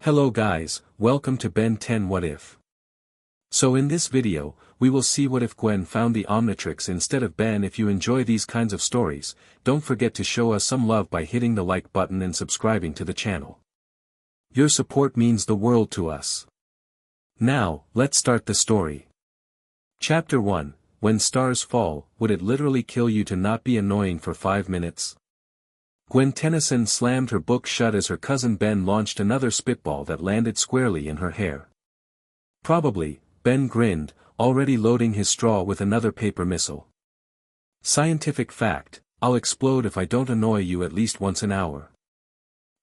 Hello guys, welcome to Ben 10 What If. So in this video, we will see what if Gwen found the Omnitrix instead of Ben. If you enjoy these kinds of stories, don't forget to show us some love by hitting the like button and subscribing to the channel. Your support means the world to us. Now, let's start the story. Chapter 1, When Stars Fall, would it literally kill you to not be annoying for 5 minutes? Gwen Tennyson slammed her book shut as her cousin Ben launched another spitball that landed squarely in her hair. Probably, Ben grinned, already loading his straw with another paper missile. Scientific fact, I'll explode if I don't annoy you at least once an hour.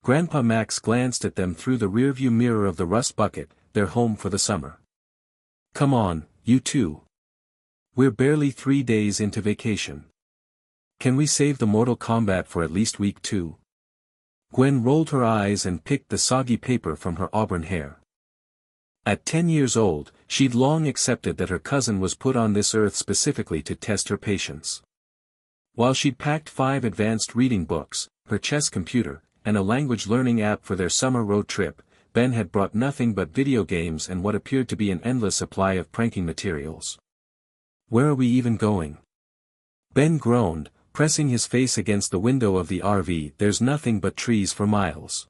Grandpa Max glanced at them through the rearview mirror of the rust bucket, their home for the summer. Come on, you two. We're barely 3 days into vacation. Can we save the Mortal Kombat for at least week 2? Gwen rolled her eyes and picked the soggy paper from her auburn hair. At 10 years old, she'd long accepted that her cousin was put on this earth specifically to test her patience. While she'd packed 5 advanced reading books, her chess computer, and a language learning app for their summer road trip, Ben had brought nothing but video games and what appeared to be an endless supply of pranking materials. Where are we even going? Ben groaned, pressing his face against the window of the RV. There's nothing but trees for miles.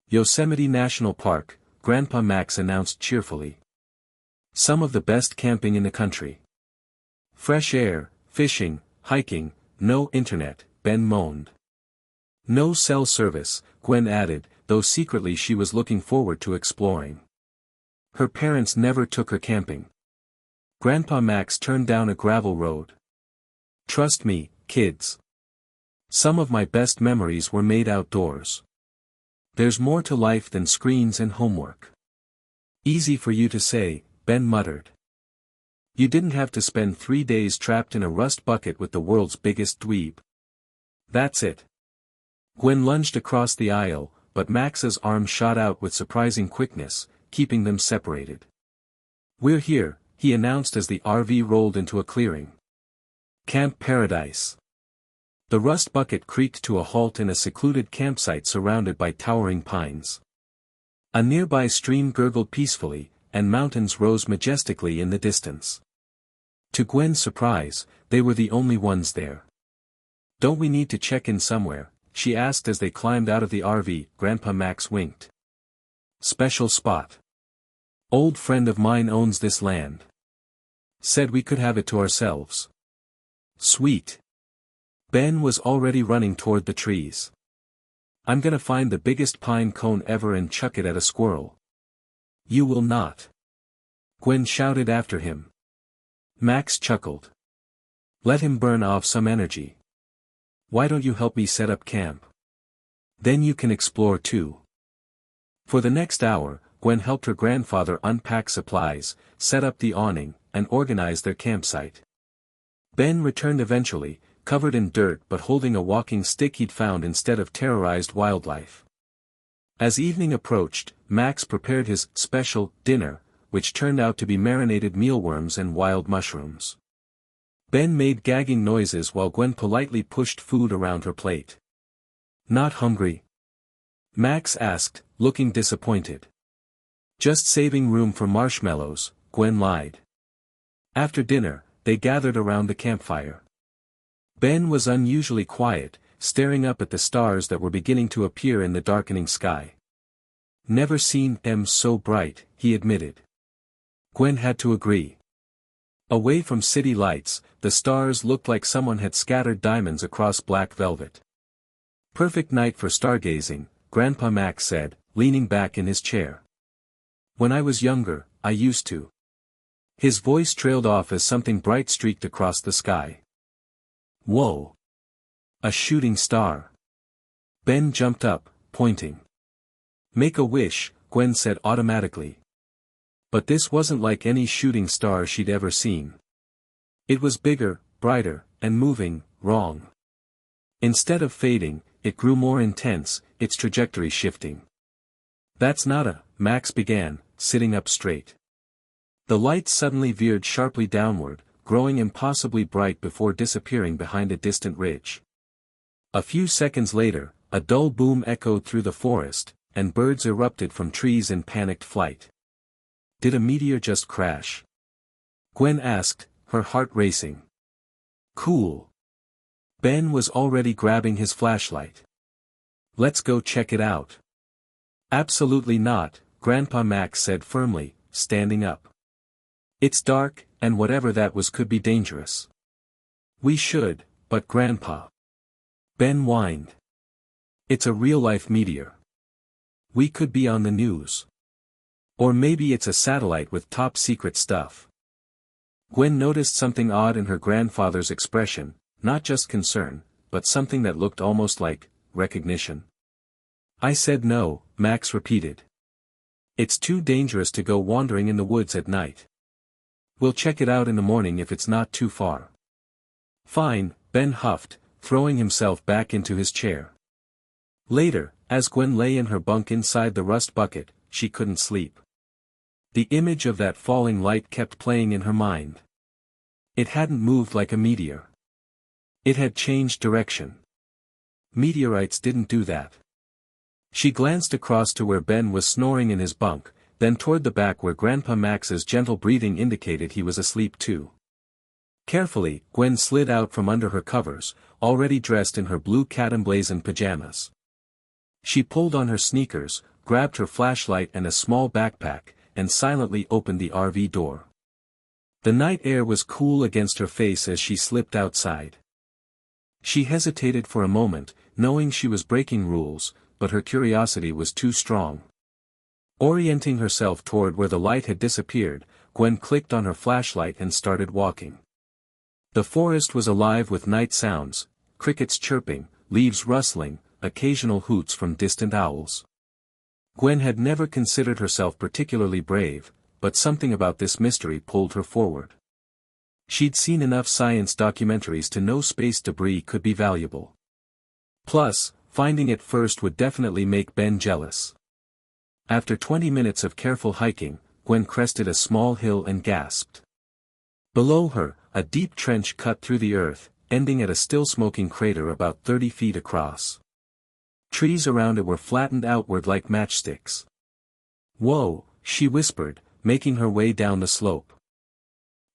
Yosemite National Park, Grandpa Max announced cheerfully. Some of the best camping in the country. Fresh air, fishing, hiking, no internet, Ben moaned. No cell service, Gwen added, though secretly she was looking forward to exploring. Her parents never took her camping. Grandpa Max turned down a gravel road. Trust me, kids. Some of my best memories were made outdoors. There's more to life than screens and homework. Easy for you to say, Ben muttered. You didn't have to spend 3 days trapped in a rust bucket with the world's biggest dweeb. That's it. Gwen lunged across the aisle, but Max's arm shot out with surprising quickness, keeping them separated. We're here, he announced as the RV rolled into a clearing. Camp Paradise. The rust bucket creaked to a halt in a secluded campsite surrounded by towering pines. A nearby stream gurgled peacefully, and mountains rose majestically in the distance. To Gwen's surprise, they were the only ones there. Don't we need to check in somewhere? She asked as they climbed out of the RV. Grandpa Max winked. Special spot. Old friend of mine owns this land. Said we could have it to ourselves. Sweet. Ben was already running toward the trees. I'm gonna find the biggest pine cone ever and chuck it at a squirrel. You will not. Gwen shouted after him. Max chuckled. Let him burn off some energy. Why don't you help me set up camp? Then you can explore too. For the next hour, Gwen helped her grandfather unpack supplies, set up the awning, and organize their campsite. Ben returned eventually, covered in dirt but holding a walking stick he'd found instead of terrorized wildlife. As evening approached, Max prepared his special dinner, which turned out to be marinated mealworms and wild mushrooms. Ben made gagging noises while Gwen politely pushed food around her plate. Not hungry? Max asked, looking disappointed. Just saving room for marshmallows, Gwen lied. After dinner, they gathered around the campfire. Ben was unusually quiet, staring up at the stars that were beginning to appear in the darkening sky. Never seen them so bright, he admitted. Gwen had to agree. Away from city lights, the stars looked like someone had scattered diamonds across black velvet. Perfect night for stargazing, Grandpa Max said, leaning back in his chair. When I was younger, I used to. His voice trailed off as something bright streaked across the sky. Whoa! A shooting star. Ben jumped up, pointing. Make a wish, Gwen said automatically. But this wasn't like any shooting star she'd ever seen. It was bigger, brighter, and moving, wrong. Instead of fading, it grew more intense, its trajectory shifting. That's not Max began, sitting up straight. The light suddenly veered sharply downward, growing impossibly bright before disappearing behind a distant ridge. A few seconds later, a dull boom echoed through the forest, and birds erupted from trees in panicked flight. Did a meteor just crash? Gwen asked, her heart racing. Cool. Ben was already grabbing his flashlight. Let's go check it out. Absolutely not, Grandpa Max said firmly, standing up. It's dark, and whatever that was could be dangerous. We should, but Grandpa. Ben whined. It's a real-life meteor. We could be on the news. Or maybe it's a satellite with top-secret stuff. Gwen noticed something odd in her grandfather's expression, not just concern, but something that looked almost like recognition. I said no, Max repeated. It's too dangerous to go wandering in the woods at night. We'll check it out in the morning if it's not too far. Fine, Ben huffed, throwing himself back into his chair. Later, as Gwen lay in her bunk inside the rust bucket, she couldn't sleep. The image of that falling light kept playing in her mind. It hadn't moved like a meteor. It had changed direction. Meteorites didn't do that. She glanced across to where Ben was snoring in his bunk, then toward the back where Grandpa Max's gentle breathing indicated he was asleep too. Carefully, Gwen slid out from under her covers, already dressed in her blue cat emblazoned pajamas. She pulled on her sneakers, grabbed her flashlight and a small backpack, and silently opened the RV door. The night air was cool against her face as she slipped outside. She hesitated for a moment, knowing she was breaking rules, but her curiosity was too strong. Orienting herself toward where the light had disappeared, Gwen clicked on her flashlight and started walking. The forest was alive with night sounds, crickets chirping, leaves rustling, occasional hoots from distant owls. Gwen had never considered herself particularly brave, but something about this mystery pulled her forward. She'd seen enough science documentaries to know space debris could be valuable. Plus, finding it first would definitely make Ben jealous. After 20 minutes of careful hiking, Gwen crested a small hill and gasped. Below her, a deep trench cut through the earth, ending at a still-smoking crater about 30 feet across. Trees around it were flattened outward like matchsticks. Whoa, she whispered, making her way down the slope.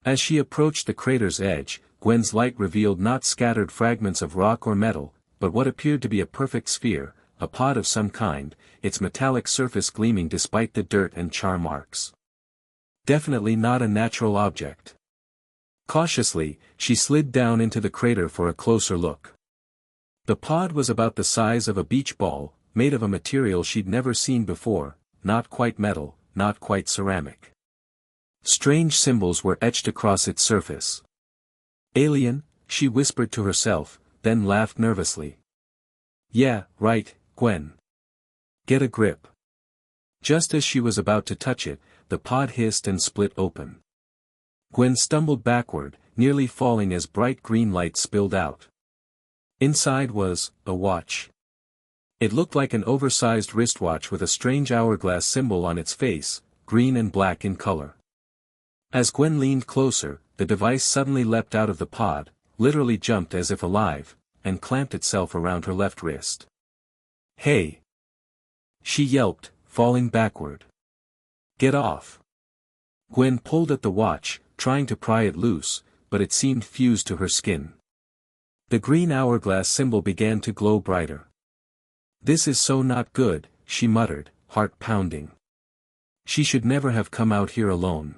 As she approached the crater's edge, Gwen's light revealed not scattered fragments of rock or metal, but what appeared to be a perfect sphere, a pod of some kind, its metallic surface gleaming despite the dirt and char marks. Definitely not a natural object. Cautiously, she slid down into the crater for a closer look. The pod was about the size of a beach ball, made of a material she'd never seen before, not quite metal, not quite ceramic. Strange symbols were etched across its surface. Alien, she whispered to herself, then laughed nervously. Yeah, right, Gwen. Get a grip. Just as she was about to touch it, the pod hissed and split open. Gwen stumbled backward, nearly falling as bright green light spilled out. Inside was a watch. It looked like an oversized wristwatch with a strange hourglass symbol on its face, green and black in color. As Gwen leaned closer, the device suddenly leapt out of the pod, literally jumped as if alive, and clamped itself around her left wrist. Hey! She yelped, falling backward. Get off! Gwen pulled at the watch, trying to pry it loose, but it seemed fused to her skin. The green hourglass symbol began to glow brighter. This is so not good, she muttered, heart pounding. She should never have come out here alone.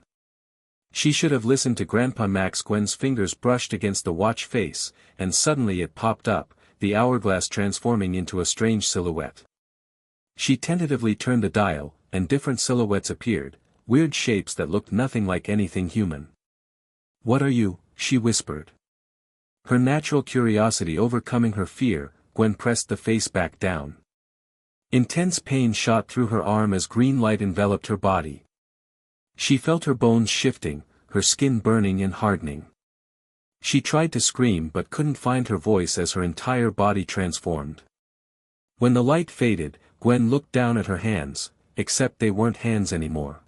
She should have listened to Grandpa Max. Gwen's fingers brushed against the watch face, and suddenly it popped up, the hourglass transforming into a strange silhouette. She tentatively turned the dial, and different silhouettes appeared, weird shapes that looked nothing like anything human. What are you? She whispered. Her natural curiosity overcoming her fear, Gwen pressed the face back down. Intense pain shot through her arm as green light enveloped her body. She felt her bones shifting, her skin burning and hardening. She tried to scream but couldn't find her voice as her entire body transformed. When the light faded, Gwen looked down at her hands, except they weren't hands anymore.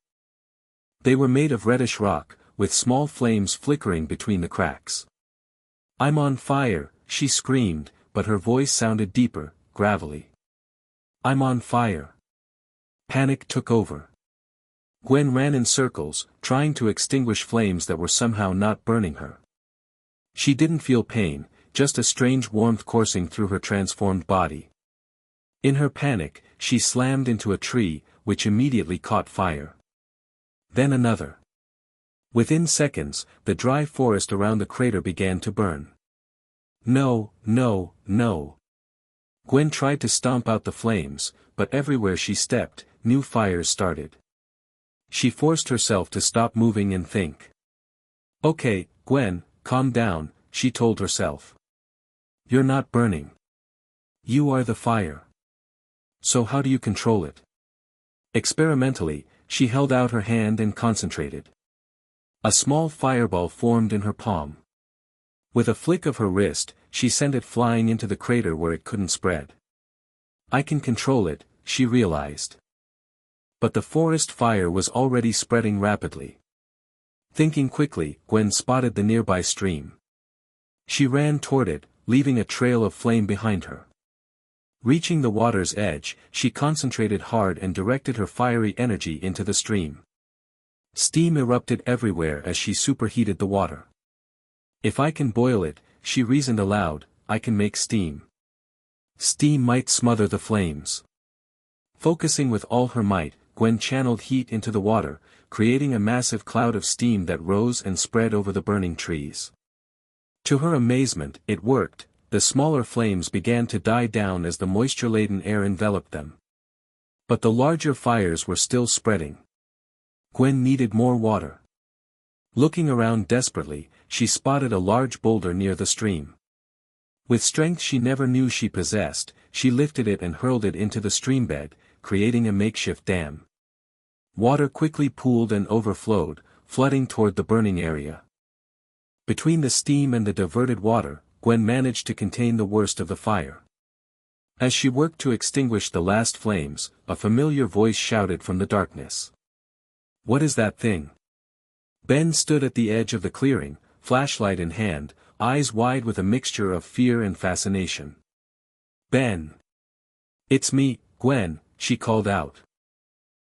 They were made of reddish rock, with small flames flickering between the cracks. I'm on fire, she screamed, but her voice sounded deeper, gravelly. I'm on fire. Panic took over. Gwen ran in circles, trying to extinguish flames that were somehow not burning her. She didn't feel pain, just a strange warmth coursing through her transformed body. In her panic, she slammed into a tree, which immediately caught fire. Then another. Within seconds, the dry forest around the crater began to burn. No, no, no. Gwen tried to stomp out the flames, but everywhere she stepped, new fires started. She forced herself to stop moving and think. Okay, Gwen, calm down, she told herself. You're not burning. You are the fire. So how do you control it? Experimentally, she held out her hand and concentrated. A small fireball formed in her palm. With a flick of her wrist, she sent it flying into the crater where it couldn't spread. I can control it, she realized. But the forest fire was already spreading rapidly. Thinking quickly, Gwen spotted the nearby stream. She ran toward it, leaving a trail of flame behind her. Reaching the water's edge, she concentrated hard and directed her fiery energy into the stream. Steam erupted everywhere as she superheated the water. If I can boil it, she reasoned aloud, I can make steam. Steam might smother the flames. Focusing with all her might, Gwen channeled heat into the water, creating a massive cloud of steam that rose and spread over the burning trees. To her amazement, it worked. The smaller flames began to die down as the moisture-laden air enveloped them. But the larger fires were still spreading. Gwen needed more water. Looking around desperately, she spotted a large boulder near the stream. With strength she never knew she possessed, she lifted it and hurled it into the streambed, creating a makeshift dam. Water quickly pooled and overflowed, flooding toward the burning area. Between the steam and the diverted water, Gwen managed to contain the worst of the fire. As she worked to extinguish the last flames, a familiar voice shouted from the darkness. What is that thing? Ben stood at the edge of the clearing, flashlight in hand, eyes wide with a mixture of fear and fascination. Ben! It's me, Gwen, she called out.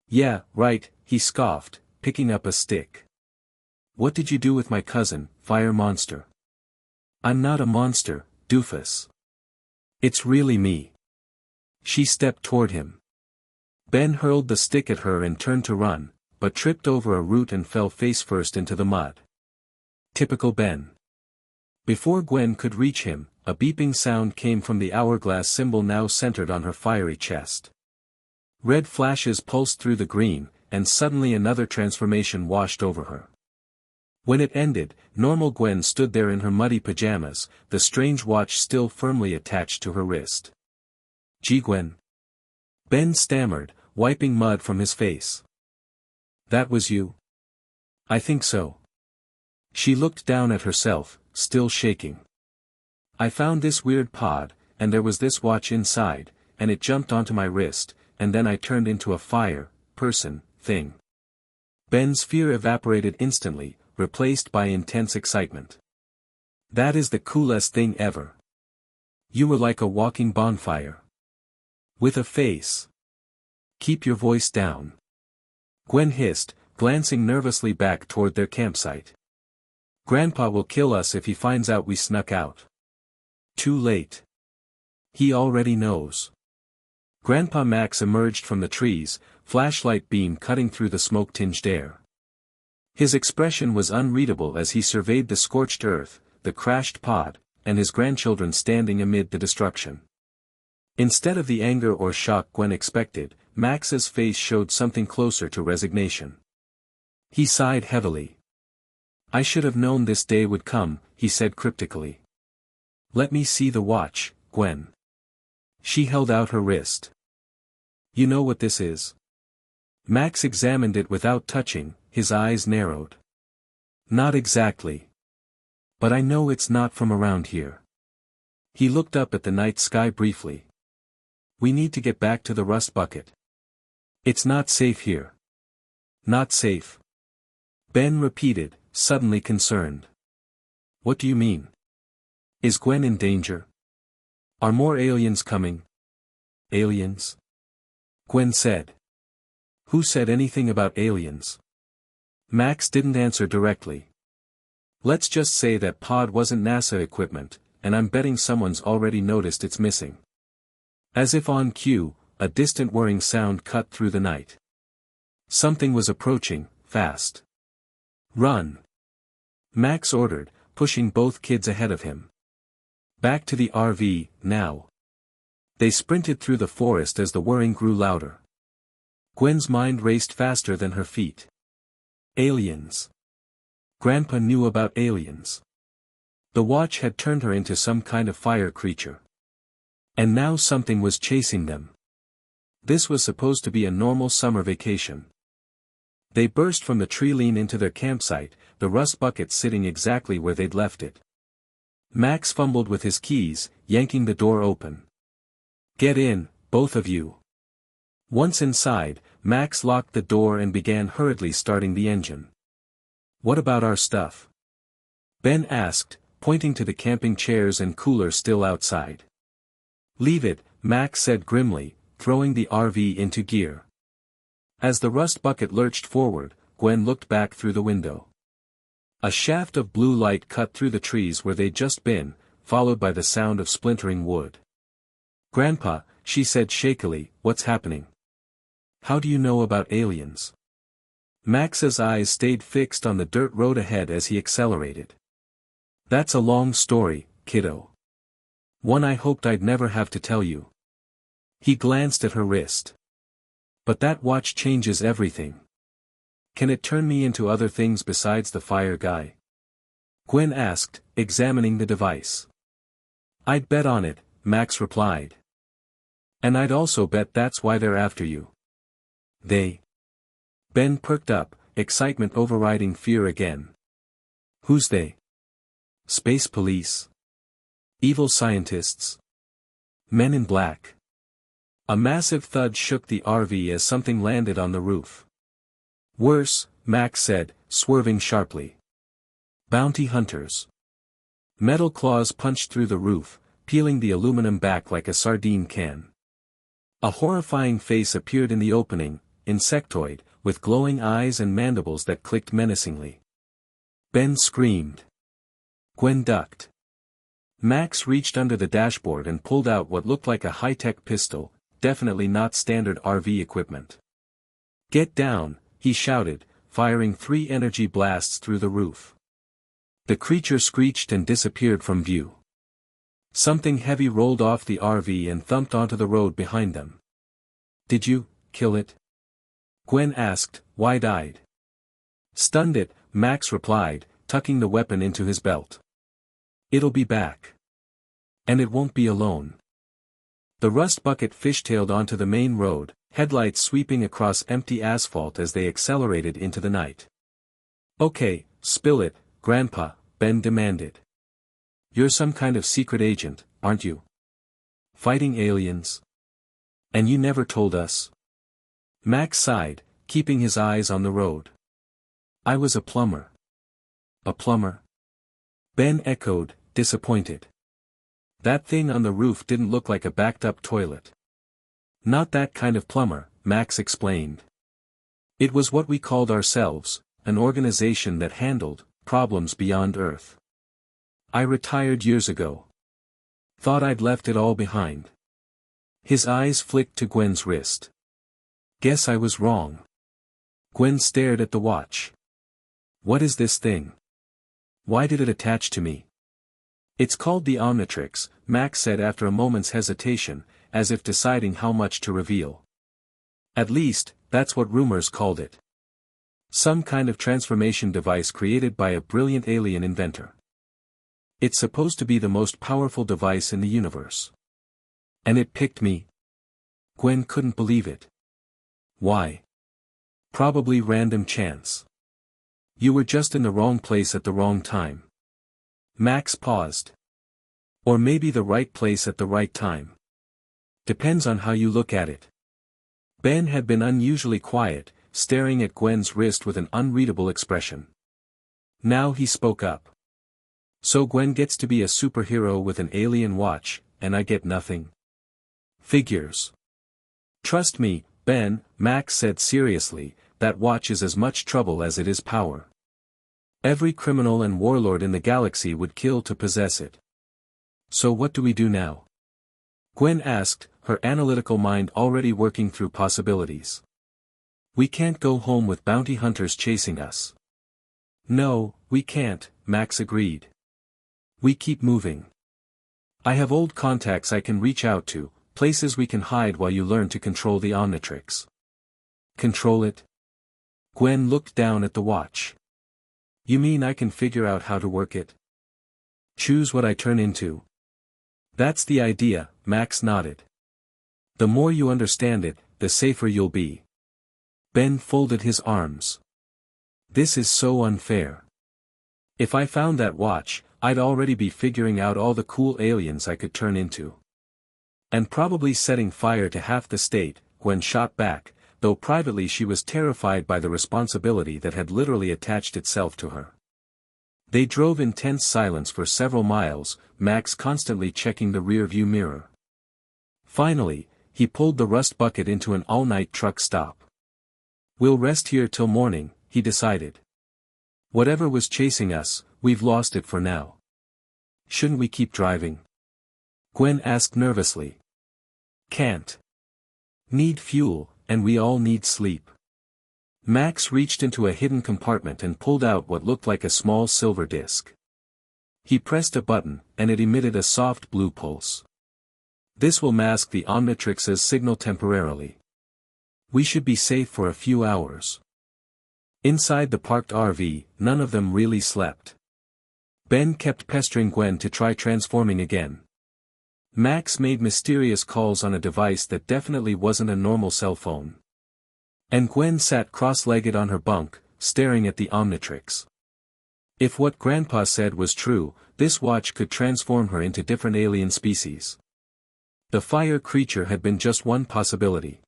Yeah, right, he scoffed, picking up a stick. What did you do with my cousin, fire monster? I'm not a monster, doofus. It's really me. She stepped toward him. Ben hurled the stick at her and turned to run, but tripped over a root and fell face first into the mud. Typical Ben. Before Gwen could reach him, a beeping sound came from the hourglass symbol now centered on her fiery chest. Red flashes pulsed through the green, and suddenly another transformation washed over her. When it ended, normal Gwen stood there in her muddy pajamas, the strange watch still firmly attached to her wrist. Gee Gwen. Ben stammered, wiping mud from his face. That was you? I think so. She looked down at herself, still shaking. I found this weird pod, and there was this watch inside, and it jumped onto my wrist, and then I turned into a thing. Ben's fear evaporated instantly, replaced by intense excitement. That is the coolest thing ever. You were like a walking bonfire. With a face. Keep your voice down. Gwen hissed, glancing nervously back toward their campsite. Grandpa will kill us if he finds out we snuck out. Too late. He already knows. Grandpa Max emerged from the trees, flashlight beam cutting through the smoke-tinged air. His expression was unreadable as he surveyed the scorched earth, the crashed pod, and his grandchildren standing amid the destruction. Instead of the anger or shock Gwen expected, Max's face showed something closer to resignation. He sighed heavily. I should have known this day would come, he said cryptically. Let me see the watch, Gwen. She held out her wrist. You know what this is? Max examined it without touching, his eyes narrowed. Not exactly. But I know it's not from around here. He looked up at the night sky briefly. We need to get back to the rust bucket. It's not safe here. Not safe. Ben repeated, suddenly concerned. What do you mean? Is Gwen in danger? Are more aliens coming? Aliens? Gwen said. Who said anything about aliens? Max didn't answer directly. Let's just say that pod wasn't NASA equipment, and I'm betting someone's already noticed it's missing. As if on cue, a distant whirring sound cut through the night. Something was approaching, fast. Run! Max ordered, pushing both kids ahead of him. Back to the RV, now. They sprinted through the forest as the whirring grew louder. Gwen's mind raced faster than her feet. Aliens. Grandpa knew about aliens. The watch had turned her into some kind of fire creature. And now something was chasing them. This was supposed to be a normal summer vacation. They burst from the tree lean into their campsite, the rust bucket sitting exactly where they'd left it. Max fumbled with his keys, yanking the door open. Get in, both of you. Once inside, Max locked the door and began hurriedly starting the engine. What about our stuff? Ben asked, pointing to the camping chairs and cooler still outside. Leave it, Max said grimly, throwing the RV into gear. As the rust bucket lurched forward, Gwen looked back through the window. A shaft of blue light cut through the trees where they'd just been, followed by the sound of splintering wood. Grandpa, she said shakily, what's happening? How do you know about aliens? Max's eyes stayed fixed on the dirt road ahead as he accelerated. That's a long story, kiddo. One I hoped I'd never have to tell you. He glanced at her wrist. But that watch changes everything. Can it turn me into other things besides the fire guy? Gwen asked, examining the device. I'd bet on it, Max replied. And I'd also bet that's why they're after you. They? Ben perked up, excitement overriding fear again. Who's they? Space police? Evil scientists? Men in black? A massive thud shook the RV as something landed on the roof. Worse, Max said, swerving sharply. Bounty hunters. Metal claws punched through the roof, peeling the aluminum back like a sardine can. A horrifying face appeared in the opening, insectoid, with glowing eyes and mandibles that clicked menacingly. Ben screamed. Gwen ducked. Max reached under the dashboard and pulled out what looked like a high-tech pistol, definitely not standard RV equipment. Get down, he shouted, firing 3 energy blasts through the roof. The creature screeched and disappeared from view. Something heavy rolled off the RV and thumped onto the road behind them. Did you kill it? Gwen asked, wide-eyed. Stunned it, Max replied, tucking the weapon into his belt. It'll be back. And it won't be alone. The rust bucket fishtailed onto the main road, headlights sweeping across empty asphalt as they accelerated into the night. Okay, spill it, Grandpa, Ben demanded. You're some kind of secret agent, aren't you? Fighting aliens? And you never told us? Max sighed, keeping his eyes on the road. I was a plumber. A plumber? Ben echoed, disappointed. That thing on the roof didn't look like a backed-up toilet. Not that kind of plumber, Max explained. It was what we called ourselves, an organization that handled problems beyond Earth. I retired years ago. Thought I'd left it all behind. His eyes flicked to Gwen's wrist. Guess I was wrong. Gwen stared at the watch. What is this thing? Why did it attach to me? It's called the Omnitrix, Max said after a moment's hesitation, as if deciding how much to reveal. At least, that's what rumors called it. Some kind of transformation device created by a brilliant alien inventor. It's supposed to be the most powerful device in the universe. And it picked me. Gwen couldn't believe it. Why? Probably random chance. You were just in the wrong place at the wrong time. Max paused. Or maybe the right place at the right time. Depends on how you look at it. Ben had been unusually quiet, staring at Gwen's wrist with an unreadable expression. Now he spoke up. So Gwen gets to be a superhero with an alien watch, and I get nothing? Figures. Trust me, Ben, Max said seriously, that watch is as much trouble as it is power. Every criminal and warlord in the galaxy would kill to possess it. So what do we do now? Gwen asked, her analytical mind already working through possibilities. We can't go home with bounty hunters chasing us. No, we can't, Max agreed. We keep moving. I have old contacts I can reach out to, places we can hide while you learn to control the Omnitrix. Control it? Gwen looked down at the watch. You mean I can figure out how to work it? Choose what I turn into? That's the idea, Max nodded. The more you understand it, the safer you'll be. Ben folded his arms. This is so unfair. If I found that watch, I'd already be figuring out all the cool aliens I could turn into. And probably setting fire to half the state, Gwen shot back, though privately she was terrified by the responsibility that had literally attached itself to her. They drove in tense silence for several miles, Max constantly checking the rear-view mirror. Finally, he pulled the rust bucket into an all-night truck stop. We'll rest here till morning, he decided. Whatever was chasing us, we've lost it for now. Shouldn't we keep driving? Gwen asked nervously. Can't. Need fuel, and we all need sleep. Max reached into a hidden compartment and pulled out what looked like a small silver disc. He pressed a button, and it emitted a soft blue pulse. This will mask the Omnitrix's signal temporarily. We should be safe for a few hours. Inside the parked RV, none of them really slept. Ben kept pestering Gwen to try transforming again. Max made mysterious calls on a device that definitely wasn't a normal cell phone. And Gwen sat cross-legged on her bunk, staring at the Omnitrix. If what Grandpa said was true, this watch could transform her into different alien species. The fire creature had been just one possibility.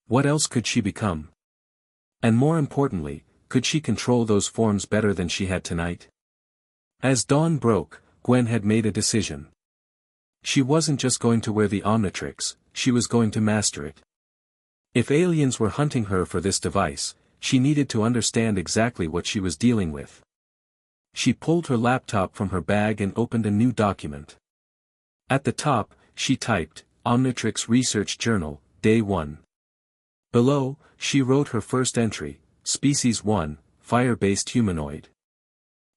What else could she become? And more importantly, could she control those forms better than she had tonight? As dawn broke, Gwen had made a decision. She wasn't just going to wear the Omnitrix, she was going to master it. If aliens were hunting her for this device, she needed to understand exactly what she was dealing with. She pulled her laptop from her bag and opened a new document. At the top, she typed, Omnitrix Research Journal, Day 1. Below, she wrote her first entry, Species 1, Fire-based humanoid.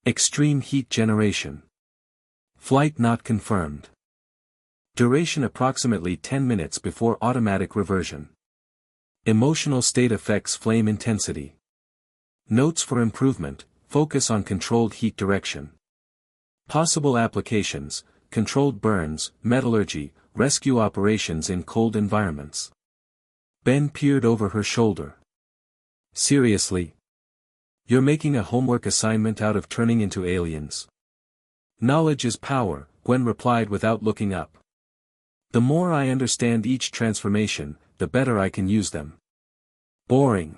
Extreme heat generation. Flight not confirmed. Duration approximately 10 minutes before automatic reversion. Emotional state affects flame intensity. Notes for improvement, focus on controlled heat direction. Possible applications, controlled burns, metallurgy, rescue operations in cold environments. Ben peered over her shoulder. Seriously? You're making a homework assignment out of turning into aliens? Knowledge is power, Gwen replied without looking up. The more I understand each transformation, the better I can use them. Boring.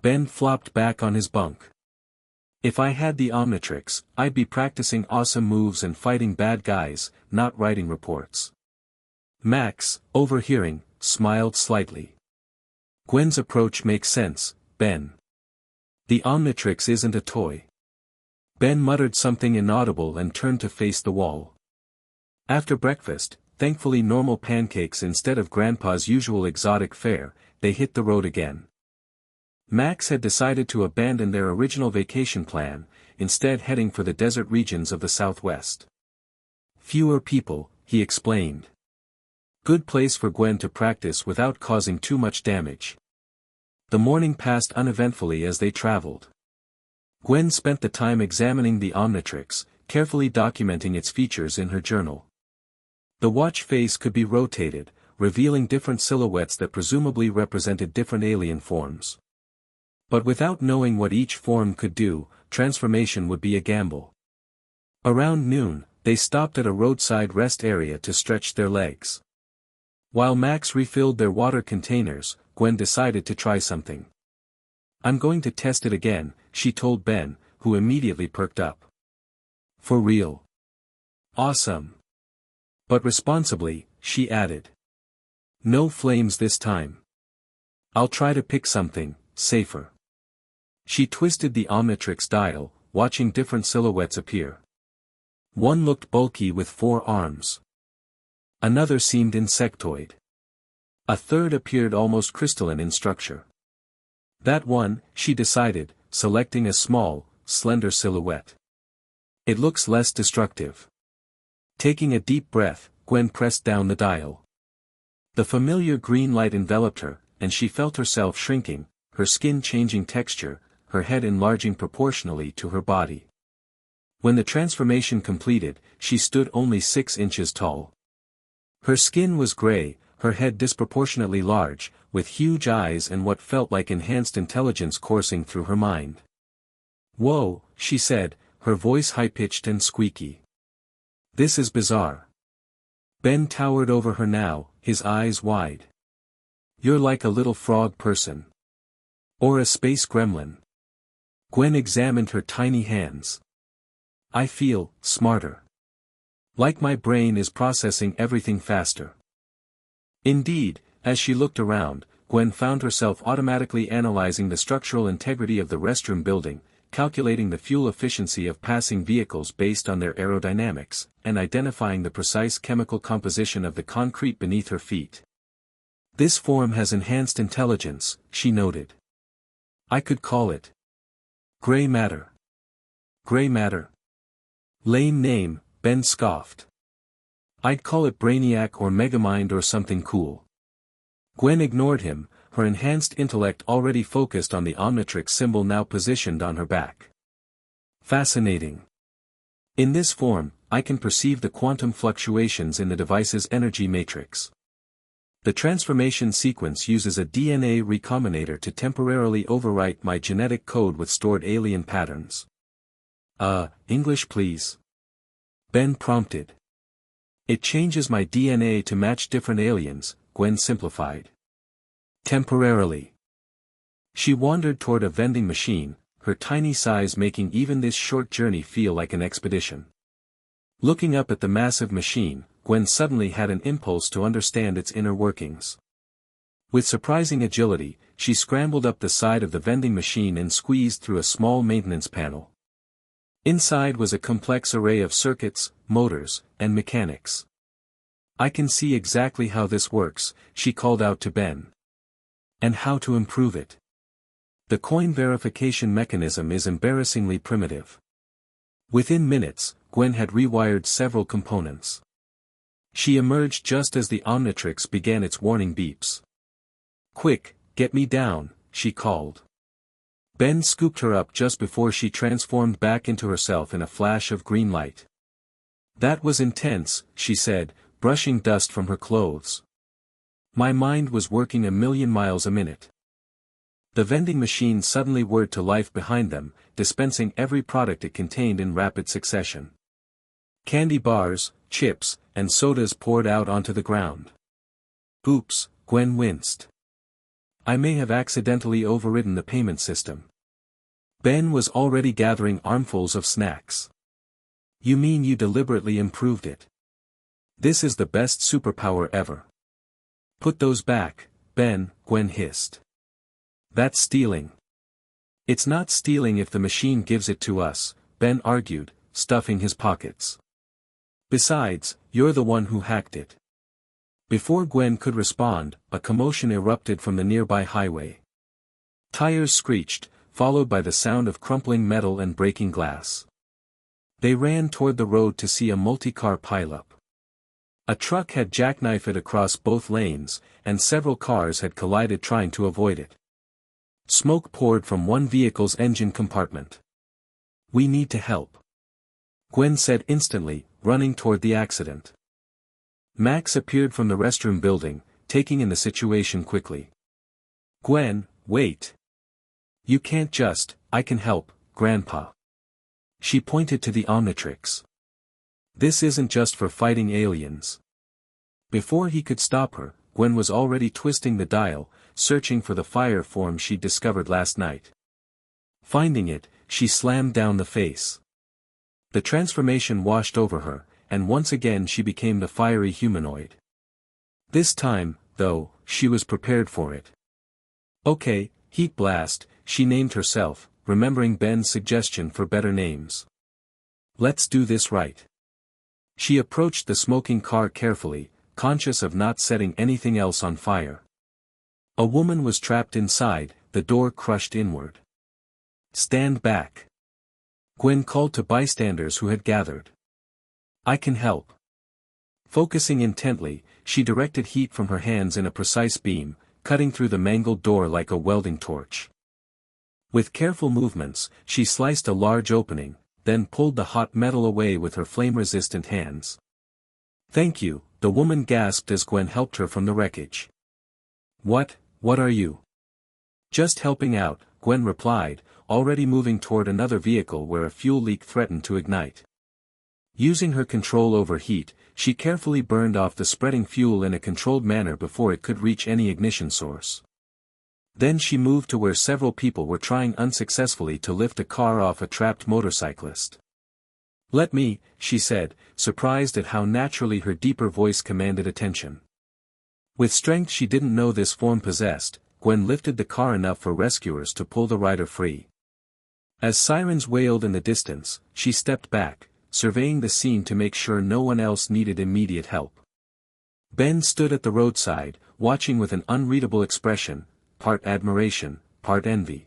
Ben flopped back on his bunk. If I had the Omnitrix, I'd be practicing awesome moves and fighting bad guys, not writing reports. Max, overhearing, smiled slightly. Gwen's approach makes sense, Ben. The Omnitrix isn't a toy. Ben muttered something inaudible and turned to face the wall. After breakfast, thankfully normal pancakes instead of Grandpa's usual exotic fare, they hit the road again. Max had decided to abandon their original vacation plan, instead heading for the desert regions of the Southwest. Fewer people, he explained. Good place for Gwen to practice without causing too much damage. The morning passed uneventfully as they traveled. Gwen spent the time examining the Omnitrix, carefully documenting its features in her journal. The watch face could be rotated, revealing different silhouettes that presumably represented different alien forms. But without knowing what each form could do, transformation would be a gamble. Around noon, they stopped at a roadside rest area to stretch their legs. While Max refilled their water containers, Gwen decided to try something. I'm going to test it again, she told Ben, who immediately perked up. For real? Awesome. But responsibly, she added. No flames this time. I'll try to pick something safer. She twisted the Omnitrix dial, watching different silhouettes appear. One looked bulky with 4 arms. Another seemed insectoid. A third appeared almost crystalline in structure. That one, she decided, selecting a small, slender silhouette. It looks less destructive. Taking a deep breath, Gwen pressed down the dial. The familiar green light enveloped her, and she felt herself shrinking, her skin changing texture, her head enlarging proportionally to her body. When the transformation completed, she stood only 6 inches tall. Her skin was gray, her head disproportionately large, with huge eyes and what felt like enhanced intelligence coursing through her mind. "Whoa," she said, her voice high-pitched and squeaky. "This is bizarre." Ben towered over her now, his eyes wide. "You're like a little frog person. Or a space gremlin." Gwen examined her tiny hands. "I feel smarter. Like my brain is processing everything faster." Indeed, as she looked around, Gwen found herself automatically analyzing the structural integrity of the restroom building, calculating the fuel efficiency of passing vehicles based on their aerodynamics, and identifying the precise chemical composition of the concrete beneath her feet. "This form has enhanced intelligence," she noted. "I could call it gray matter." "Gray matter? Lame name," Ben scoffed. "I'd call it Brainiac or Megamind or something cool." Gwen ignored him, her enhanced intellect already focused on the Omnitrix symbol now positioned on her back. "Fascinating. In this form, I can perceive the quantum fluctuations in the device's energy matrix. The transformation sequence uses a DNA recombinator to temporarily overwrite my genetic code with stored alien patterns." English please," Ben prompted. "It changes my DNA to match different aliens," Gwen simplified. "Temporarily." She wandered toward a vending machine, her tiny size making even this short journey feel like an expedition. Looking up at the massive machine, Gwen suddenly had an impulse to understand its inner workings. With surprising agility, she scrambled up the side of the vending machine and squeezed through a small maintenance panel. Inside was a complex array of circuits, motors, and mechanics. "I can see exactly how this works," she called out to Ben. "And how to improve it. The coin verification mechanism is embarrassingly primitive." Within minutes, Gwen had rewired several components. She emerged just as the Omnitrix began its warning beeps. "Quick, get me down," she called. Ben scooped her up just before she transformed back into herself in a flash of green light. "That was intense," she said, brushing dust from her clothes. "My mind was working 1,000,000 miles a minute." The vending machine suddenly whirred to life behind them, dispensing every product it contained in rapid succession. Candy bars, chips, and sodas poured out onto the ground. "Oops," Gwen winced. "I may have accidentally overridden the payment system." Ben was already gathering armfuls of snacks. "You mean you deliberately improved it? This is the best superpower ever." "Put those back, Ben," Gwen hissed. "That's stealing." "It's not stealing if the machine gives it to us," Ben argued, stuffing his pockets. "Besides, you're the one who hacked it." Before Gwen could respond, a commotion erupted from the nearby highway. Tires screeched, followed by the sound of crumpling metal and breaking glass. They ran toward the road to see a multi-car pileup. A truck had jackknifed it across both lanes, and several cars had collided trying to avoid it. Smoke poured from one vehicle's engine compartment. "We need to help," Gwen said instantly, running toward the accident. Max appeared from the restroom building, taking in the situation quickly. "Gwen, wait. You can't just, I can help, Grandpa." She pointed to the Omnitrix. "This isn't just for fighting aliens." Before he could stop her, Gwen was already twisting the dial, searching for the fire form she'd discovered last night. Finding it, she slammed down the face. The transformation washed over her, and once again she became the fiery humanoid. This time, though, she was prepared for it. Okay, Heat Blast, she named herself, remembering Ben's suggestion for better names. Let's do this right. She approached the smoking car carefully, conscious of not setting anything else on fire. A woman was trapped inside, the door crushed inward. Stand back. Gwen called to bystanders who had gathered. I can help. Focusing intently, she directed heat from her hands in a precise beam, cutting through the mangled door like a welding torch. With careful movements, she sliced a large opening, then pulled the hot metal away with her flame-resistant hands. Thank you, the woman gasped as Gwen helped her from the wreckage. What are you? Just helping out, Gwen replied, already moving toward another vehicle where a fuel leak threatened to ignite. Using her control over heat, she carefully burned off the spreading fuel in a controlled manner before it could reach any ignition source. Then she moved to where several people were trying unsuccessfully to lift a car off a trapped motorcyclist. Let me, she said, surprised at how naturally her deeper voice commanded attention. With strength she didn't know this form possessed, Gwen lifted the car enough for rescuers to pull the rider free. As sirens wailed in the distance, she stepped back, surveying the scene to make sure no one else needed immediate help. Ben stood at the roadside, watching with an unreadable expression, part admiration, part envy.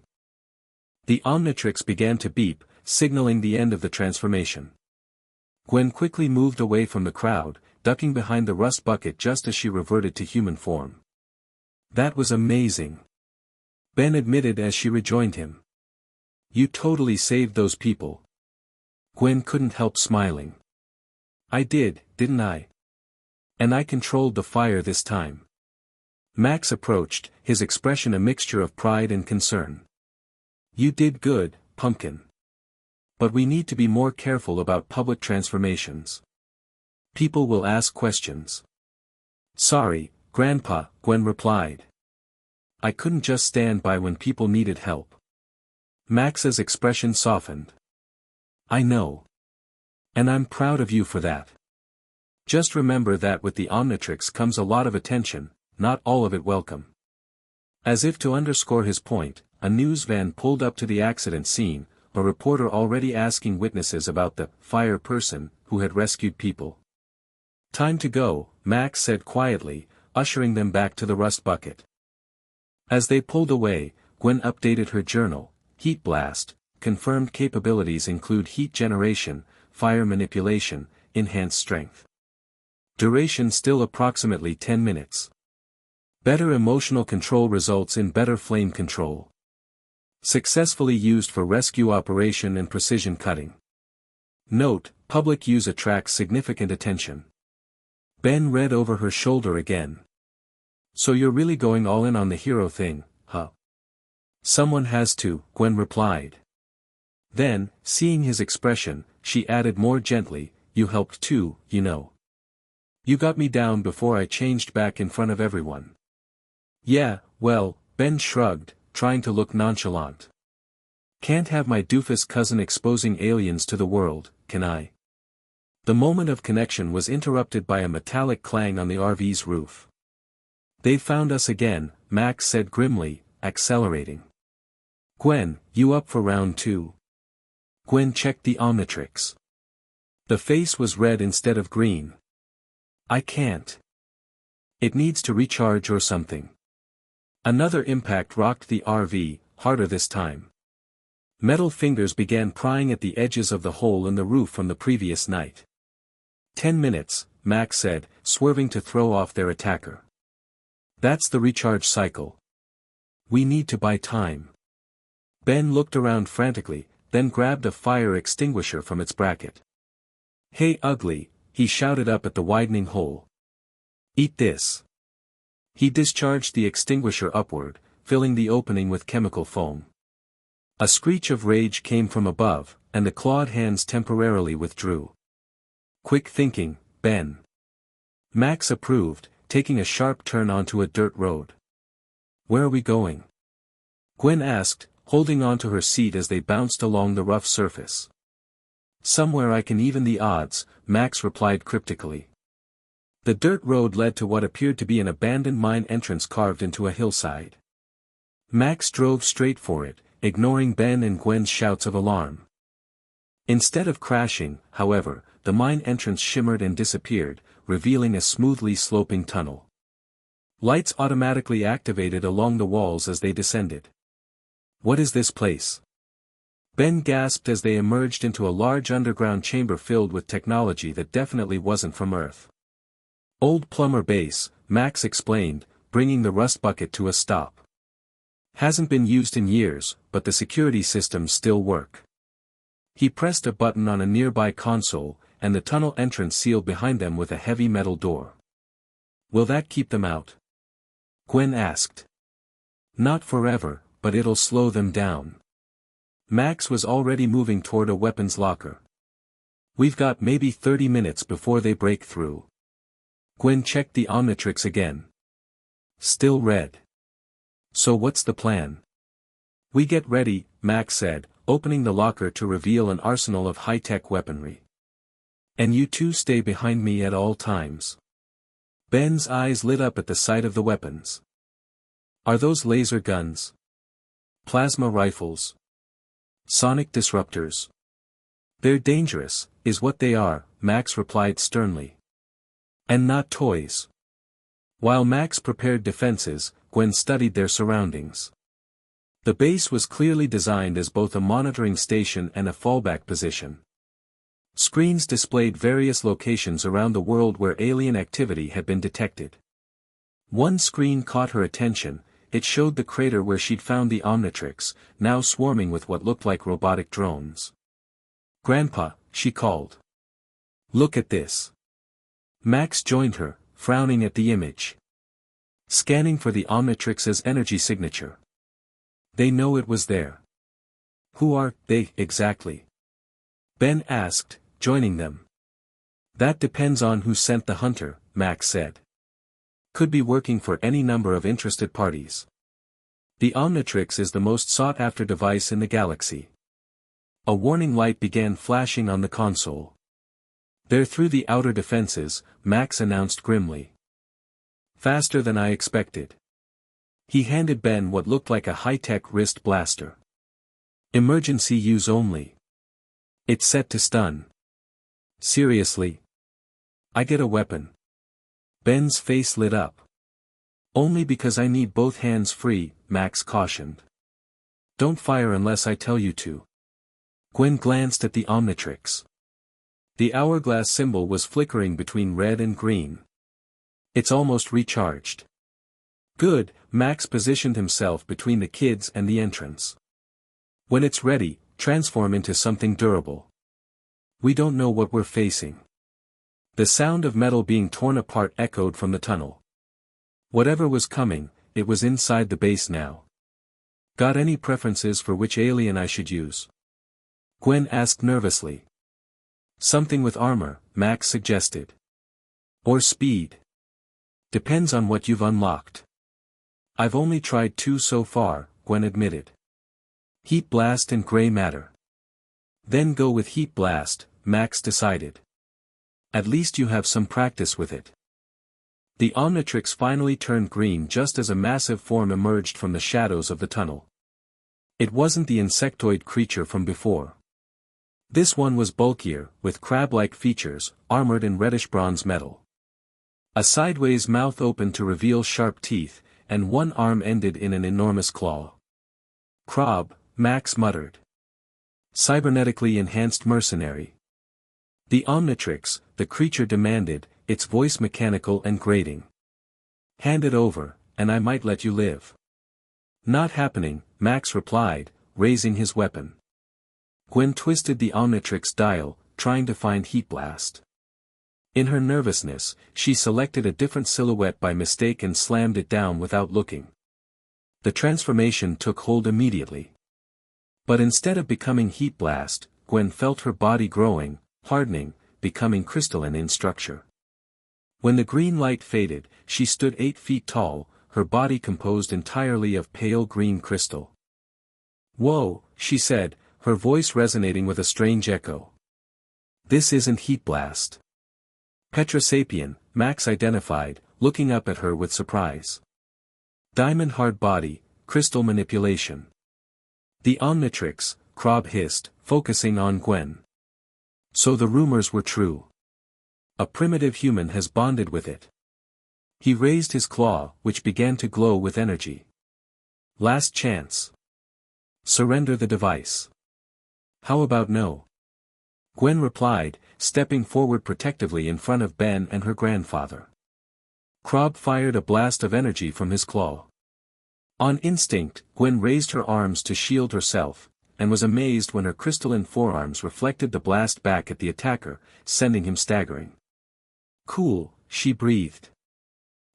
The Omnitrix began to beep, signaling the end of the transformation. Gwen quickly moved away from the crowd, ducking behind the rust bucket just as she reverted to human form. That was amazing. Ben admitted as she rejoined him. You totally saved those people. Gwen couldn't help smiling. I did, didn't I? And I controlled the fire this time. Max approached, his expression a mixture of pride and concern. You did good, Pumpkin. But we need to be more careful about public transformations. People will ask questions. Sorry, Grandpa, Gwen replied. I couldn't just stand by when people needed help. Max's expression softened. I know. And I'm proud of you for that. Just remember that with the Omnitrix comes a lot of attention, not all of it welcome. As if to underscore his point, a news van pulled up to the accident scene, a reporter already asking witnesses about the fire person who had rescued people. Time to go, Max said quietly, ushering them back to the rust bucket. As they pulled away, Gwen updated her journal. Heat Blast, confirmed capabilities include heat generation, fire manipulation, enhanced strength. Duration still approximately 10 minutes. Better emotional control results in better flame control. Successfully used for rescue operation and precision cutting. Note, public use attracts significant attention. Ben read over her shoulder again. So you're really going all in on the hero thing, huh? Someone has to, Gwen replied. Then, seeing his expression, she added more gently, you helped too, you know. You got me down before I changed back in front of everyone. Yeah, well, Ben shrugged, trying to look nonchalant. Can't have my doofus cousin exposing aliens to the world, can I? The moment of connection was interrupted by a metallic clang on the RV's roof. They've found us again, Max said grimly, accelerating. Gwen, you up for round 2? Gwen checked the Omnitrix. The face was red instead of green. I can't. It needs to recharge or something. Another impact rocked the RV, harder this time. Metal fingers began prying at the edges of the hole in the roof from the previous night. 10 minutes, Max said, swerving to throw off their attacker. That's the recharge cycle. We need to buy time. Ben looked around frantically, then grabbed a fire extinguisher from its bracket. Hey ugly, he shouted up at the widening hole. Eat this. He discharged the extinguisher upward, filling the opening with chemical foam. A screech of rage came from above, and the clawed hands temporarily withdrew. Quick thinking, Ben. Max approved, taking a sharp turn onto a dirt road. Where are we going? Gwen asked, holding onto her seat as they bounced along the rough surface. Somewhere I can even the odds, Max replied cryptically. The dirt road led to what appeared to be an abandoned mine entrance carved into a hillside. Max drove straight for it, ignoring Ben and Gwen's shouts of alarm. Instead of crashing, however, the mine entrance shimmered and disappeared, revealing a smoothly sloping tunnel. Lights automatically activated along the walls as they descended. "What is this place?" Ben gasped as they emerged into a large underground chamber filled with technology that definitely wasn't from Earth. "Old plumber base," Max explained, bringing the rust bucket to a stop. "Hasn't been used in years, but the security systems still work." He pressed a button on a nearby console, and the tunnel entrance sealed behind them with a heavy metal door. "Will that keep them out?" Gwen asked. "Not forever, but it'll slow them down." Max was already moving toward a weapons locker. "We've got maybe 30 minutes before they break through." Gwen checked the Omnitrix again. Still red. "So what's the plan?" "We get ready," Max said, opening the locker to reveal an arsenal of high-tech weaponry. "And you two stay behind me at all times." Ben's eyes lit up at the sight of the weapons. "Are those laser guns? Plasma rifles? Sonic disruptors?" "They're dangerous, is what they are," Max replied sternly. "And not toys." While Max prepared defenses, Gwen studied their surroundings. The base was clearly designed as both a monitoring station and a fallback position. Screens displayed various locations around the world where alien activity had been detected. One screen caught her attention. It showed the crater where she'd found the Omnitrix, now swarming with what looked like robotic drones. "Grandpa," she called. "Look at this." Max joined her, frowning at the image. Scanning for the Omnitrix's energy signature. They know it was there. "Who are they, exactly?" Ben asked, joining them. "That depends on who sent the hunter," Max said. "Could be working for any number of interested parties. The Omnitrix is the most sought-after device in the galaxy." A warning light began flashing on the console. "They're through the outer defenses," Max announced grimly. "Faster than I expected." He handed Ben what looked like a high-tech wrist blaster. "Emergency use only. It's set to stun." "Seriously? I get a weapon?" Ben's face lit up. "Only because I need both hands free," Max cautioned. "Don't fire unless I tell you to." Gwen glanced at the Omnitrix. The hourglass symbol was flickering between red and green. "It's almost recharged." "Good," Max positioned himself between the kids and the entrance. "When it's ready, transform into something durable. We don't know what we're facing." The sound of metal being torn apart echoed from the tunnel. Whatever was coming, it was inside the base now. "Got any preferences for which alien I should use?" Gwen asked nervously. "Something with armor," Max suggested. "Or speed. Depends on what you've unlocked." "I've only tried 2 so far," Gwen admitted. "Heat blast and gray matter." "Then go with heat blast," Max decided. "At least you have some practice with it." The Omnitrix finally turned green just as a massive form emerged from the shadows of the tunnel. It wasn't the insectoid creature from before. This one was bulkier, with crab-like features, armored in reddish bronze metal. A sideways mouth opened to reveal sharp teeth, and one arm ended in an enormous claw. "Krob," Max muttered. "Cybernetically enhanced mercenary." "The Omnitrix," the creature demanded, its voice mechanical and grating. "Hand it over, and I might let you live." "Not happening," Max replied, raising his weapon. Gwen twisted the Omnitrix dial, trying to find heat blast. In her nervousness, she selected a different silhouette by mistake and slammed it down without looking. The transformation took hold immediately. But instead of becoming heat blast, Gwen felt her body growing, hardening, becoming crystalline in structure. When the green light faded, she stood 8 feet tall, her body composed entirely of pale green crystal. "Whoa," she said, her voice resonating with a strange echo. "This isn't heat blast." "Petrosapien," Max identified, looking up at her with surprise. "Diamond hard body, crystal manipulation. The Omnitrix, Krob hissed, focusing on Gwen. So the rumors were true. A primitive human has bonded with it. He raised his claw, which began to glow with energy. Last chance. Surrender the device. How about no? Gwen replied, stepping forward protectively in front of Ben and her grandfather. Krob fired a blast of energy from his claw. On instinct, Gwen raised her arms to shield herself, and was amazed when her crystalline forearms reflected the blast back at the attacker, sending him staggering. Cool, she breathed.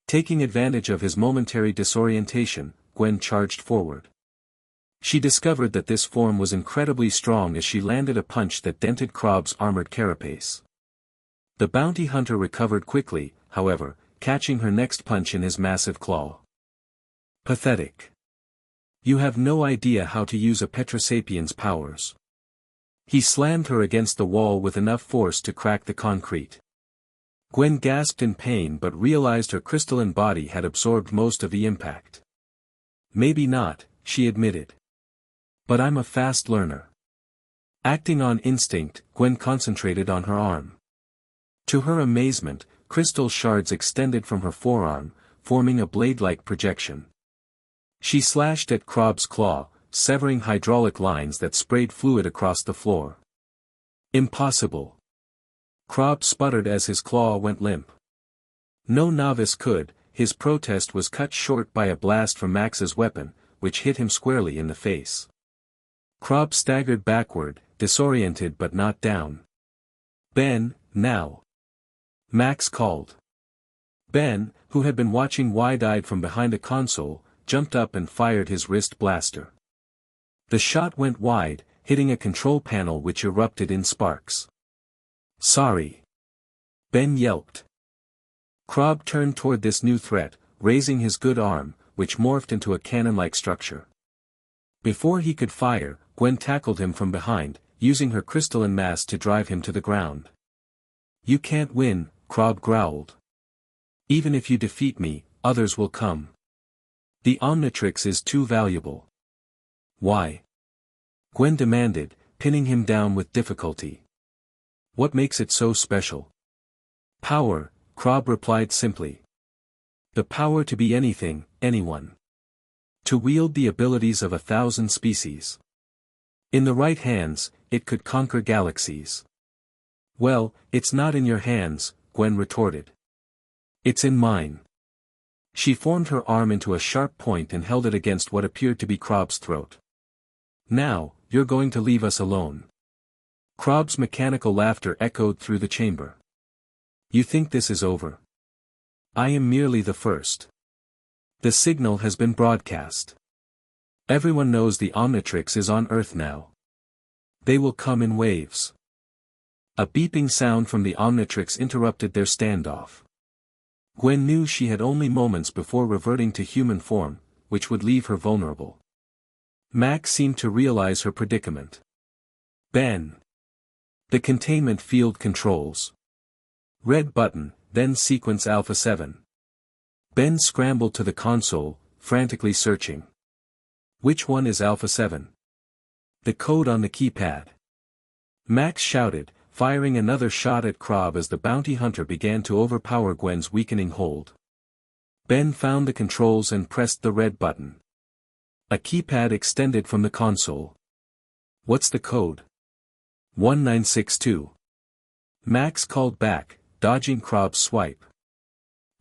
Taking advantage of his momentary disorientation, Gwen charged forward. She discovered that this form was incredibly strong as she landed a punch that dented Krob's armored carapace. The bounty hunter recovered quickly, however, catching her next punch in his massive claw. Pathetic. You have no idea how to use a Petrosapien's powers. He slammed her against the wall with enough force to crack the concrete. Gwen gasped in pain but realized her crystalline body had absorbed most of the impact. Maybe not, she admitted. But I'm a fast learner. Acting on instinct, Gwen concentrated on her arm. To her amazement, crystal shards extended from her forearm, forming a blade-like projection. She slashed at Krob's claw, severing hydraulic lines that sprayed fluid across the floor. Impossible. Krob sputtered as his claw went limp. No novice could. His protest was cut short by a blast from Max's weapon, which hit him squarely in the face. Krob staggered backward, disoriented but not down. Ben, now. Max called. Ben, who had been watching wide-eyed from behind a console, jumped up and fired his wrist blaster. The shot went wide, hitting a control panel which erupted in sparks. Sorry. Ben yelped. Krob turned toward this new threat, raising his good arm, which morphed into a cannon-like structure. Before he could fire, Gwen tackled him from behind, using her crystalline mass to drive him to the ground. You can't win, Krob growled. Even if you defeat me, others will come. The Omnitrix is too valuable. Why? Gwen demanded, pinning him down with difficulty. What makes it so special? Power, Krob replied simply. The power to be anything, anyone. To wield the abilities of 1,000 species. In the right hands, it could conquer galaxies. Well, it's not in your hands, Gwen retorted. It's in mine. She formed her arm into a sharp point and held it against what appeared to be Krob's throat. Now, you're going to leave us alone. Krob's mechanical laughter echoed through the chamber. You think this is over? I am merely the first. The signal has been broadcast. Everyone knows the Omnitrix is on Earth now. They will come in waves. A beeping sound from the Omnitrix interrupted their standoff. Gwen knew she had only moments before reverting to human form, which would leave her vulnerable. Max seemed to realize her predicament. Ben. The containment field controls. Red button, then sequence Alpha 7. Ben scrambled to the console, frantically searching. Which one is Alpha 7? The code on the keypad. Max shouted, firing another shot at Krob as the bounty hunter began to overpower Gwen's weakening hold. Ben found the controls and pressed the red button. A keypad extended from the console. What's the code? 1962. Max called back, dodging Krob's swipe.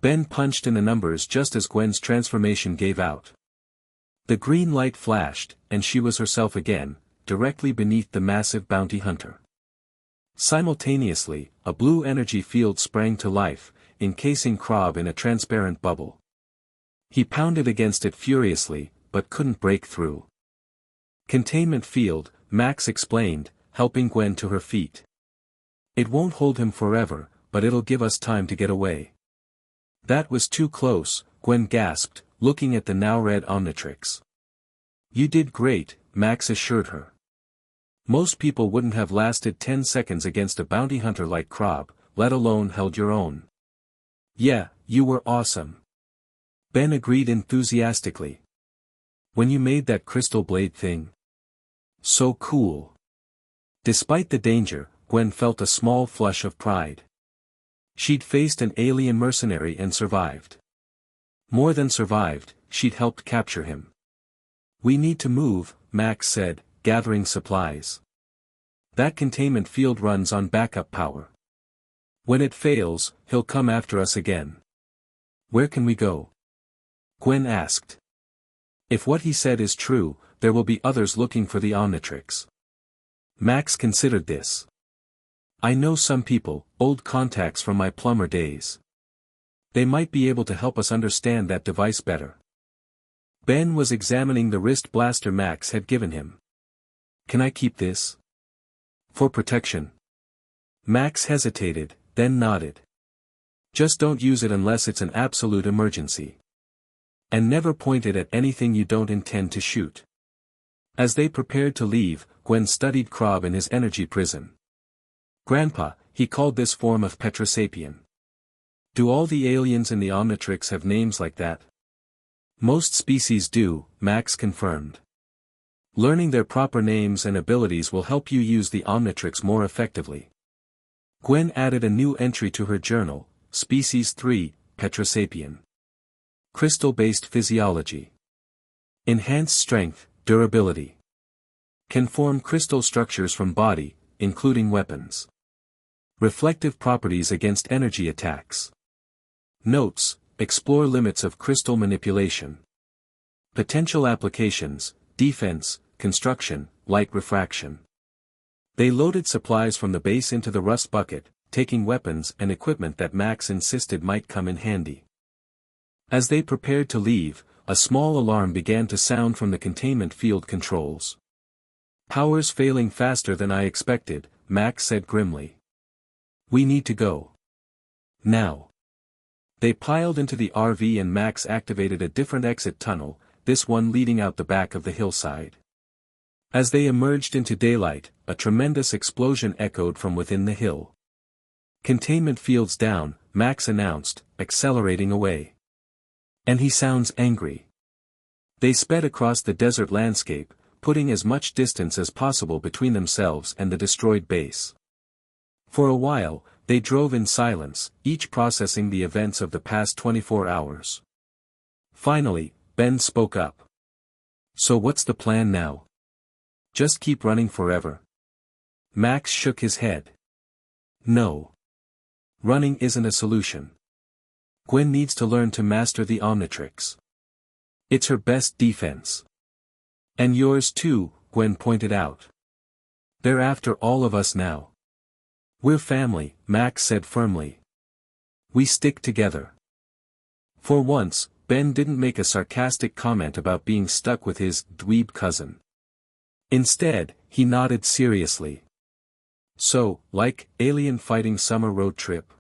Ben punched in the numbers just as Gwen's transformation gave out. The green light flashed, and she was herself again, directly beneath the massive bounty hunter. Simultaneously, a blue energy field sprang to life, encasing Krob in a transparent bubble. He pounded against it furiously, but couldn't break through. Containment field, Max explained, helping Gwen to her feet. It won't hold him forever, but it'll give us time to get away. That was too close, Gwen gasped, looking at the now red Omnitrix. You did great, Max assured her. Most people wouldn't have lasted 10 seconds against a bounty hunter like Krob, let alone held your own. Yeah, you were awesome. Ben agreed enthusiastically. When you made that crystal blade thing. So cool. Despite the danger, Gwen felt a small flush of pride. She'd faced an alien mercenary and survived. More than survived, she'd helped capture him. We need to move, Max said, gathering supplies. That containment field runs on backup power. When it fails, he'll come after us again. Where can we go? Gwen asked. If what he said is true, there will be others looking for the Omnitrix. Max considered this. I know some people, old contacts from my plumber days. They might be able to help us understand that device better. Ben was examining the wrist blaster Max had given him. Can I keep this? For protection. Max hesitated, then nodded. Just don't use it unless it's an absolute emergency. And never point it at anything you don't intend to shoot. As they prepared to leave, Gwen studied Krob in his energy prison. Grandpa, he called this form of Petrosapien. Do all the aliens in the Omnitrix have names like that? Most species do, Max confirmed. Learning their proper names and abilities will help you use the Omnitrix more effectively. Gwen added a new entry to her journal, Species 3, Petrosapien. Crystal-based physiology. Enhanced strength, durability. Can form crystal structures from body, including weapons. Reflective properties against energy attacks. Notes, explore limits of crystal manipulation. Potential applications, defense, construction, light refraction. They loaded supplies from the base into the rust bucket, taking weapons and equipment that Max insisted might come in handy. As they prepared to leave, a small alarm began to sound from the containment field controls. Power's failing faster than I expected, Max said grimly. We need to go. Now. They piled into the RV and Max activated a different exit tunnel, this one leading out the back of the hillside. As they emerged into daylight, a tremendous explosion echoed from within the hill. Containment fields down, Max announced, accelerating away. And he sounds angry. They sped across the desert landscape, putting as much distance as possible between themselves and the destroyed base. For a while, they drove in silence, each processing the events of the past 24 hours. Finally, Ben spoke up. So what's the plan now? Just keep running forever? Max shook his head. No. Running isn't a solution. Gwen needs to learn to master the Omnitrix. It's her best defense. And yours too, Gwen pointed out. They're after all of us now. We're family, Max said firmly. We stick together. For once, Ben didn't make a sarcastic comment about being stuck with his dweeb cousin. Instead, he nodded seriously. So, like, alien fighting summer road trip?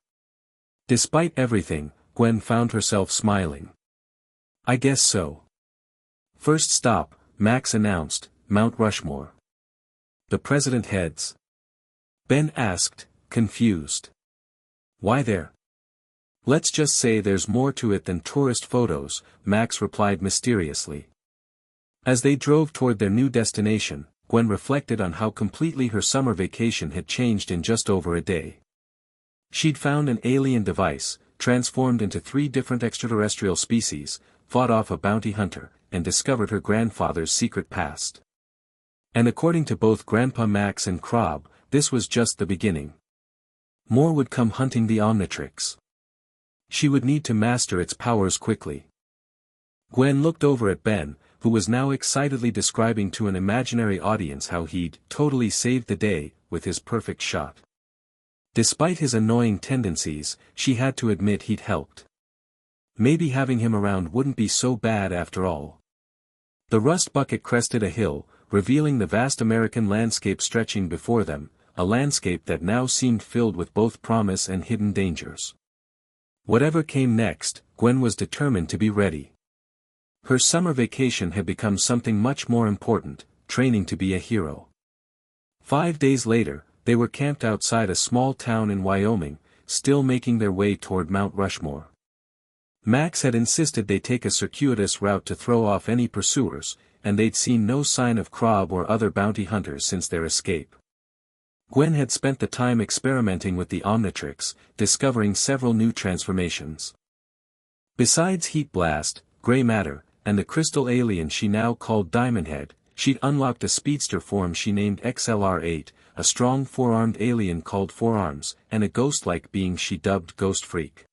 Despite everything, Gwen found herself smiling. I guess so. First stop, Max announced, Mount Rushmore. The president heads. Ben asked, confused. Why there? Let's just say there's more to it than tourist photos, Max replied mysteriously. As they drove toward their new destination, Gwen reflected on how completely her summer vacation had changed in just over a day. She'd found an alien device, transformed into 3 different extraterrestrial species, fought off a bounty hunter, and discovered her grandfather's secret past. And according to both Grandpa Max and Krob, this was just the beginning. More would come hunting the Omnitrix. She would need to master its powers quickly. Gwen looked over at Ben, who was now excitedly describing to an imaginary audience how he'd totally saved the day with his perfect shot. Despite his annoying tendencies, she had to admit he'd helped. Maybe having him around wouldn't be so bad after all. The rust bucket crested a hill, revealing the vast American landscape stretching before them, a landscape that now seemed filled with both promise and hidden dangers. Whatever came next, Gwen was determined to be ready. Her summer vacation had become something much more important, training to be a hero. 5 days later, they were camped outside a small town in Wyoming, still making their way toward Mount Rushmore. Max had insisted they take a circuitous route to throw off any pursuers, and they'd seen no sign of Krob or other bounty hunters since their escape. Gwen had spent the time experimenting with the Omnitrix, discovering several new transformations. Besides Heat Blast, Grey Matter, and the crystal alien she now called Diamondhead, she'd unlocked a speedster form she named XLR-8, a strong four-armed alien called Four-Arms, and a ghost-like being she dubbed Ghost Freak.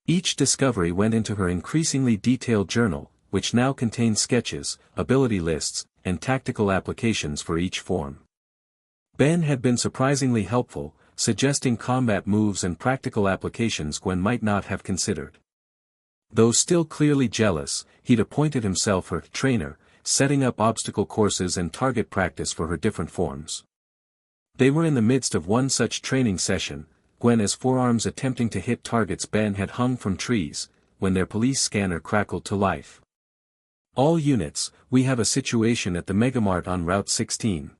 Each discovery went into her increasingly detailed journal, which now contained sketches, ability lists, and tactical applications for each form. Ben had been surprisingly helpful, suggesting combat moves and practical applications Gwen might not have considered. Though still clearly jealous, he'd appointed himself her trainer, setting up obstacle courses and target practice for her different forms. They were in the midst of one such training session, Gwen as Four-Arms attempting to hit targets Ben had hung from trees, when their police scanner crackled to life. All units, we have a situation at the Megamart on Route 16.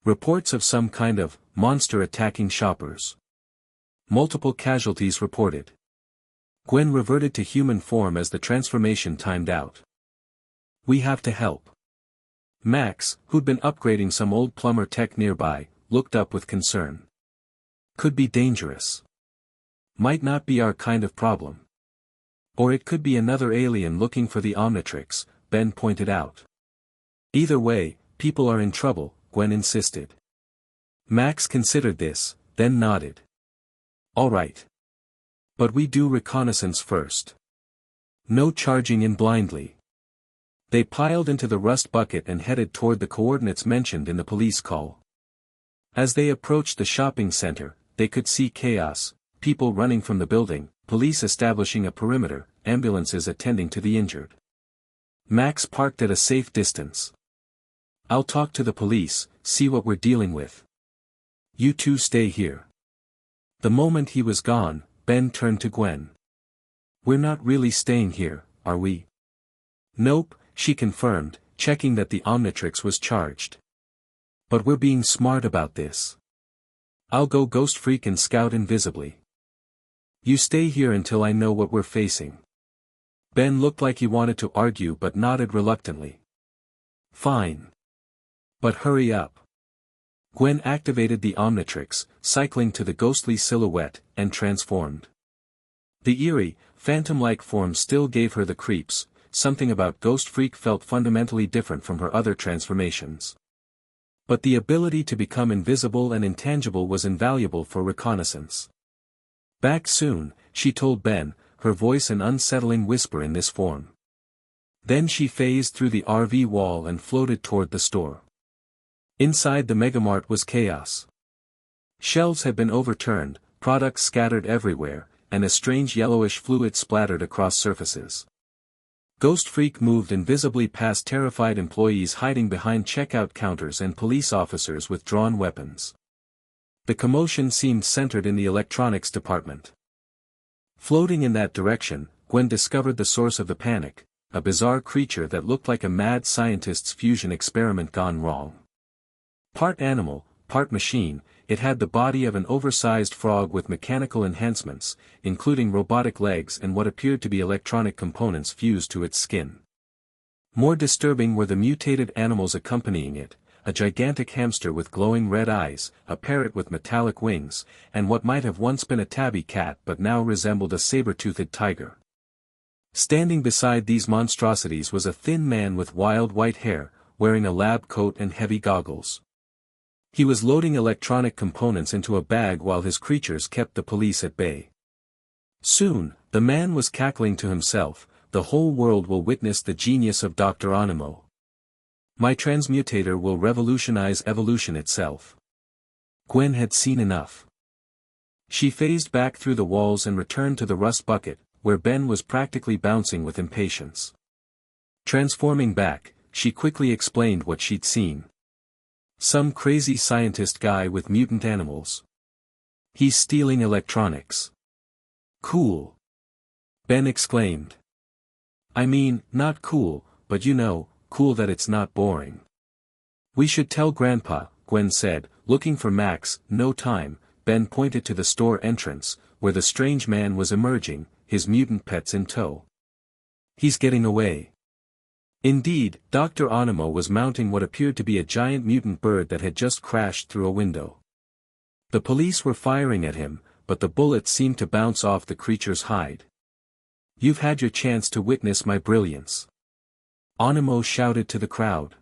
Reports of some kind of monster attacking shoppers. Multiple casualties reported. Gwen reverted to human form as the transformation timed out. We have to help. Max, who'd been upgrading some old plumber tech nearby, looked up with concern. Could be dangerous. Might not be our kind of problem. Or it could be another alien looking for the Omnitrix, Ben pointed out. Either way, people are in trouble, Gwen insisted. Max considered this, then nodded. All right. But we do reconnaissance first. No charging in blindly. They piled into the rust bucket and headed toward the coordinates mentioned in the police call. As they approached the shopping center, they could see chaos, people running from the building, police establishing a perimeter, ambulances attending to the injured. Max parked at a safe distance. I'll talk to the police, see what we're dealing with. You two stay here. The moment he was gone, Ben turned to Gwen. We're not really staying here, are we? Nope, she confirmed, checking that the Omnitrix was charged. But we're being smart about this. I'll go Ghost Freak and scout invisibly. You stay here until I know what we're facing. Ben looked like he wanted to argue but nodded reluctantly. Fine. But hurry up. Gwen activated the Omnitrix, cycling to the ghostly silhouette, and transformed. The eerie, phantom-like form still gave her the creeps, something about Ghost Freak felt fundamentally different from her other transformations. But the ability to become invisible and intangible was invaluable for reconnaissance. Back soon, she told Ben, her voice an unsettling whisper in this form. Then she phased through the RV wall and floated toward the store. Inside the Megamart was chaos. Shelves had been overturned, products scattered everywhere, and a strange yellowish fluid splattered across surfaces. Ghost Freak moved invisibly past terrified employees hiding behind checkout counters and police officers with drawn weapons. The commotion seemed centered in the electronics department. Floating in that direction, Gwen discovered the source of the panic, a bizarre creature that looked like a mad scientist's fusion experiment gone wrong. Part animal, part machine, it had the body of an oversized frog with mechanical enhancements, including robotic legs and what appeared to be electronic components fused to its skin. More disturbing were the mutated animals accompanying it, a gigantic hamster with glowing red eyes, a parrot with metallic wings, and what might have once been a tabby cat but now resembled a saber-toothed tiger. Standing beside these monstrosities was a thin man with wild white hair, wearing a lab coat and heavy goggles. He was loading electronic components into a bag while his creatures kept the police at bay. Soon, the man was cackling to himself, the whole world will witness the genius of Dr. Onimo. My transmutator will revolutionize evolution itself. Gwen had seen enough. She phased back through the walls and returned to the rust bucket, where Ben was practically bouncing with impatience. Transforming back, she quickly explained what she'd seen. Some crazy scientist guy with mutant animals. He's stealing electronics. Cool. Ben exclaimed. I mean, not cool, but you know, cool that it's not boring. We should tell Grandpa, Gwen said, looking for Max. No time. Ben pointed to the store entrance, where the strange man was emerging, his mutant pets in tow. He's getting away. Indeed, Dr. Onimo was mounting what appeared to be a giant mutant bird that had just crashed through a window. The police were firing at him, but the bullets seemed to bounce off the creature's hide. "You've had your chance to witness my brilliance," Onimo shouted to the crowd.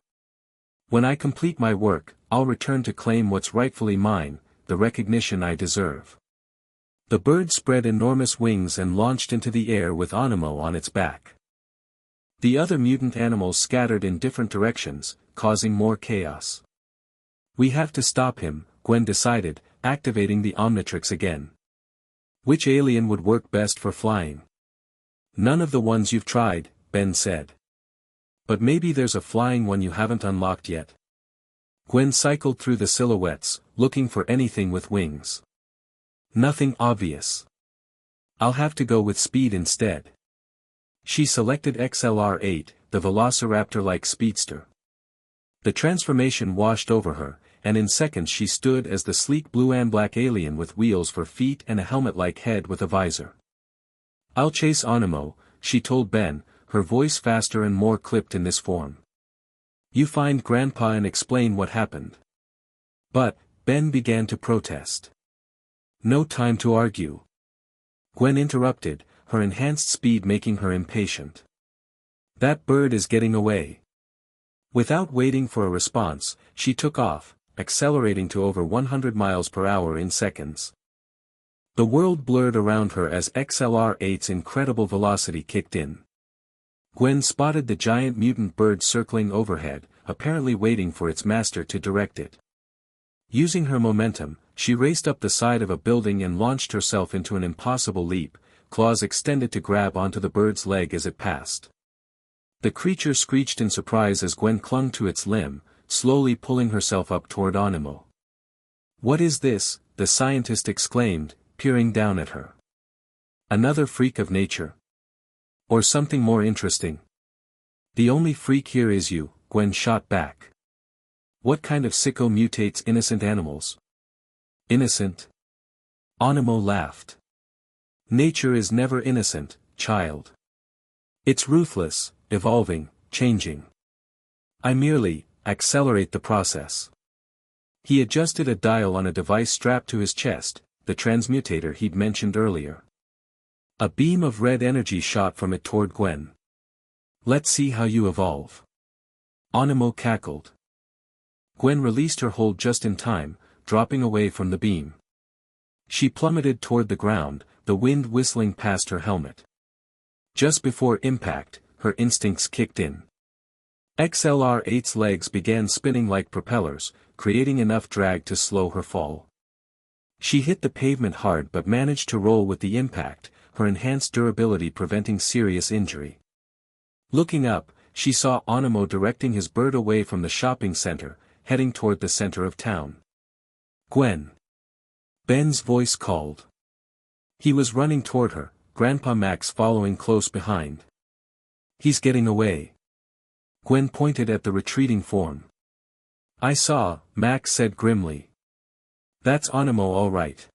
"When I complete my work, I'll return to claim what's rightfully mine, the recognition I deserve." The bird spread enormous wings and launched into the air with Onimo on its back. The other mutant animals scattered in different directions, causing more chaos. "We have to stop him," Gwen decided, activating the Omnitrix again. "Which alien would work best for flying?" "None of the ones you've tried," Ben said. "But maybe there's a flying one you haven't unlocked yet." Gwen cycled through the silhouettes, looking for anything with wings. Nothing obvious. "I'll have to go with speed instead." She selected XLR-8, the velociraptor-like speedster. The transformation washed over her, and in seconds she stood as the sleek blue and black alien with wheels for feet and a helmet-like head with a visor. "I'll chase Onimo," she told Ben, her voice faster and more clipped in this form. "You find Grandpa and explain what happened." But, Ben began to protest. "No time to argue." Gwen interrupted, her enhanced speed making her impatient. "That bird is getting away." Without waiting for a response, she took off, accelerating to over 100 miles per hour in seconds. The world blurred around her as XLR-8's incredible velocity kicked in. Gwen spotted the giant mutant bird circling overhead, apparently waiting for its master to direct it. Using her momentum, she raced up the side of a building and launched herself into an impossible leap, claws extended to grab onto the bird's leg as it passed. The creature screeched in surprise as Gwen clung to its limb, slowly pulling herself up toward Onimo. "What is this?" the scientist exclaimed, peering down at her. "Another freak of nature? Or something more interesting?" "The only freak here is you," Gwen shot back. "What kind of sicko mutates innocent animals?" "Innocent?" Onimo laughed. "Nature is never innocent, child. It's ruthless, evolving, changing. I merely accelerate the process." He adjusted a dial on a device strapped to his chest, the transmutator he'd mentioned earlier. A beam of red energy shot from it toward Gwen. "Let's see how you evolve." Onimo cackled. Gwen released her hold just in time, dropping away from the beam. She plummeted toward the ground, the wind whistling past her helmet. Just before impact, her instincts kicked in. XLR-8's legs began spinning like propellers, creating enough drag to slow her fall. She hit the pavement hard but managed to roll with the impact, her enhanced durability preventing serious injury. Looking up, she saw Onimo directing his bird away from the shopping center, heading toward the center of town. "Gwen!" Ben's voice called. He was running toward her, Grandpa Max following close behind. "He's getting away." Gwen pointed at the retreating form. "I saw," Max said grimly. "That's Onimo all right.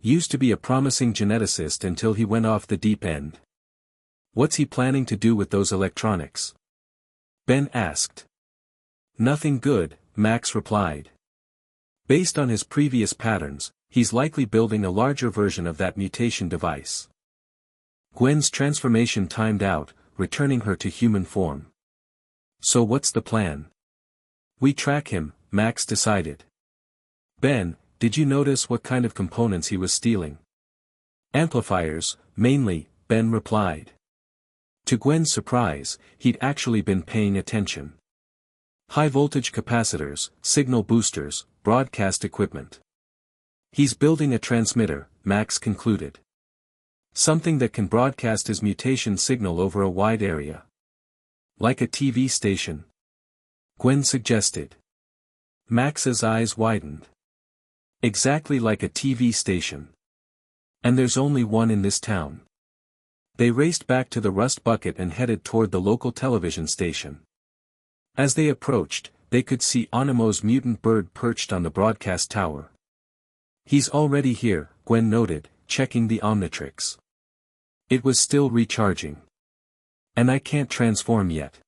Used to be a promising geneticist until he went off the deep end. What's he planning to do with those electronics?" Ben asked. "Nothing good," Max replied. "Based on his previous patterns, he's likely building a larger version of that mutation device." Gwen's transformation timed out, returning her to human form. "So what's the plan?" "We track him," Max decided. "Ben, did you notice what kind of components he was stealing?" "Amplifiers, mainly," Ben replied. To Gwen's surprise, he'd actually been paying attention. "High-voltage capacitors, signal boosters, broadcast equipment. He's building a transmitter," Max concluded. "Something that can broadcast his mutation signal over a wide area. Like a TV station?" Gwen suggested. Max's eyes widened. "Exactly like a TV station. And there's only one in this town." They raced back to the rust bucket and headed toward the local television station. As they approached, they could see Onimo's mutant bird perched on the broadcast tower. "He's already here," Gwen noted, checking the Omnitrix. It was still recharging. And I can't transform yet.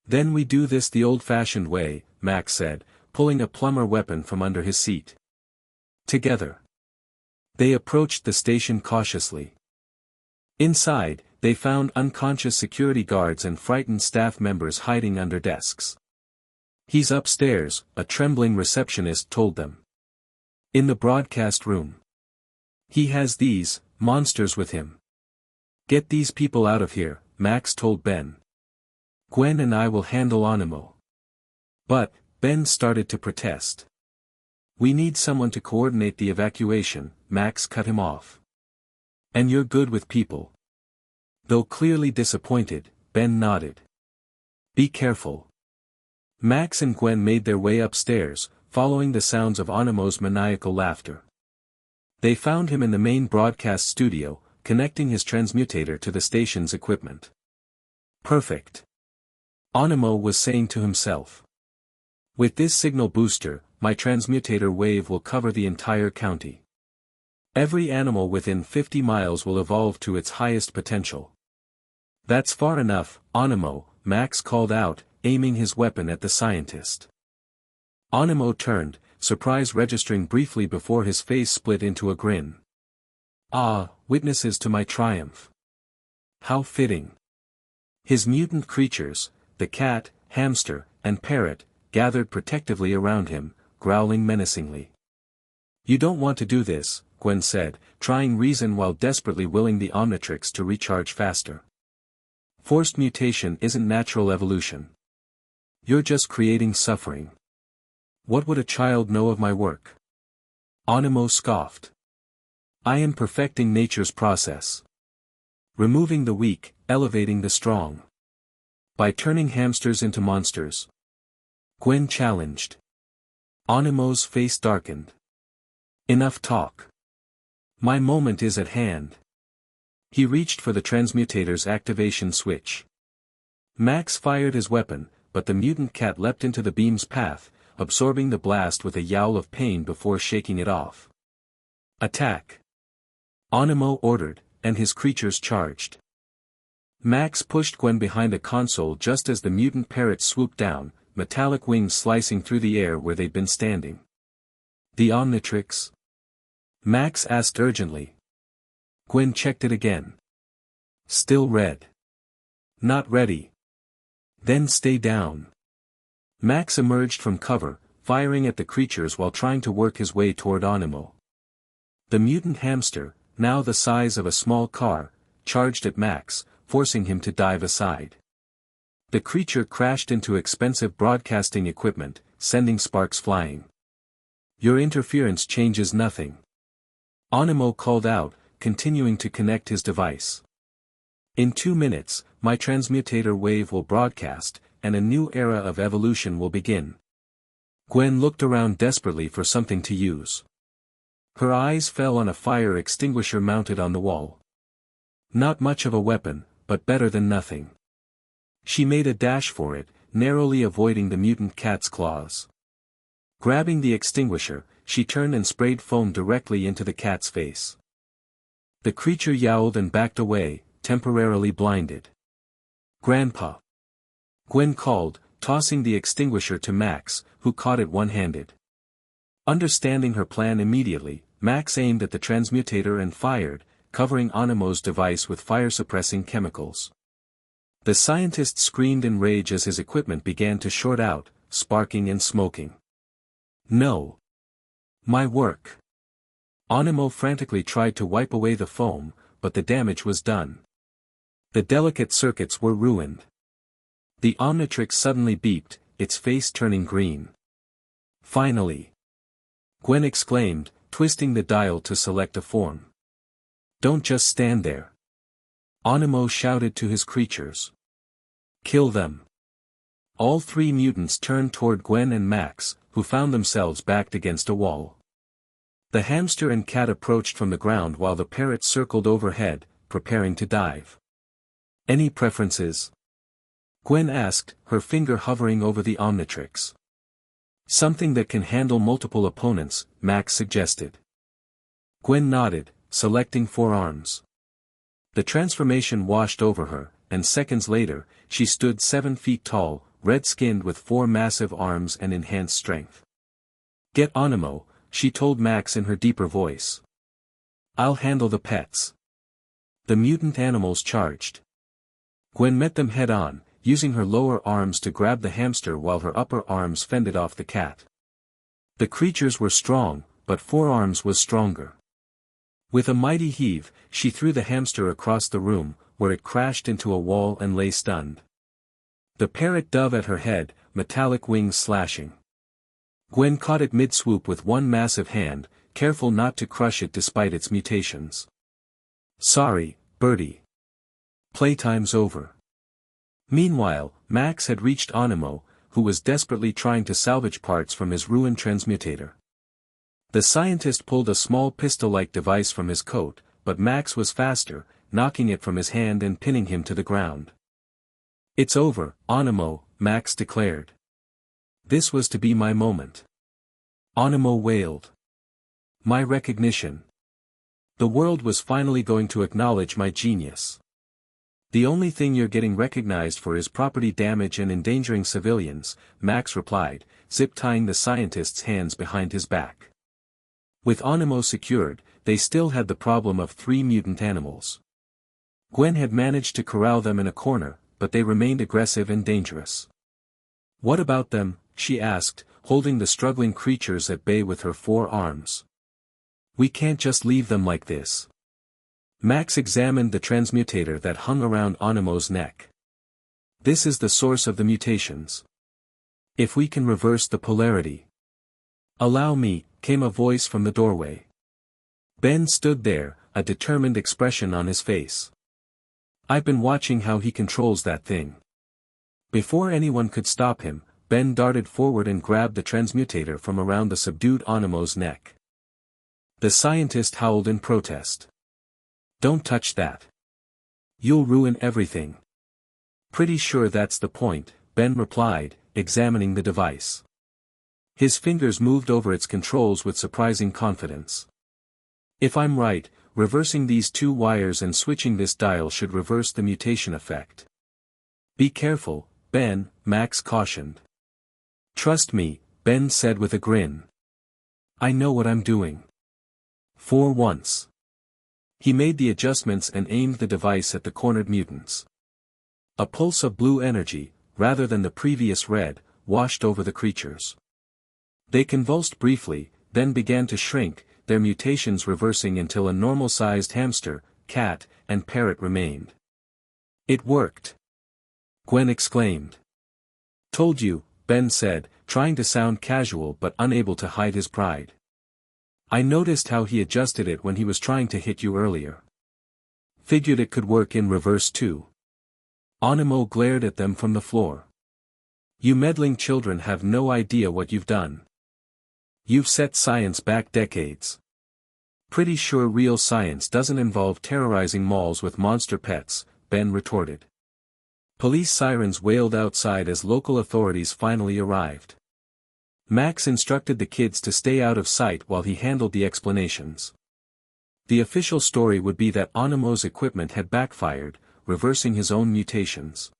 Then we do this the old-fashioned way, Max said, pulling a plumber weapon from under his seat. Together. They approached the station cautiously. Inside, they found unconscious security guards and frightened staff members hiding under desks. He's upstairs, a trembling receptionist told them. In the broadcast room. He has these monsters with him. Get these people out of here, Max told Ben. Gwen and I will handle Animo. But, Ben started to protest. We need someone to coordinate the evacuation, Max cut him off. And you're good with people. Though clearly disappointed, Ben nodded. Be careful. Max and Gwen made their way upstairs, following the sounds of Animo's maniacal laughter. They found him in the main broadcast studio, connecting his transmutator to the station's equipment. Perfect. Animo was saying to himself. With this signal booster, my transmutator wave will cover the entire county. Every animal within 50 miles will evolve to its highest potential. That's far enough, Animo, Max called out, aiming his weapon at the scientist. Animo turned, surprise registering briefly before his face split into a grin. Ah, witnesses to my triumph. How fitting. His mutant creatures, the cat, hamster, and parrot, gathered protectively around him, growling menacingly. You don't want to do this, Gwen said, trying reason while desperately willing the Omnitrix to recharge faster. Forced mutation isn't natural evolution. You're just creating suffering. What would a child know of my work? Animo scoffed. I am perfecting nature's process. Removing the weak, elevating the strong. By turning hamsters into monsters. Gwen challenged. Animo's face darkened. Enough talk. My moment is at hand. He reached for the transmutator's activation switch. Max fired his weapon, but the mutant cat leapt into the beam's path, absorbing the blast with a yowl of pain before shaking it off. Attack! Animo ordered, and his creatures charged. Max pushed Gwen behind a console just as the mutant parrot swooped down, metallic wings slicing through the air where they'd been standing. The Omnitrix? Max asked urgently. Gwen checked it again. Still red. Not ready. Then stay down. Max emerged from cover, firing at the creatures while trying to work his way toward Animo. The mutant hamster, now the size of a small car, charged at Max, forcing him to dive aside. The creature crashed into expensive broadcasting equipment, sending sparks flying. Your interference changes nothing. Animo called out, continuing to connect his device. In 2 minutes, my transmutator wave will broadcast, and a new era of evolution will begin. Gwen looked around desperately for something to use. Her eyes fell on a fire extinguisher mounted on the wall. Not much of a weapon, but better than nothing. She made a dash for it, narrowly avoiding the mutant cat's claws. Grabbing the extinguisher, she turned and sprayed foam directly into the cat's face. The creature yowled and backed away, temporarily blinded. Grandpa! Gwen called, tossing the extinguisher to Max, who caught it one-handed. Understanding her plan immediately, Max aimed at the transmutator and fired, covering Animo's device with fire-suppressing chemicals. The scientist screamed in rage as his equipment began to short out, sparking and smoking. No! My work! Animo frantically tried to wipe away the foam, but the damage was done. The delicate circuits were ruined. The Omnitrix suddenly beeped, its face turning green. Finally! Gwen exclaimed, twisting the dial to select a form. Don't just stand there. Animo shouted to his creatures. Kill them. All 3 mutants turned toward Gwen and Max, who found themselves backed against a wall. The hamster and cat approached from the ground while the parrot circled overhead, preparing to dive. Any preferences? Gwen asked, her finger hovering over the Omnitrix. Something that can handle multiple opponents, Max suggested. Gwen nodded, selecting 4 arms. The transformation washed over her, and seconds later, she stood 7 feet tall, red-skinned with 4 massive arms and enhanced strength. "Get Onimo," she told Max in her deeper voice. "I'll handle the pets." The mutant animals charged. Gwen met them head-on, using her lower arms to grab the hamster while her upper arms fended off the cat. The creatures were strong, but Forearms was stronger. With a mighty heave, she threw the hamster across the room, where it crashed into a wall and lay stunned. The parrot dove at her head, metallic wings slashing. Gwen caught it mid-swoop with one massive hand, careful not to crush it despite its mutations. "Sorry, Birdie. Playtime's over." Meanwhile, Max had reached Onimo, who was desperately trying to salvage parts from his ruined transmutator. The scientist pulled a small pistol-like device from his coat, but Max was faster, knocking it from his hand and pinning him to the ground. "It's over, Onimo," Max declared. "This was to be my moment." Onimo wailed. "My recognition. The world was finally going to acknowledge my genius." "The only thing you're getting recognized for is property damage and endangering civilians," Max replied, zip-tying the scientist's hands behind his back. With Onimo secured, they still had the problem of 3 mutant animals. Gwen had managed to corral them in a corner, but they remained aggressive and dangerous. "What about them?" she asked, holding the struggling creatures at bay with her 4 arms. "We can't just leave them like this." Max examined the transmutator that hung around Onimo's neck. "This is the source of the mutations. If we can reverse the polarity." "Allow me," came a voice from the doorway. Ben stood there, a determined expression on his face. "I've been watching how he controls that thing." Before anyone could stop him, Ben darted forward and grabbed the transmutator from around the subdued Onimo's neck. The scientist howled in protest. "Don't touch that. You'll ruin everything." "Pretty sure that's the point," Ben replied, examining the device. His fingers moved over its controls with surprising confidence. "If I'm right, reversing these 2 wires and switching this dial should reverse the mutation effect." "Be careful, Ben," Max cautioned. "Trust me," Ben said with a grin. "I know what I'm doing." For once. He made the adjustments and aimed the device at the cornered mutants. A pulse of blue energy, rather than the previous red, washed over the creatures. They convulsed briefly, then began to shrink, their mutations reversing until a normal-sized hamster, cat, and parrot remained. "It worked!" Gwen exclaimed. "Told you," Ben said, trying to sound casual but unable to hide his pride. "I noticed how he adjusted it when he was trying to hit you earlier. Figured it could work in reverse too." Onimo glared at them from the floor. "You meddling children have no idea what you've done. You've set science back decades." "Pretty sure real science doesn't involve terrorizing malls with monster pets," Ben retorted. Police sirens wailed outside as local authorities finally arrived. Max instructed the kids to stay out of sight while he handled the explanations. The official story would be that Onimo's equipment had backfired, reversing his own mutations.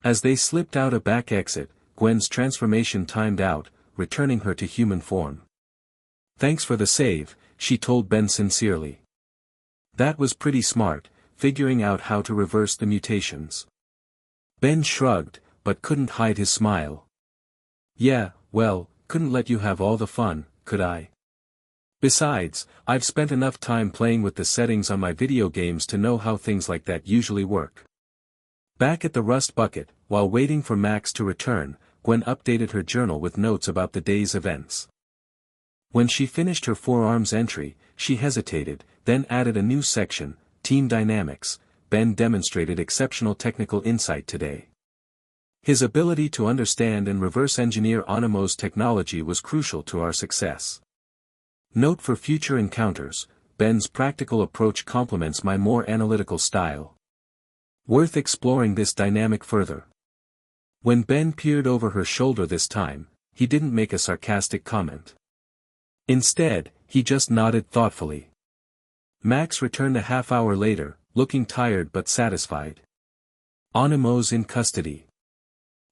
As they slipped out a back exit, Gwen's transformation timed out, returning her to human form. "Thanks for the save," she told Ben sincerely. "That was pretty smart, figuring out how to reverse the mutations." Ben shrugged, but couldn't hide his smile. "Yeah, well, couldn't let you have all the fun, could I? Besides, I've spent enough time playing with the settings on my video games to know how things like that usually work." Back at the Rust Bucket, while waiting for Max to return, Gwen updated her journal with notes about the day's events. When she finished her Forearms entry, she hesitated, then added a new section, Team Dynamics. Ben demonstrated exceptional technical insight today. His ability to understand and reverse engineer Onimo's technology was crucial to our success. Note for future encounters, Ben's practical approach complements my more analytical style. Worth exploring this dynamic further. When Ben peered over her shoulder this time, he didn't make a sarcastic comment. Instead, he just nodded thoughtfully. Max returned a half hour later, looking tired but satisfied. Onimo's in custody.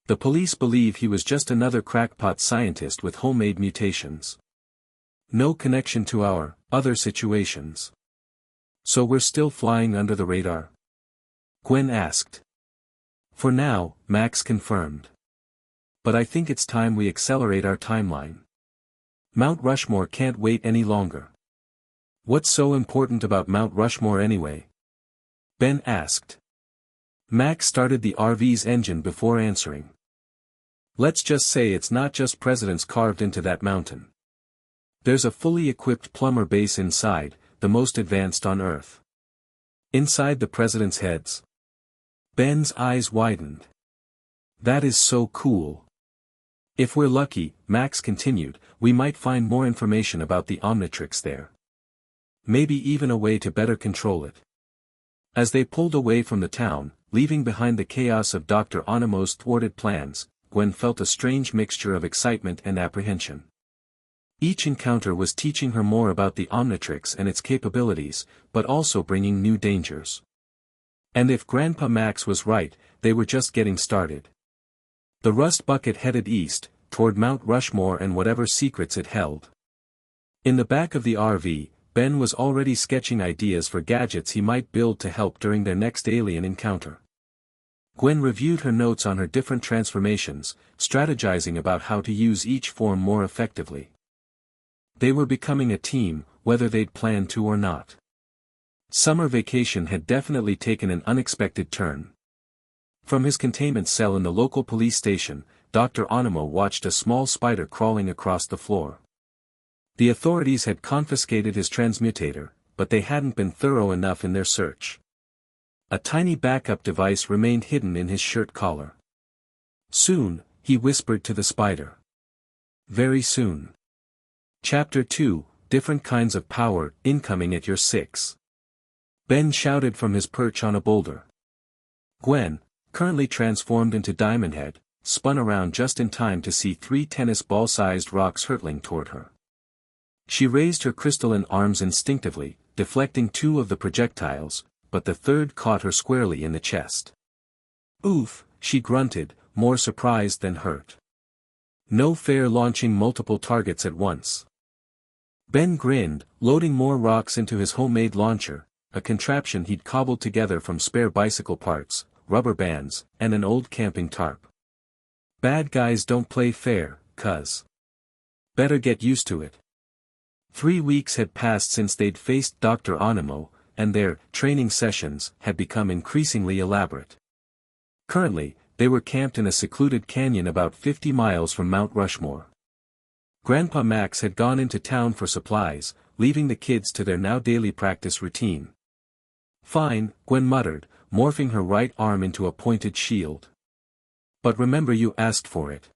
The police believe he was just another crackpot scientist with homemade mutations. No connection to our other situations. So we're still flying under the radar? Gwen asked. For now, Max confirmed. But I think it's time we accelerate our timeline. Mount Rushmore can't wait any longer. What's so important about Mount Rushmore anyway? Ben asked. Max started the RV's engine before answering. Let's just say it's not just presidents carved into that mountain. There's a fully equipped plumber base inside, the most advanced on Earth. Inside the presidents' heads. Ben's eyes widened. That is so cool. If we're lucky, Max continued, we might find more information about the Omnitrix there. Maybe even a way to better control it. As they pulled away from the town, leaving behind the chaos of Dr. Onimo's thwarted plans, Gwen felt a strange mixture of excitement and apprehension. Each encounter was teaching her more about the Omnitrix and its capabilities, but also bringing new dangers. And if Grandpa Max was right, they were just getting started. The rust bucket headed east, toward Mount Rushmore and whatever secrets it held. In the back of the RV, Ben was already sketching ideas for gadgets he might build to help during their next alien encounter. Gwen reviewed her notes on her different transformations, strategizing about how to use each form more effectively. They were becoming a team, whether they'd planned to or not. Summer vacation had definitely taken an unexpected turn. From his containment cell in the local police station, Dr. Onimo watched a small spider crawling across the floor. The authorities had confiscated his transmutator, but they hadn't been thorough enough in their search. A tiny backup device remained hidden in his shirt collar. Soon, he whispered to the spider. Very soon. Chapter 2, Different Kinds of Power, Incoming at Your 6. Ben shouted from his perch on a boulder. Gwen, currently transformed into Diamond Head, spun around just in time to see 3 tennis ball-sized rocks hurtling toward her. She raised her crystalline arms instinctively, deflecting 2 of the projectiles, but the third caught her squarely in the chest. Oof, she grunted, more surprised than hurt. No fair launching multiple targets at once. Ben grinned, loading more rocks into his homemade launcher, a contraption he'd cobbled together from spare bicycle parts, rubber bands, and an old camping tarp. Bad guys don't play fair, cuz. Better get used to it. 3 weeks had passed since they'd faced Dr. Onimo, and their training sessions had become increasingly elaborate. Currently, they were camped in a secluded canyon about 50 miles from Mount Rushmore. Grandpa Max had gone into town for supplies, leaving the kids to their now daily practice routine. Fine, Gwen muttered, morphing her right arm into a pointed shield. But remember you asked for it.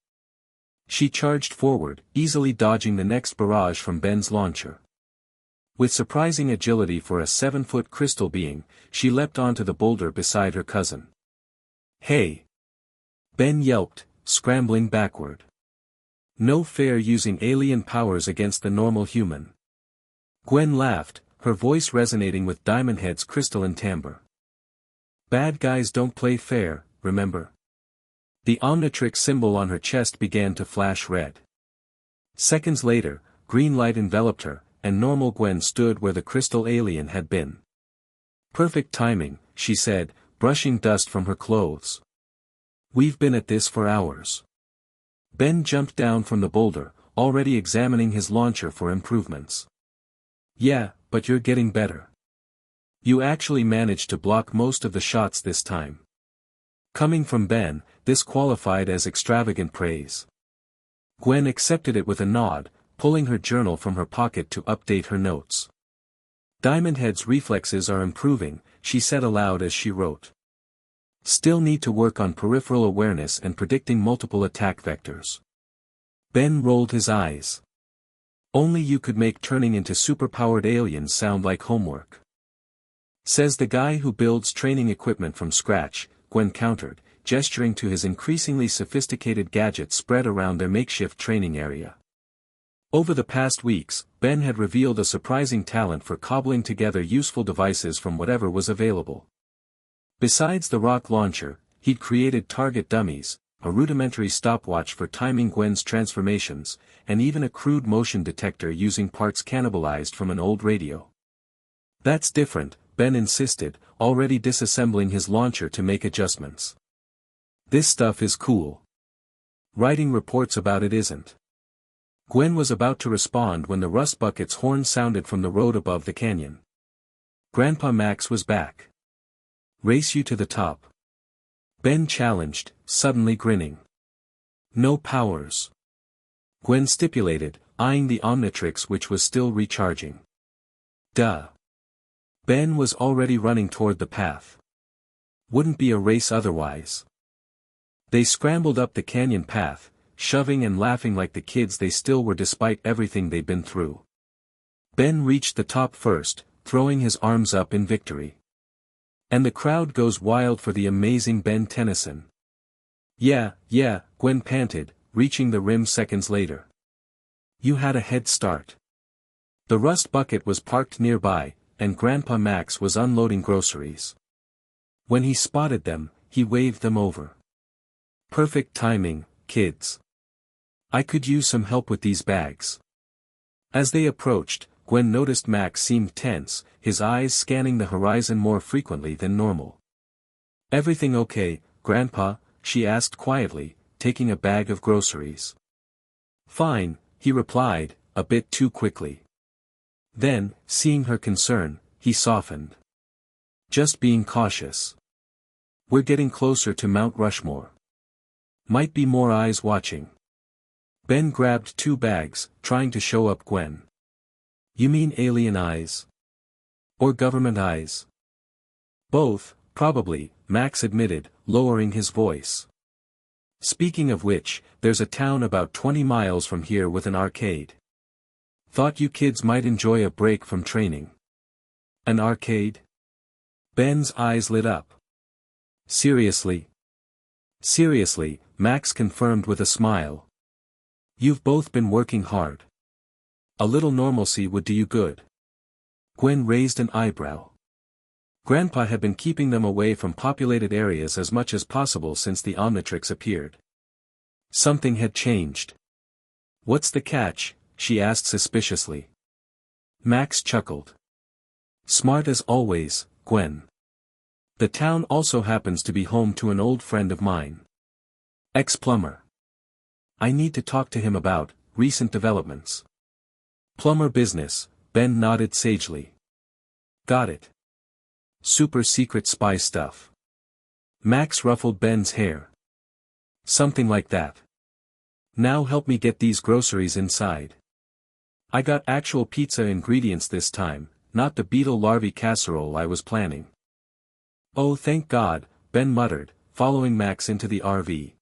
She charged forward, easily dodging the next barrage from Ben's launcher. With surprising agility for a 7-foot crystal being, she leapt onto the boulder beside her cousin. Hey! Ben yelped, scrambling backward. No fair using alien powers against the normal human. Gwen laughed, her voice resonating with Diamond Head's crystalline timbre. Bad guys don't play fair, remember? The Omnitrix symbol on her chest began to flash red. Seconds later, green light enveloped her, and normal Gwen stood where the crystal alien had been. Perfect timing, she said, brushing dust from her clothes. We've been at this for hours. Ben jumped down from the boulder, already examining his launcher for improvements. Yeah, but you're getting better. You actually managed to block most of the shots this time. Coming from Ben, this qualified as extravagant praise. Gwen accepted it with a nod, pulling her journal from her pocket to update her notes. Diamond Head's reflexes are improving, she said aloud as she wrote. Still need to work on peripheral awareness and predicting multiple attack vectors. Ben rolled his eyes. Only you could make turning into superpowered aliens sound like homework. Says the guy who builds training equipment from scratch, Gwen countered, gesturing to his increasingly sophisticated gadgets spread around their makeshift training area. Over the past weeks, Ben had revealed a surprising talent for cobbling together useful devices from whatever was available. Besides the rock launcher, he'd created target dummies, a rudimentary stopwatch for timing Gwen's transformations, and even a crude motion detector using parts cannibalized from an old radio. "That's different," Ben insisted, already disassembling his launcher to make adjustments. "This stuff is cool. Writing reports about it isn't." Gwen was about to respond when the rust bucket's horn sounded from the road above the canyon. Grandpa Max was back. "Race you to the top?" Ben challenged, suddenly grinning. "No powers," Gwen stipulated, eyeing the Omnitrix which was still recharging. "Duh." Ben was already running toward the path. "Wouldn't be a race otherwise." They scrambled up the canyon path, shoving and laughing like the kids they still were despite everything they'd been through. Ben reached the top first, throwing his arms up in victory. And the crowd goes wild for the amazing Ben Tennyson. Yeah, Gwen panted, reaching the rim seconds later. "You had a head start." The rust bucket was parked nearby, and Grandpa Max was unloading groceries. When he spotted them, he waved them over. "Perfect timing, kids. I could use some help with these bags." As they approached, Gwen noticed Max seemed tense, his eyes scanning the horizon more frequently than normal. "Everything okay, Grandpa?" she asked quietly, taking a bag of groceries. "Fine," he replied, a bit too quickly. Then, seeing her concern, he softened. "Just being cautious. We're getting closer to Mount Rushmore. Might be more eyes watching." Ben grabbed 2 bags, trying to show up Gwen. "You mean alien eyes? Or government eyes?" "Both, probably," Max admitted, lowering his voice. "Speaking of which, there's a town about 20 miles from here with an arcade. Thought you kids might enjoy a break from training." "An arcade?" Ben's eyes lit up. "Seriously?" "Seriously," Max confirmed with a smile. "You've both been working hard. A little normalcy would do you good." Gwen raised an eyebrow. Grandpa had been keeping them away from populated areas as much as possible since the Omnitrix appeared. Something had changed. "What's the catch?" she asked suspiciously. Max chuckled. "Smart as always, Gwen. The town also happens to be home to an old friend of mine. Ex-plumber. I need to talk to him about recent developments." "Plumber business," Ben nodded sagely. "Got it. Super secret spy stuff." Max ruffled Ben's hair. "Something like that. Now help me get these groceries inside. I got actual pizza ingredients this time, not the beetle larvae casserole I was planning." "Oh, thank God," Ben muttered, following Max into the RV.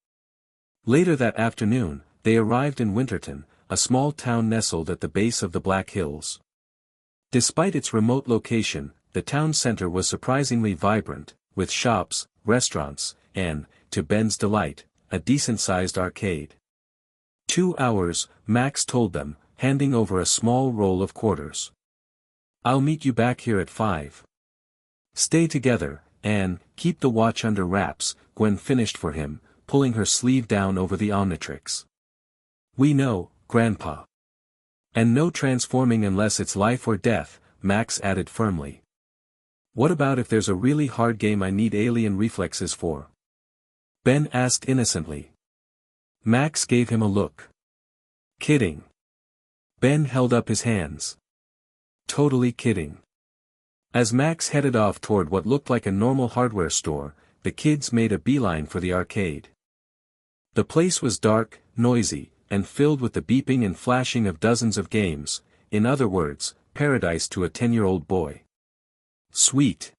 Later that afternoon, they arrived in Winterton, a small town nestled at the base of the Black Hills. Despite its remote location, the town center was surprisingly vibrant, with shops, restaurants, and, to Ben's delight, a decent-sized arcade. 2 hours, Max told them, handing over a small roll of quarters. "I'll meet you back here at 5. Stay together, and keep the watch under wraps," Gwen finished for him, pulling her sleeve down over the Omnitrix. "We know, Grandpa. And no transforming unless it's life or death," Max added firmly. "What about if there's a really hard game I need alien reflexes for?" Ben asked innocently. Max gave him a look. "Kidding." Ben held up his hands. "Totally kidding." As Max headed off toward what looked like a normal hardware store, the kids made a beeline for the arcade. The place was dark, noisy, and filled with the beeping and flashing of dozens of games, in other words, paradise to a 10-year-old boy. "Sweet!"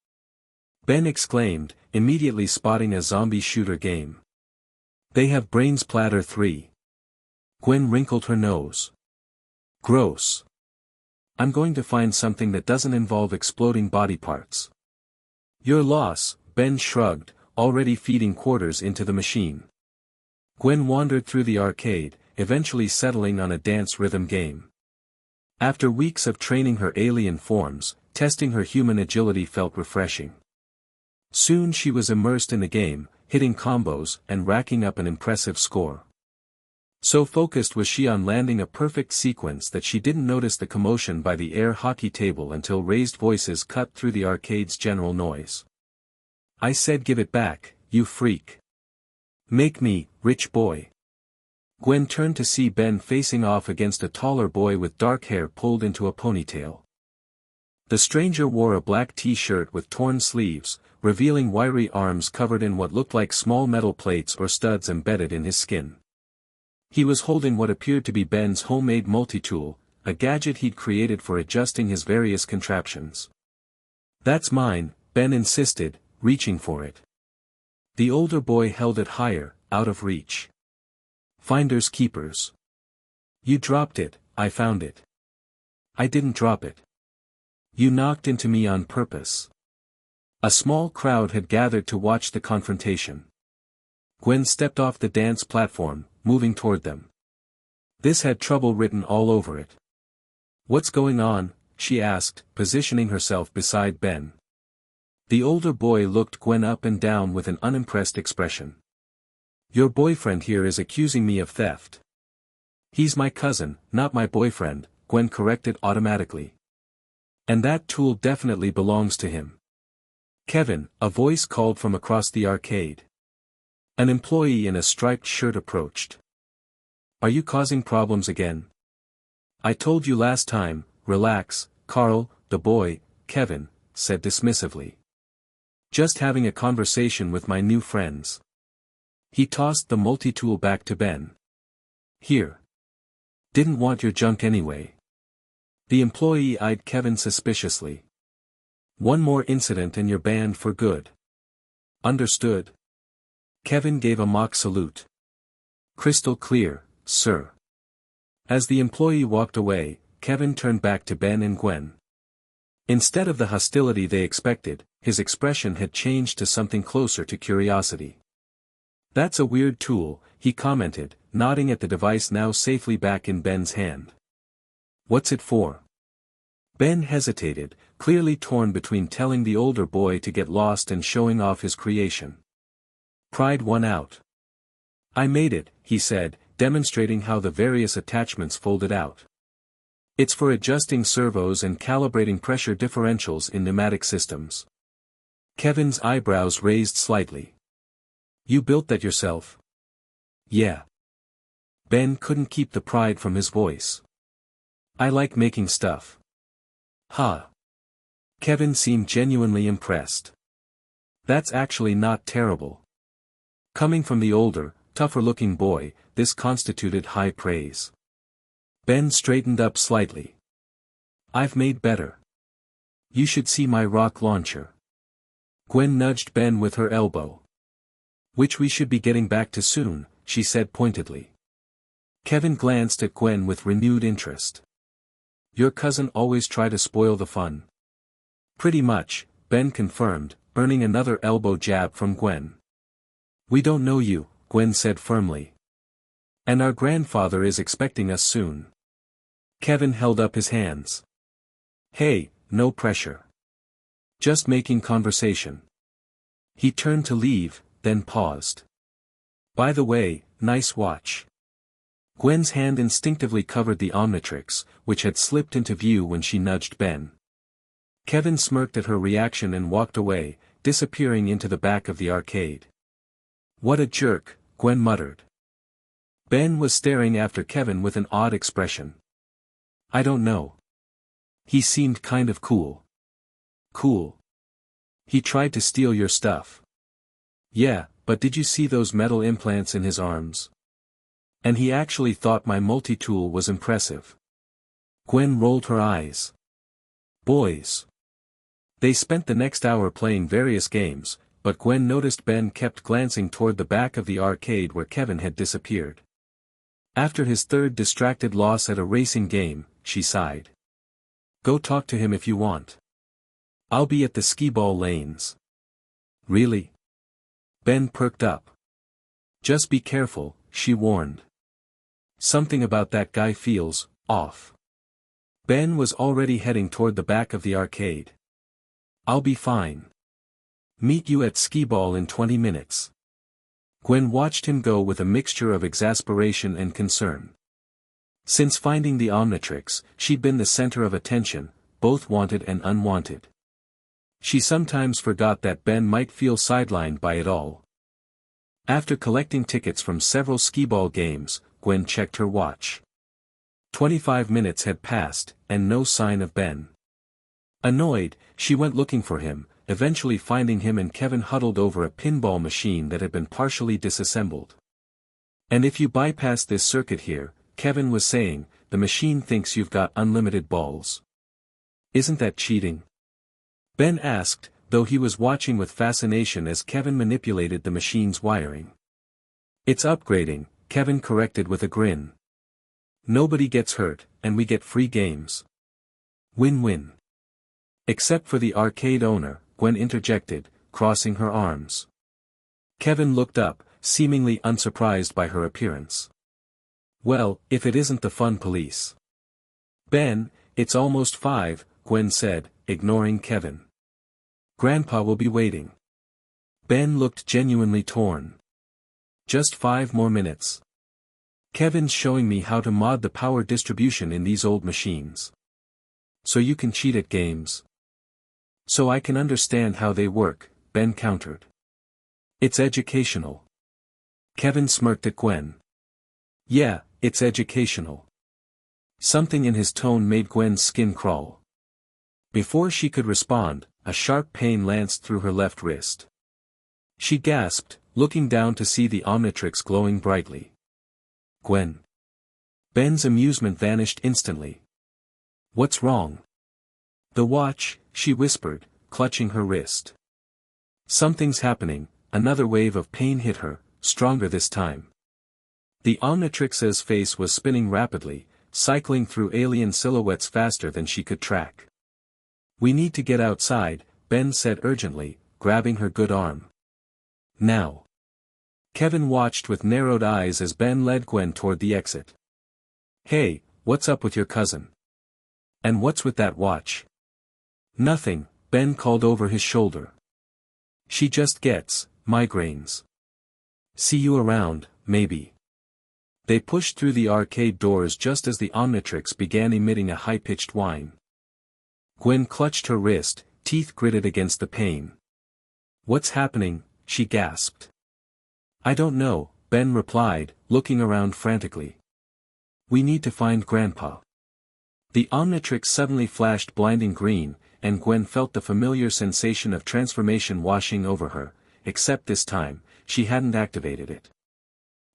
Ben exclaimed, immediately spotting a zombie shooter game. "They have Brains Platter 3. Gwen wrinkled her nose. "Gross. I'm going to find something that doesn't involve exploding body parts." "Your loss," Ben shrugged, already feeding quarters into the machine. Gwen wandered through the arcade, eventually settling on a dance rhythm game. After weeks of training her alien forms, testing her human agility felt refreshing. Soon she was immersed in the game, hitting combos and racking up an impressive score. So focused was she on landing a perfect sequence that she didn't notice the commotion by the air hockey table until raised voices cut through the arcade's general noise. "I said give it back, you freak. Make me, rich boy." Gwen turned to see Ben facing off against a taller boy with dark hair pulled into a ponytail. The stranger wore a black t-shirt with torn sleeves, revealing wiry arms covered in what looked like small metal plates or studs embedded in his skin. He was holding what appeared to be Ben's homemade multi-tool, a gadget he'd created for adjusting his various contraptions. "That's mine," Ben insisted, reaching for it. The older boy held it higher, out of reach. "Finders keepers. You dropped it, I found it." "I didn't drop it. You knocked into me on purpose." A small crowd had gathered to watch the confrontation. Gwen stepped off the dance platform, moving toward them. This had trouble written all over it. "What's going on?" she asked, positioning herself beside Ben. The older boy looked Gwen up and down with an unimpressed expression. "Your boyfriend here is accusing me of theft." "He's my cousin, not my boyfriend," Gwen corrected automatically. "And that tool definitely belongs to him." "Kevin," a voice called from across the arcade. An employee in a striped shirt approached. "Are you causing problems again?" "I told you last time, relax, Carl," the boy, Kevin, said dismissively. "Just having a conversation with my new friends." He tossed the multi-tool back to Ben. "Here. Didn't want your junk anyway." The employee eyed Kevin suspiciously. "One more incident and you're banned for good." "Understood." Kevin gave a mock salute. "Crystal clear, sir." As the employee walked away, Kevin turned back to Ben and Gwen. Instead of the hostility they expected, his expression had changed to something closer to curiosity. "That's a weird tool," he commented, nodding at the device now safely back in Ben's hand. "What's it for?" Ben hesitated, clearly torn between telling the older boy to get lost and showing off his creation. Pride won out. "I made it," he said, demonstrating how the various attachments folded out. "It's for adjusting servos and calibrating pressure differentials in pneumatic systems." Kevin's eyebrows raised slightly. "You built that yourself?" "Yeah." Ben couldn't keep the pride from his voice. "I like making stuff." "Huh." Kevin seemed genuinely impressed. "That's actually not terrible." Coming from the older, tougher-looking boy, this constituted high praise. Ben straightened up slightly. "I've made better. You should see my rock launcher." Gwen nudged Ben with her elbow. "Which we should be getting back to soon," she said pointedly. Kevin glanced at Gwen with renewed interest. "Your cousin always try to spoil the fun." "Pretty much," Ben confirmed, earning another elbow jab from Gwen. "We don't know you," Gwen said firmly. "And our grandfather is expecting us soon." Kevin held up his hands. "Hey, no pressure. Just making conversation." He turned to leave, then paused. "By the way, nice watch." Gwen's hand instinctively covered the Omnitrix, which had slipped into view when she nudged Ben. Kevin smirked at her reaction and walked away, disappearing into the back of the arcade. "What a jerk," Gwen muttered. Ben was staring after Kevin with an odd expression. "I don't know. He seemed kind of cool." "Cool? He tried to steal your stuff." "Yeah, but did you see those metal implants in his arms? And he actually thought my multi-tool was impressive." Gwen rolled her eyes. "Boys." They spent the next hour playing various games, but Gwen noticed Ben kept glancing toward the back of the arcade where Kevin had disappeared. After his third distracted loss at a racing game, she sighed. "Go talk to him if you want. I'll be at the skee-ball lanes." "Really?" Ben perked up. "Just be careful," she warned. Something about that guy feels off. Ben was already heading toward the back of the arcade. I'll be fine. Meet you at skee-ball in 20 minutes. Gwen watched him go with a mixture of exasperation and concern. Since finding the Omnitrix, she'd been the center of attention, both wanted and unwanted. She sometimes forgot that Ben might feel sidelined by it all. After collecting tickets from several skee-ball games, Gwen checked her watch. 25 minutes had passed, and no sign of Ben. Annoyed, she went looking for him, eventually finding him and Kevin huddled over a pinball machine that had been partially disassembled. And if you bypass this circuit here, Kevin was saying, the machine thinks you've got unlimited balls. Isn't that cheating? Ben asked, though he was watching with fascination as Kevin manipulated the machine's wiring. It's upgrading, Kevin corrected with a grin. Nobody gets hurt, and we get free games. Win-win. Except for the arcade owner, Gwen interjected, crossing her arms. Kevin looked up, seemingly unsurprised by her appearance. Well, if it isn't the fun police. Ben, it's almost 5, Gwen said, ignoring Kevin. Grandpa will be waiting. Ben looked genuinely torn. Just 5 more minutes. Kevin's showing me how to mod the power distribution in these old machines. So you can cheat at games. So I can understand how they work, Ben countered. It's educational. Kevin smirked at Gwen. Yeah, it's educational. Something in his tone made Gwen's skin crawl. Before she could respond, a sharp pain lanced through her left wrist. She gasped, looking down to see the Omnitrix glowing brightly. Gwen. Ben's amusement vanished instantly. What's wrong? The watch, she whispered, clutching her wrist. Something's happening. Another wave of pain hit her, stronger this time. The Omnitrix's face was spinning rapidly, cycling through alien silhouettes faster than she could track. We need to get outside, Ben said urgently, grabbing her good arm. Now. Kevin watched with narrowed eyes as Ben led Gwen toward the exit. Hey, what's up with your cousin? And what's with that watch? Nothing, Ben called over his shoulder. She just gets migraines. See you around, maybe. They pushed through the arcade doors just as the Omnitrix began emitting a high-pitched whine. Gwen clutched her wrist, teeth gritted against the pain. What's happening? She gasped. I don't know, Ben replied, looking around frantically. We need to find Grandpa. The Omnitrix suddenly flashed blinding green, and Gwen felt the familiar sensation of transformation washing over her, except this time, she hadn't activated it.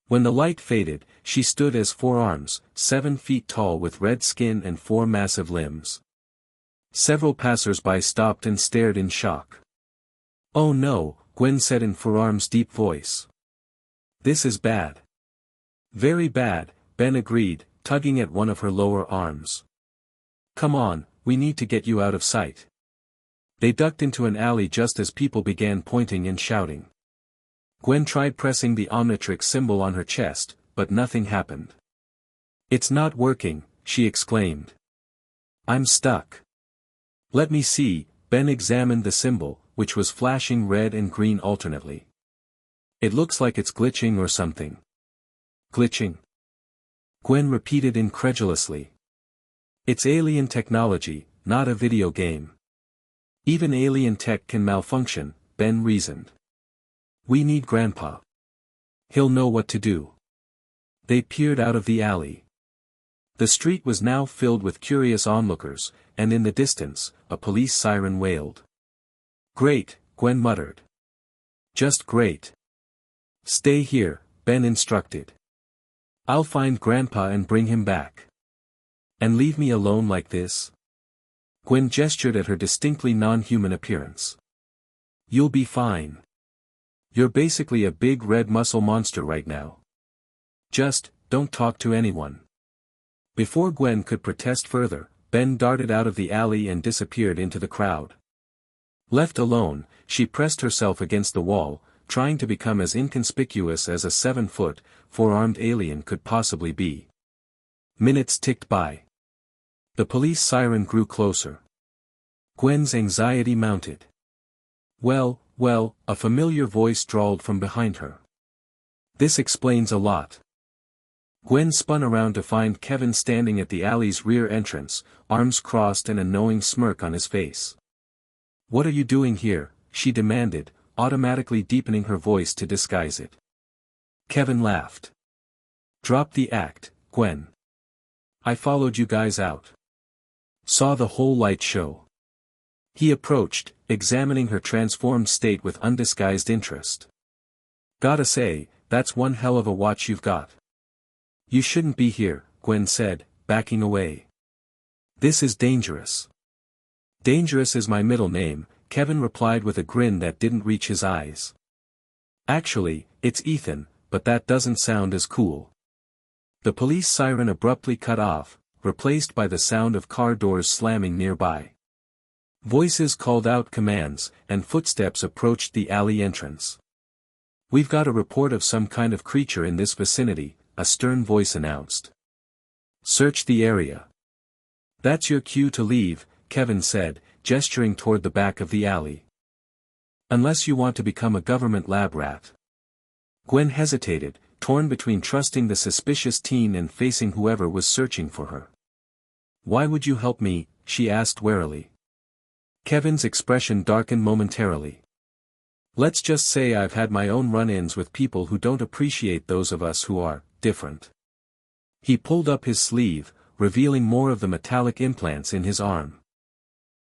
When the light faded, she stood as 4 arms, 7 feet tall with red skin and 4 massive limbs. Several passers-by stopped and stared in shock. Oh no, Gwen said in 4Arm's deep voice. This is bad. Very bad, Ben agreed, tugging at one of her lower arms. Come on, we need to get you out of sight. They ducked into an alley just as people began pointing and shouting. Gwen tried pressing the Omnitrix symbol on her chest, but nothing happened. It's not working, she exclaimed. I'm stuck. Let me see, Ben examined the symbol, which was flashing red and green alternately. It looks like it's glitching or something. Glitching? Gwen repeated incredulously. It's alien technology, not a video game. Even alien tech can malfunction, Ben reasoned. We need Grandpa. He'll know what to do. They peered out of the alley. The street was now filled with curious onlookers, and in the distance, a police siren wailed. Great, Gwen muttered. Just great. Stay here, Ben instructed. I'll find Grandpa and bring him back. And leave me alone like this? Gwen gestured at her distinctly non-human appearance. You'll be fine. You're basically a big red muscle monster right now. Just, don't talk to anyone. Before Gwen could protest further, Ben darted out of the alley and disappeared into the crowd. Left alone, she pressed herself against the wall, trying to become as inconspicuous as a 7-foot, 4-armed alien could possibly be. Minutes ticked by. The police siren grew closer. Gwen's anxiety mounted. Well, a familiar voice drawled from behind her. This explains a lot. Gwen spun around to find Kevin standing at the alley's rear entrance, arms crossed and a knowing smirk on his face. "What are you doing here?" she demanded, automatically deepening her voice to disguise it. Kevin laughed. "Drop the act, Gwen. I followed you guys out. Saw the whole light show." He approached, examining her transformed state with undisguised interest. "Gotta say, that's one hell of a watch you've got." "You shouldn't be here," Gwen said, backing away. "This is dangerous." "Dangerous is my middle name," Kevin replied with a grin that didn't reach his eyes. "Actually, it's Ethan, but that doesn't sound as cool." The police siren abruptly cut off, replaced by the sound of car doors slamming nearby. Voices called out commands, and footsteps approached the alley entrance. "We've got a report of some kind of creature in this vicinity," a stern voice announced. "Search the area." "That's your cue to leave," Kevin said, gesturing toward the back of the alley. "Unless you want to become a government lab rat." Gwen hesitated, torn between trusting the suspicious teen and facing whoever was searching for her. "Why would you help me?" she asked warily. Kevin's expression darkened momentarily. "Let's just say I've had my own run-ins with people who don't appreciate those of us who are different." He pulled up his sleeve, revealing more of the metallic implants in his arm.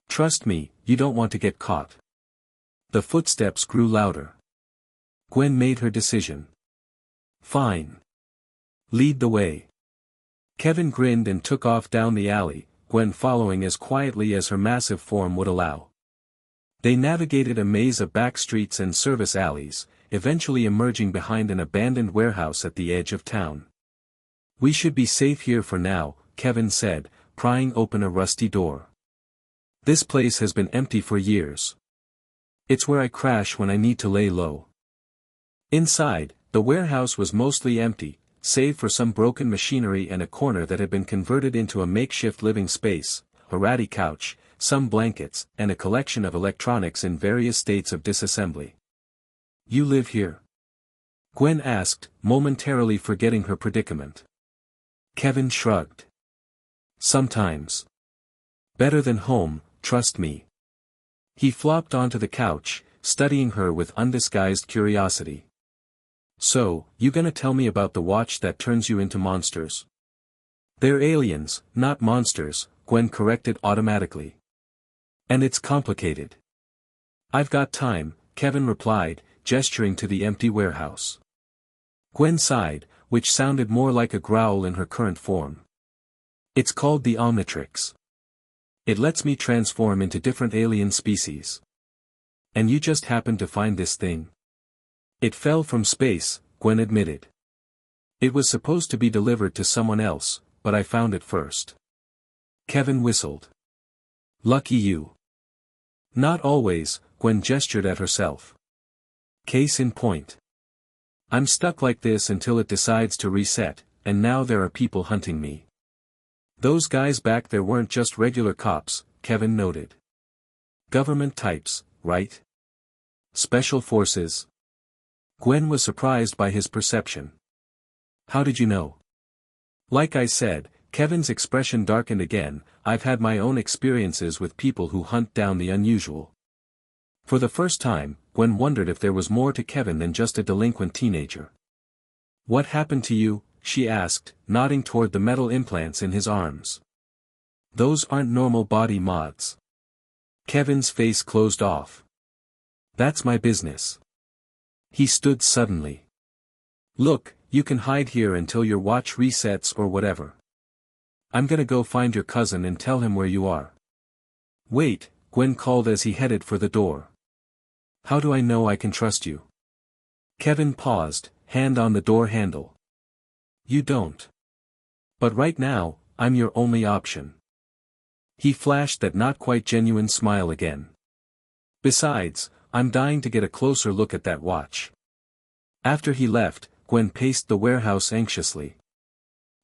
"Trust me, you don't want to get caught." The footsteps grew louder. Gwen made her decision. "Fine. Lead the way." Kevin grinned and took off down the alley, Gwen following as quietly as her massive form would allow. They navigated a maze of back streets and service alleys, eventually emerging behind an abandoned warehouse at the edge of town. "We should be safe here for now," Kevin said, prying open a rusty door. "This place has been empty for years. It's where I crash when I need to lay low." Inside, the warehouse was mostly empty, save for some broken machinery and a corner that had been converted into a makeshift living space, a ratty couch, some blankets, and a collection of electronics in various states of disassembly. "You live here?" Gwen asked, momentarily forgetting her predicament. Kevin shrugged. "Sometimes. Better than home, trust me." He flopped onto the couch, studying her with undisguised curiosity. "So, you gonna tell me about the watch that turns you into monsters?" "They're aliens, not monsters," Gwen corrected automatically. "And it's complicated." "I've got time," Kevin replied, gesturing to the empty warehouse. Gwen sighed, which sounded more like a growl in her current form. "It's called the Omnitrix. It lets me transform into different alien species. And you just happened to find this thing?" "It fell from space," Gwen admitted. "It was supposed to be delivered to someone else, but I found it first." Kevin whistled. "Lucky you." "Not always," Gwen gestured at herself. "Case in point. I'm stuck like this until it decides to reset, and now there are people hunting me." "Those guys back there weren't just regular cops," Kevin noted. "Government types, right? Special forces?" Gwen was surprised by his perception. "How did you know?" "Like I said," Kevin's expression darkened again, "I've had my own experiences with people who hunt down the unusual." For the first time, Gwen wondered if there was more to Kevin than just a delinquent teenager. "What happened to you?" she asked, nodding toward the metal implants in his arms. "Those aren't normal body mods." Kevin's face closed off. "That's my business." He stood suddenly. "Look, you can hide here until your watch resets or whatever. I'm gonna go find your cousin and tell him where you are." "Wait," Gwen called as he headed for the door. "How do I know I can trust you?" Kevin paused, hand on the door handle. "You don't. But right now, I'm your only option." He flashed that not quite genuine smile again. "Besides, I'm dying to get a closer look at that watch." After he left, Gwen paced the warehouse anxiously.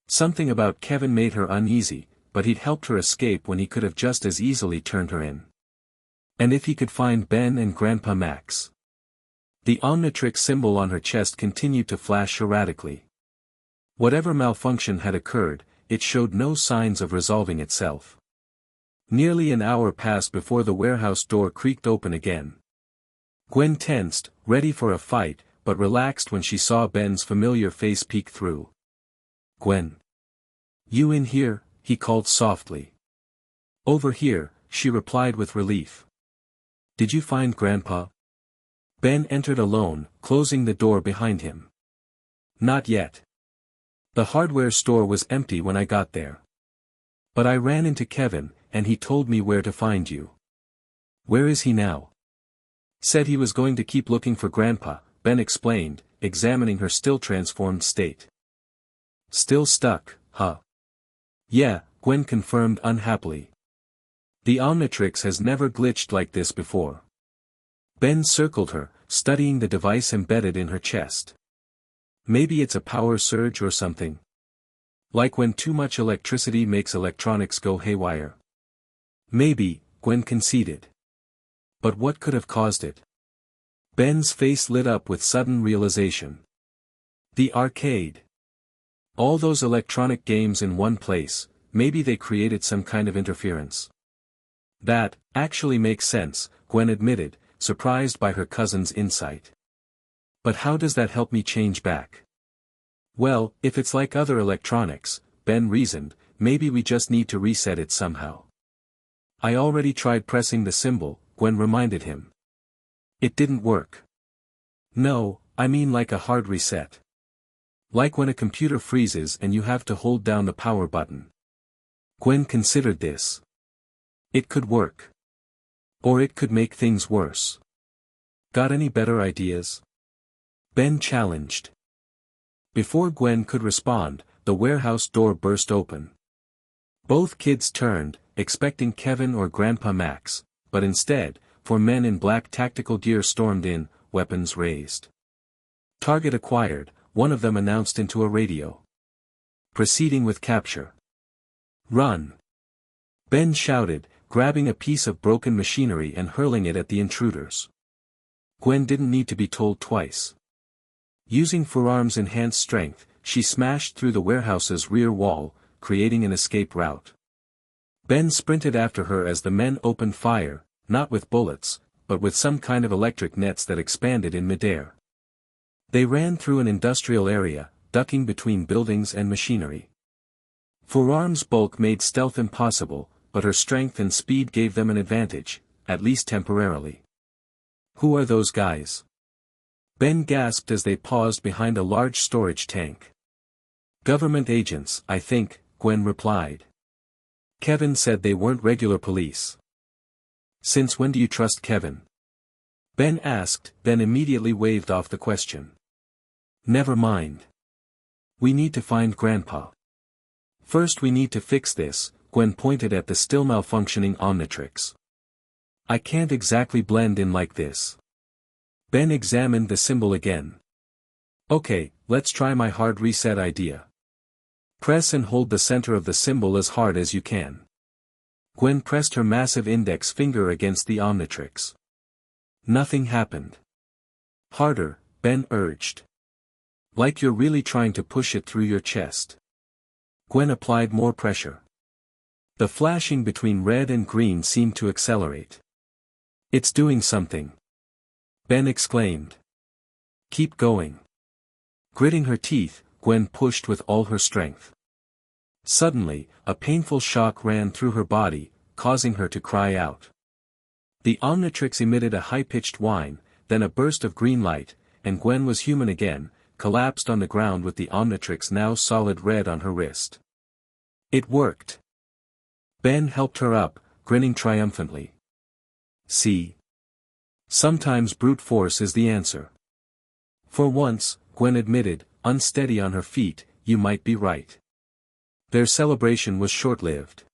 Something about Kevin made her uneasy, but he'd helped her escape when he could have just as easily turned her in. And if he could find Ben and Grandpa Max? The Omnitrix symbol on her chest continued to flash erratically. Whatever malfunction had occurred, it showed no signs of resolving itself. Nearly an hour passed before the warehouse door creaked open again. Gwen tensed, ready for a fight, but relaxed when she saw Ben's familiar face peek through. "Gwen. You in here?" he called softly. "Over here," she replied with relief. "Did you find Grandpa?" Ben entered alone, closing the door behind him. "Not yet. The hardware store was empty when I got there. But I ran into Kevin, and he told me where to find you." "Where is he now?" "Said he was going to keep looking for Grandpa," Ben explained, examining her still transformed state. "Still stuck, huh?" "Yeah," Gwen confirmed unhappily. "The Omnitrix has never glitched like this before." Ben circled her, studying the device embedded in her chest. "Maybe it's a power surge or something. Like when too much electricity makes electronics go haywire." "Maybe," Gwen conceded. "But what could have caused it?" Ben's face lit up with sudden realization. "The arcade. All those electronic games in one place, maybe they created some kind of interference." "That actually makes sense," Gwen admitted, surprised by her cousin's insight. "But how does that help me change back?" "Well, if it's like other electronics," Ben reasoned, "maybe we just need to reset it somehow." "I already tried pressing the symbol," Gwen reminded him. "It didn't work." "No, I mean like a hard reset. Like when a computer freezes and you have to hold down the power button." Gwen considered this. It could work. Or it could make things worse. "Got any better ideas?" Ben challenged. Before Gwen could respond, the warehouse door burst open. Both kids turned, expecting Kevin or Grandpa Max, but instead, 4 men in black tactical gear stormed in, weapons raised. "Target acquired," one of them announced into a radio. "Proceeding with capture." "Run!" Ben shouted, grabbing a piece of broken machinery and hurling it at the intruders. Gwen didn't need to be told twice. Using forearms' enhanced strength, she smashed through the warehouse's rear wall, creating an escape route. Ben sprinted after her as the men opened fire, not with bullets, but with some kind of electric nets that expanded in midair. They ran through an industrial area, ducking between buildings and machinery. Forearms' bulk made stealth impossible, but her strength and speed gave them an advantage, at least temporarily. "Who are those guys?" Ben gasped as they paused behind a large storage tank. "Government agents, I think," Gwen replied. "Kevin said they weren't regular police." "Since when do you trust Kevin?" Ben asked, then immediately waved off the question. "Never mind. We need to find Grandpa. First we need to fix this," Gwen pointed at the still malfunctioning Omnitrix. "I can't exactly blend in like this." Ben examined the symbol again. "Okay, let's try my hard reset idea. Press and hold the center of the symbol as hard as you can." Gwen pressed her massive index finger against the Omnitrix. Nothing happened. "Harder," Ben urged. "Like you're really trying to push it through your chest." Gwen applied more pressure. The flashing between red and green seemed to accelerate. "It's doing something," Ben exclaimed. "Keep going." Gritting her teeth, Gwen pushed with all her strength. Suddenly, a painful shock ran through her body, causing her to cry out. The Omnitrix emitted a high-pitched whine, then a burst of green light, and Gwen was human again, collapsed on the ground with the Omnitrix now solid red on her wrist. It worked. Ben helped her up, grinning triumphantly. "See? Sometimes brute force is the answer." "For once," Gwen admitted, unsteady on her feet, "you might be right." Their celebration was short-lived.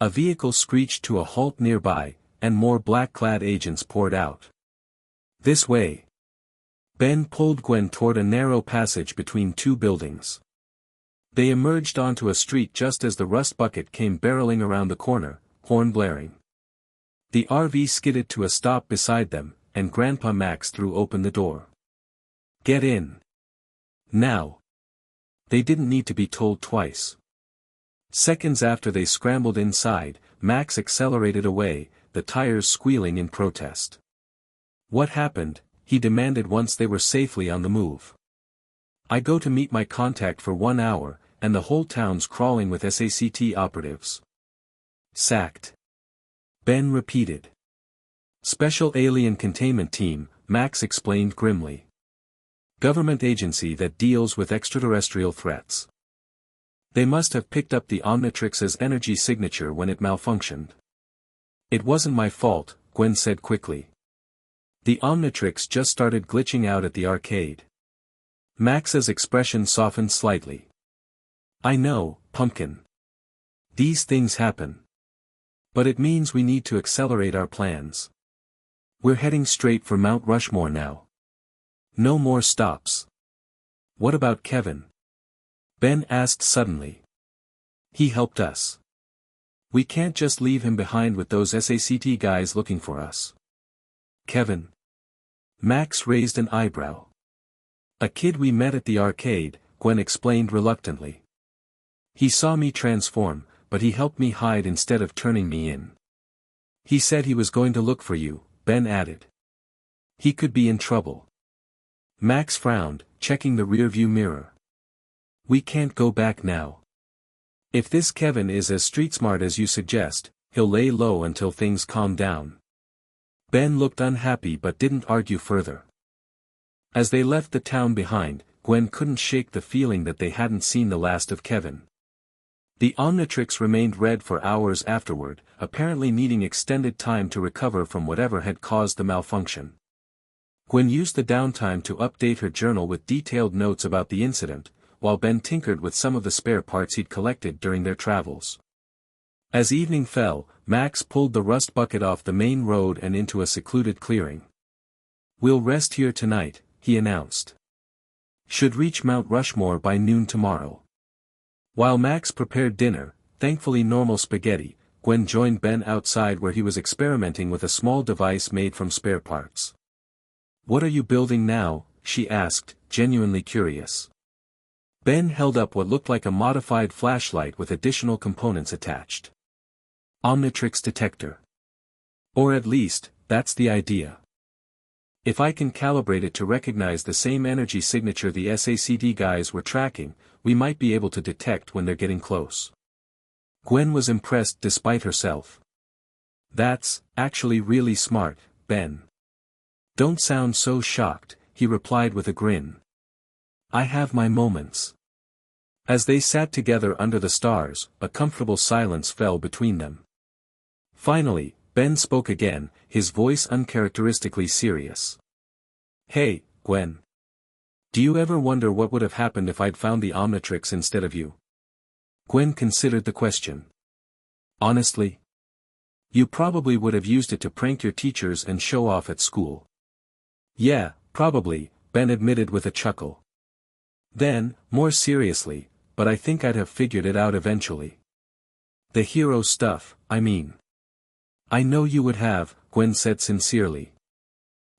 A vehicle screeched to a halt nearby, and more black-clad agents poured out. "This way." Ben pulled Gwen toward a narrow passage between 2 buildings. They emerged onto a street just as the rust bucket came barreling around the corner, horn blaring. The RV skidded to a stop beside them, and Grandpa Max threw open the door. "Get in. Now." They didn't need to be told twice. Seconds after they scrambled inside, Max accelerated away, the tires squealing in protest. "What happened?" he demanded once they were safely on the move. "I go to meet my contact for 1 hour, and the whole town's crawling with SACT operatives." "Sacked," Ben repeated. "Special Alien Containment Team," Max explained grimly. "Government agency that deals with extraterrestrial threats. They must have picked up the Omnitrix's energy signature when it malfunctioned." "It wasn't my fault," Gwen said quickly. "The Omnitrix just started glitching out at the arcade." Max's expression softened slightly. "I know, Pumpkin. These things happen. But it means we need to accelerate our plans. We're heading straight for Mount Rushmore now. No more stops." "What about Kevin?" Ben asked suddenly. "He helped us. We can't just leave him behind with those SACT guys looking for us." "Kevin?" Max raised an eyebrow. "A kid we met at the arcade," Gwen explained reluctantly. "He saw me transform, but he helped me hide instead of turning me in." "He said he was going to look for you," Ben added. "He could be in trouble." Max frowned, checking the rearview mirror. "We can't go back now. If this Kevin is as street smart as you suggest, he'll lay low until things calm down." Ben looked unhappy but didn't argue further. As they left the town behind, Gwen couldn't shake the feeling that they hadn't seen the last of Kevin. The Omnitrix remained red for hours afterward, apparently needing extended time to recover from whatever had caused the malfunction. Gwen used the downtime to update her journal with detailed notes about the incident, while Ben tinkered with some of the spare parts he'd collected during their travels. As evening fell, Max pulled the rust bucket off the main road and into a secluded clearing. "We'll rest here tonight," he announced. "Should reach Mount Rushmore by noon tomorrow." While Max prepared dinner, thankfully normal spaghetti, Gwen joined Ben outside where he was experimenting with a small device made from spare parts. "What are you building now?" she asked, genuinely curious. Ben held up what looked like a modified flashlight with additional components attached. "Omnitrix detector. Or at least, that's the idea. If I can calibrate it to recognize the same energy signature the SACD guys were tracking, we might be able to detect when they're getting close." Gwen was impressed despite herself. "That's actually really smart, Ben." "Don't sound so shocked," he replied with a grin. "I have my moments." As they sat together under the stars, a comfortable silence fell between them. Finally, Ben spoke again, his voice uncharacteristically serious. "Hey, Gwen. Do you ever wonder what would have happened if I'd found the Omnitrix instead of you?" Gwen considered the question. "Honestly? You probably would have used it to prank your teachers and show off at school." "Yeah, probably," Ben admitted with a chuckle. Then, more seriously, "but I think I'd have figured it out eventually. The hero stuff, I mean." "I know you would have," Gwen said sincerely.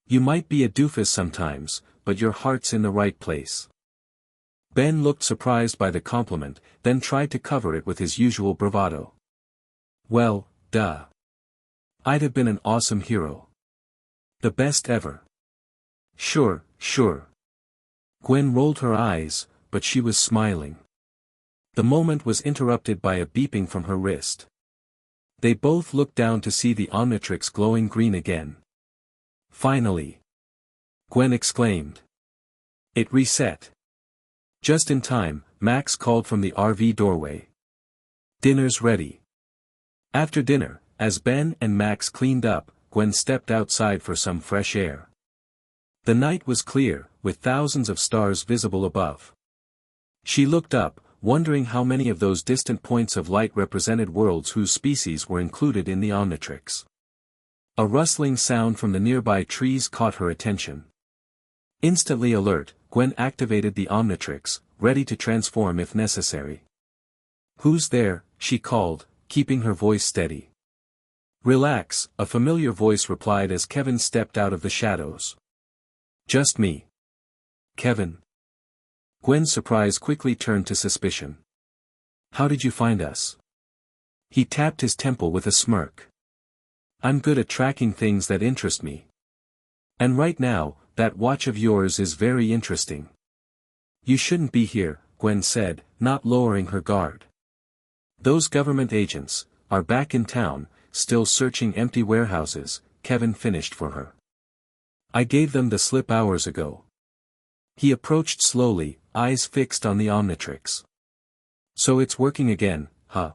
"You might be a doofus sometimes, but your heart's in the right place." Ben looked surprised by the compliment, then tried to cover it with his usual bravado. "Well, duh. I'd have been an awesome hero. The best ever." Sure. Gwen rolled her eyes, but she was smiling. The moment was interrupted by a beeping from her wrist. They both looked down to see the Omnitrix glowing green again. "Finally!" Gwen exclaimed. It reset. Just in time, Max called from the RV doorway. "Dinner's ready." After dinner, as Ben and Max cleaned up, Gwen stepped outside for some fresh air. The night was clear, with thousands of stars visible above. She looked up, wondering how many of those distant points of light represented worlds whose species were included in the Omnitrix. A rustling sound from the nearby trees caught her attention. Instantly alert, Gwen activated the Omnitrix, ready to transform if necessary. "Who's there?" she called, keeping her voice steady. "Relax," a familiar voice replied as Kevin stepped out of the shadows. "Just me." "Kevin?" Gwen's surprise quickly turned to suspicion. "How did you find us?" He tapped his temple with a smirk. "I'm good at tracking things that interest me. And right now, that watch of yours is very interesting." "You shouldn't be here," Gwen said, not lowering her guard. "Those government agents are back in town, still searching empty warehouses," Kevin finished for her. "I gave them the slip hours ago." He approached slowly, eyes fixed on the Omnitrix. "So it's working again, huh?"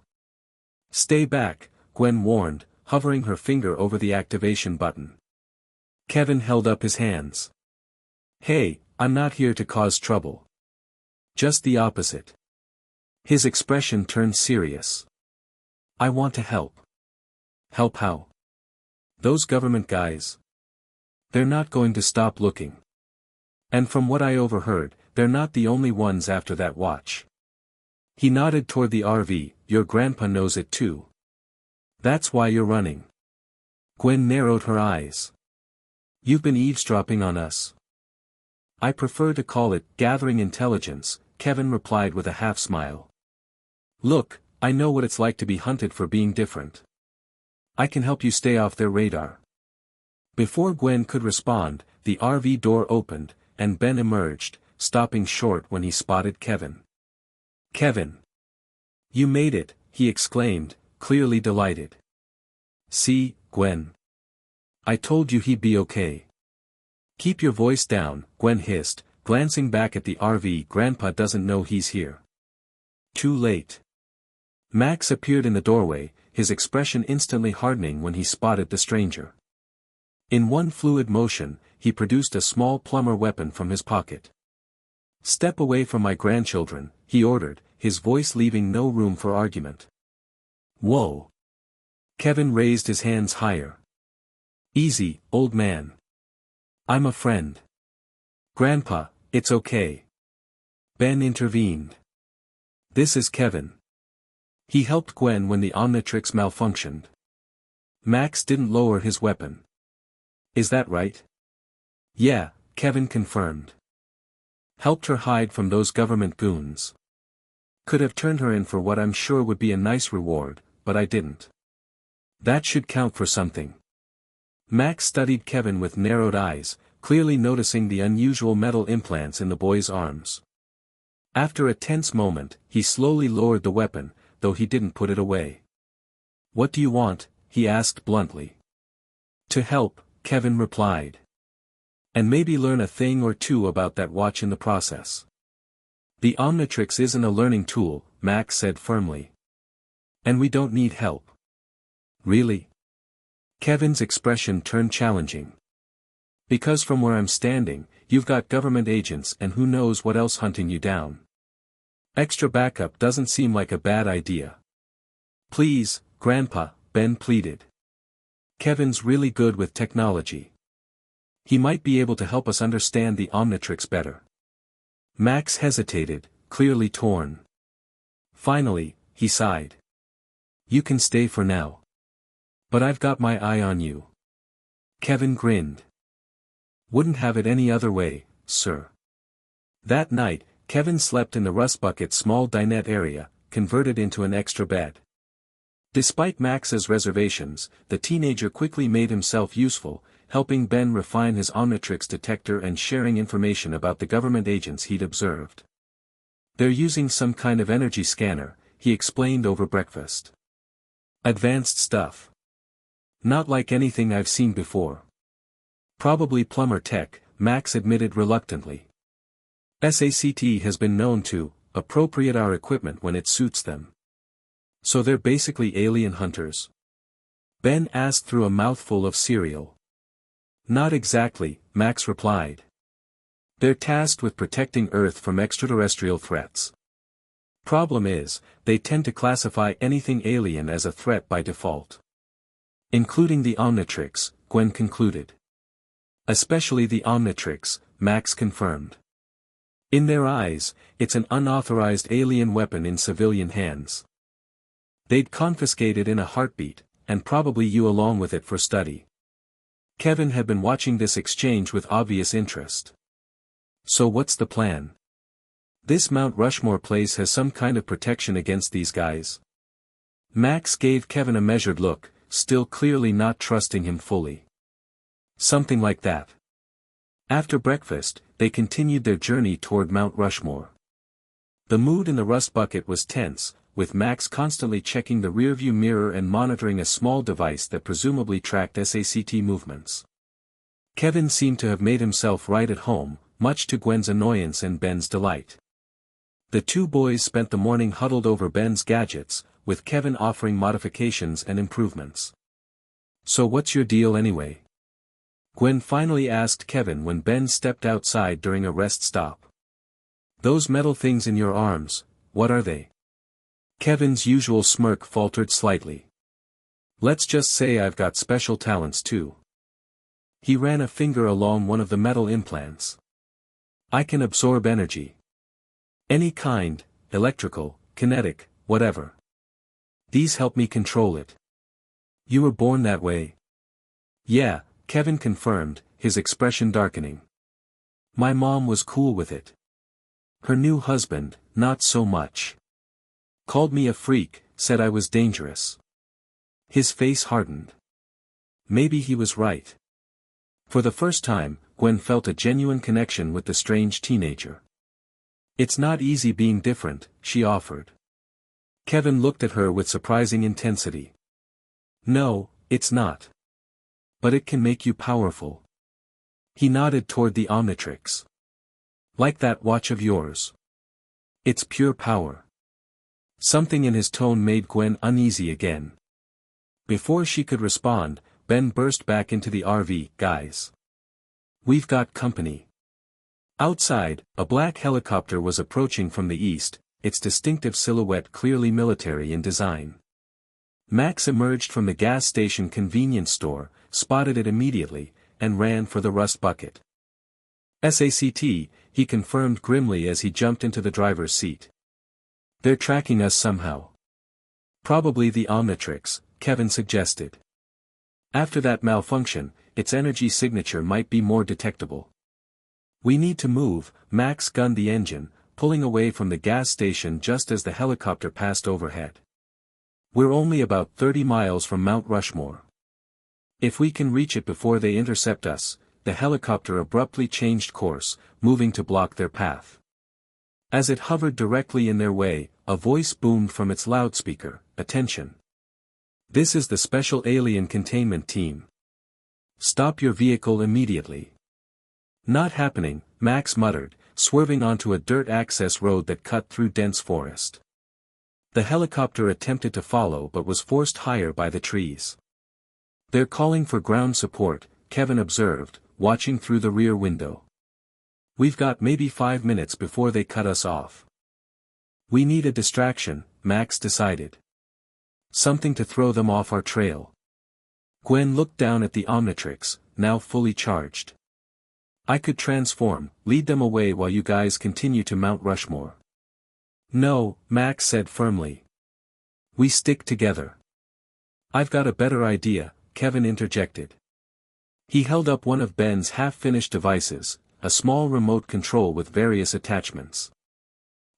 "Stay back," Gwen warned, hovering her finger over the activation button. Kevin held up his hands. "Hey, I'm not here to cause trouble. Just the opposite." His expression turned serious. "I want to help." "Help how?" "Those government guys. They're not going to stop looking. And from what I overheard, they're not the only ones after that watch." He nodded toward the RV. "Your grandpa knows it too. That's why you're running." Gwen narrowed her eyes. "You've been eavesdropping on us." "I prefer to call it gathering intelligence," Kevin replied with a half-smile. "Look, I know what it's like to be hunted for being different. I can help you stay off their radar." Before Gwen could respond, the RV door opened, and Ben emerged, stopping short when he spotted Kevin. "Kevin! You made it," he exclaimed, clearly delighted. "See, Gwen. I told you he'd be okay." "Keep your voice down," Gwen hissed, glancing back at the RV. "Grandpa doesn't know he's here." Too late. Max appeared in the doorway, his expression instantly hardening when he spotted the stranger. In one fluid motion, he produced a small plumber weapon from his pocket. "Step away from my grandchildren," he ordered, his voice leaving no room for argument. "Whoa!" Kevin raised his hands higher. "Easy, old man. I'm a friend." "Grandpa, it's okay." Ben intervened. "This is Kevin. He helped Gwen when the Omnitrix malfunctioned." Max didn't lower his weapon. "Is that right?" "Yeah," Kevin confirmed. "Helped her hide from those government goons. Could have turned her in for what I'm sure would be a nice reward, but I didn't. That should count for something." Max studied Kevin with narrowed eyes, clearly noticing the unusual metal implants in the boy's arms. After a tense moment, he slowly lowered the weapon, though he didn't put it away. "What do you want?" he asked bluntly. "To help," Kevin replied. "And maybe learn a thing or two about that watch in the process." "The Omnitrix isn't a learning tool," Max said firmly. "And we don't need help." "Really?" Kevin's expression turned challenging. "Because from where I'm standing, you've got government agents and who knows what else hunting you down. Extra backup doesn't seem like a bad idea." "Please, Grandpa," Ben pleaded. "Kevin's really good with technology. He might be able to help us understand the Omnitrix better." Max hesitated, clearly torn. Finally, he sighed. "You can stay for now. But I've got my eye on you." Kevin grinned. "Wouldn't have it any other way, sir." That night, Kevin slept in the Rust Bucket's small dinette area, converted into an extra bed. Despite Max's reservations, the teenager quickly made himself useful, helping Ben refine his Omnitrix detector and sharing information about the government agents he'd observed. "They're using some kind of energy scanner," he explained over breakfast. "Advanced stuff. Not like anything I've seen before." "Probably plumber tech," Max admitted reluctantly. "SACT has been known to appropriate our equipment when it suits them." "So they're basically alien hunters?" Ben asked through a mouthful of cereal. "Not exactly," Max replied. "They're tasked with protecting Earth from extraterrestrial threats. Problem is, they tend to classify anything alien as a threat by default. Including the Omnitrix," Gwen concluded. "Especially the Omnitrix," Max confirmed. In their eyes, it's an unauthorized alien weapon in civilian hands. They'd confiscate it in a heartbeat, and probably you along with it for study. Kevin had been watching this exchange with obvious interest. So what's the plan? This Mount Rushmore place has some kind of protection against these guys. Max gave Kevin a measured look, still clearly not trusting him fully. Something like that. After breakfast, they continued their journey toward Mount Rushmore. The mood in the rust bucket was tense, with Max constantly checking the rearview mirror and monitoring a small device that presumably tracked SACT movements. Kevin seemed to have made himself right at home, much to Gwen's annoyance and Ben's delight. The two boys spent the morning huddled over Ben's gadgets, with Kevin offering modifications and improvements. So what's your deal anyway? Gwen finally asked Kevin when Ben stepped outside during a rest stop. Those metal things in your arms, what are they? Kevin's usual smirk faltered slightly. Let's just say I've got special talents too. He ran a finger along one of the metal implants. I can absorb energy. Any kind, electrical, kinetic, whatever. These help me control it. You were born that way? Yeah, Kevin confirmed, his expression darkening. My mom was cool with it. Her new husband, not so much. Called me a freak, said I was dangerous. His face hardened. Maybe he was right. For the first time, Gwen felt a genuine connection with the strange teenager. It's not easy being different, she offered. Kevin looked at her with surprising intensity. No, it's not. But it can make you powerful. He nodded toward the Omnitrix. Like that watch of yours. It's pure power. Something in his tone made Gwen uneasy again. Before she could respond, Ben burst back into the RV. Guys. We've got company. Outside, a black helicopter was approaching from the east, its distinctive silhouette clearly military in design. Max emerged from the gas station convenience store, spotted it immediately, and ran for the rust bucket. SACT, he confirmed grimly as he jumped into the driver's seat. They're tracking us somehow. Probably the Omnitrix, Kevin suggested. After that malfunction, its energy signature might be more detectable. We need to move. Max gunned the engine, pulling away from the gas station just as the helicopter passed overhead. We're only about 30 miles from Mount Rushmore. If we can reach it before they intercept us. The helicopter abruptly changed course, moving to block their path. As it hovered directly in their way, a voice boomed from its loudspeaker, "Attention. This is the Special Alien Containment Team. Stop your vehicle immediately." Not happening, Max muttered, swerving onto a dirt access road that cut through dense forest. The helicopter attempted to follow but was forced higher by the trees. They're calling for ground support, Kevin observed, watching through the rear window. We've got maybe 5 minutes before they cut us off. We need a distraction, Max decided. Something to throw them off our trail. Gwen looked down at the Omnitrix, now fully charged. I could transform, lead them away while you guys continue to Mount Rushmore. No, Max said firmly. We stick together. I've got a better idea, Kevin interjected. He held up one of Ben's half-finished devices, a small remote control with various attachments.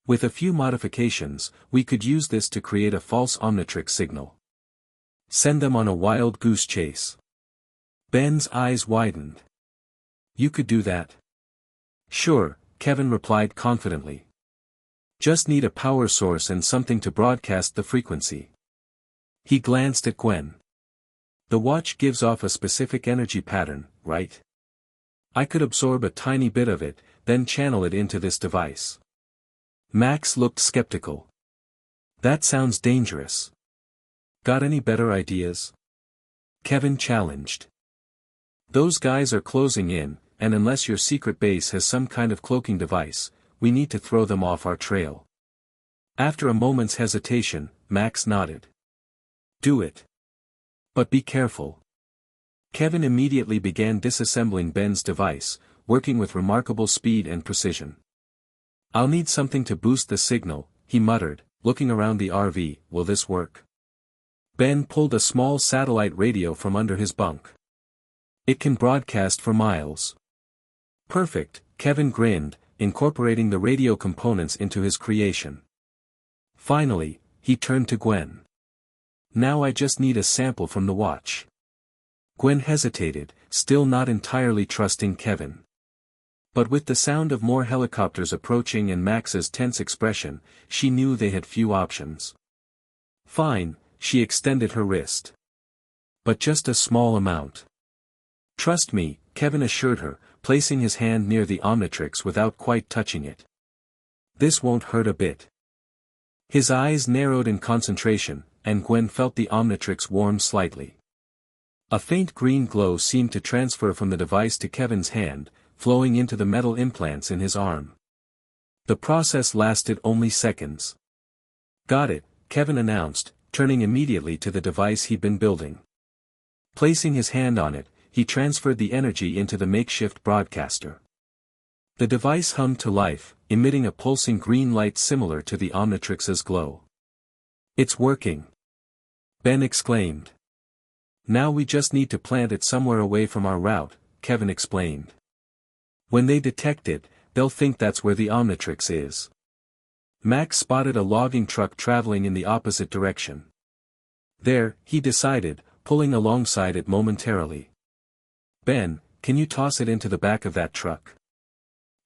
With a few modifications, we could use this to create a false Omnitrix signal. Send them on a wild goose chase. Ben's eyes widened. You could do that? Sure, Kevin replied confidently. Just need a power source and something to broadcast the frequency. He glanced at Gwen. The watch gives off a specific energy pattern, right? I could absorb a tiny bit of it, then channel it into this device. Max looked skeptical. That sounds dangerous. Got any better ideas? Kevin challenged. Those guys are closing in, and unless your secret base has some kind of cloaking device, we need to throw them off our trail. After a moment's hesitation, Max nodded. Do it. But be careful. Kevin immediately began disassembling Ben's device, working with remarkable speed and precision. I'll need something to boost the signal, he muttered, looking around the RV. Will this work? Ben pulled a small satellite radio from under his bunk. It can broadcast for miles. Perfect, Kevin grinned, incorporating the radio components into his creation. Finally, he turned to Gwen. Now I just need a sample from the watch. Gwen hesitated, still not entirely trusting Kevin. But with the sound of more helicopters approaching and Max's tense expression, she knew they had few options. Fine, she extended her wrist. But just a small amount. Trust me, Kevin assured her, placing his hand near the Omnitrix without quite touching it. This won't hurt a bit. His eyes narrowed in concentration, and Gwen felt the Omnitrix warm slightly. A faint green glow seemed to transfer from the device to Kevin's hand, flowing into the metal implants in his arm. The process lasted only seconds. Got it, Kevin announced, turning immediately to the device he'd been building. Placing his hand on it, he transferred the energy into the makeshift broadcaster. The device hummed to life, emitting a pulsing green light similar to the Omnitrix's glow. It's working! Ben exclaimed. Now we just need to plant it somewhere away from our route, Kevin explained. When they detect it, they'll think that's where the Omnitrix is. Max spotted a logging truck traveling in the opposite direction. There, he decided, pulling alongside it momentarily. Ben, can you toss it into the back of that truck?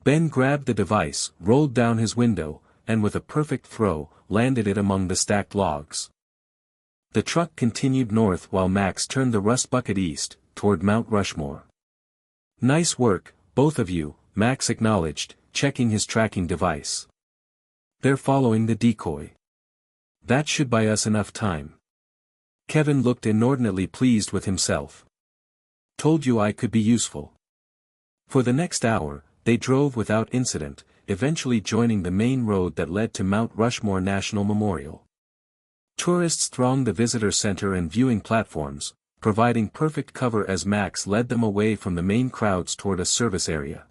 Ben grabbed the device, rolled down his window, and with a perfect throw, landed it among the stacked logs. The truck continued north while Max turned the rust bucket east, toward Mount Rushmore. Nice work, both of you, Max acknowledged, checking his tracking device. They're following the decoy. That should buy us enough time. Kevin looked inordinately pleased with himself. Told you I could be useful. For the next hour, they drove without incident, eventually joining the main road that led to Mount Rushmore National Memorial. Tourists thronged the visitor center and viewing platforms, providing perfect cover as Max led them away from the main crowds toward a service area.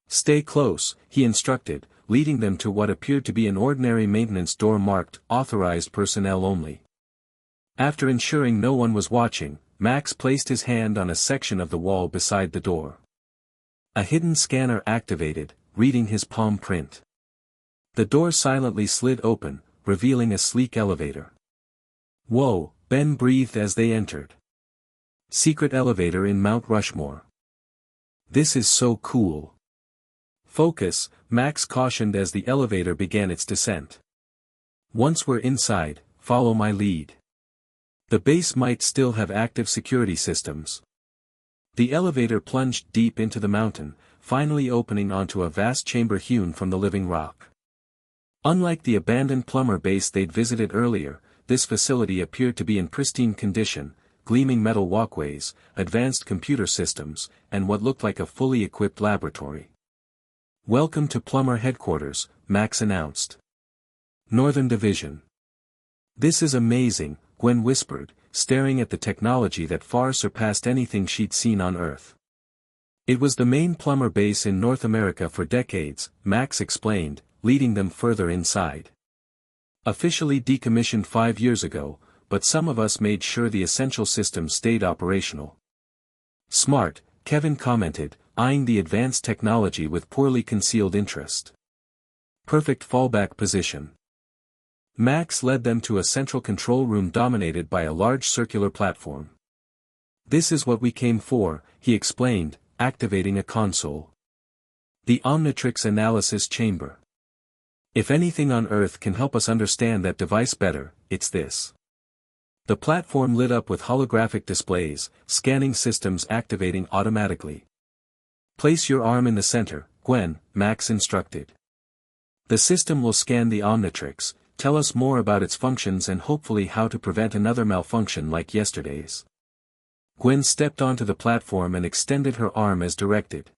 Stay close, he instructed, leading them to what appeared to be an ordinary maintenance door marked "Authorized Personnel Only." After ensuring no one was watching, Max placed his hand on a section of the wall beside the door. A hidden scanner activated, reading his palm print. The door silently slid open, revealing a sleek elevator. Whoa, Ben breathed as they entered. Secret elevator in Mount Rushmore. This is so cool. Focus, Max cautioned as the elevator began its descent. Once we're inside, follow my lead. The base might still have active security systems. The elevator plunged deep into the mountain, finally opening onto a vast chamber hewn from the living rock. Unlike the abandoned plumber base they'd visited earlier, this facility appeared to be in pristine condition, gleaming metal walkways, advanced computer systems, and what looked like a fully equipped laboratory. Welcome to Plumber Headquarters, Max announced. Northern Division. This is amazing, Gwen whispered, staring at the technology that far surpassed anything she'd seen on Earth. It was the main plumber base in North America for decades, Max explained, leading them further inside. Officially decommissioned 5 years ago, but some of us made sure the essential systems stayed operational. Smart, Kevin commented, eyeing the advanced technology with poorly concealed interest. Perfect fallback position. Max led them to a central control room dominated by a large circular platform. This is what we came for, he explained, activating a console. The Omnitrix analysis chamber. If anything on Earth can help us understand that device better, it's this. The platform lit up with holographic displays, scanning systems activating automatically. Place your arm in the center, Gwen, Max instructed. The system will scan the Omnitrix, tell us more about its functions and hopefully how to prevent another malfunction like yesterday's. Gwen stepped onto the platform and extended her arm as directed.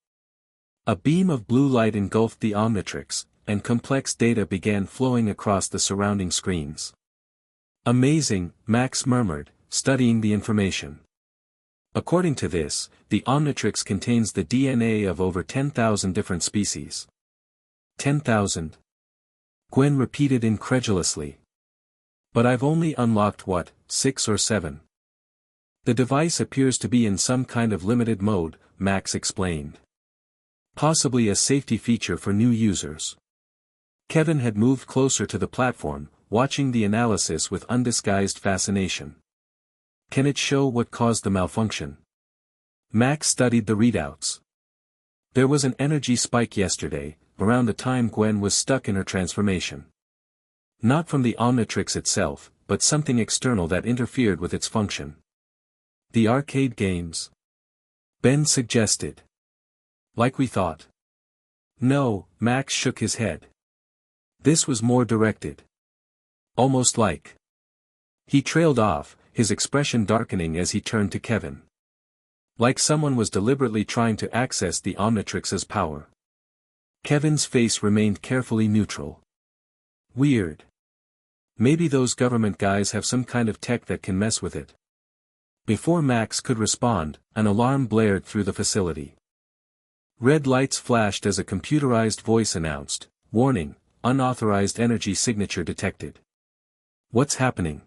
A beam of blue light engulfed the Omnitrix, and complex data began flowing across the surrounding screens. Amazing, Max murmured, studying the information. According to this, the Omnitrix contains the DNA of over 10,000 different species. 10,000. Gwen repeated incredulously. But I've only unlocked what, 6 or 7. The device appears to be in some kind of limited mode, Max explained. Possibly a safety feature for new users. Kevin had moved closer to the platform, watching the analysis with undisguised fascination. Can it show what caused the malfunction? Max studied the readouts. There was an energy spike yesterday, around the time Gwen was stuck in her transformation. Not from the Omnitrix itself, but something external that interfered with its function. The arcade games? Ben suggested. Like we thought. No, Max shook his head. This was more directed. Almost like. He trailed off, his expression darkening as he turned to Kevin. Like someone was deliberately trying to access the Omnitrix's power. Kevin's face remained carefully neutral. Weird. Maybe those government guys have some kind of tech that can mess with it. Before Max could respond, an alarm blared through the facility. Red lights flashed as a computerized voice announced, "Warning, unauthorized energy signature detected." What's happening?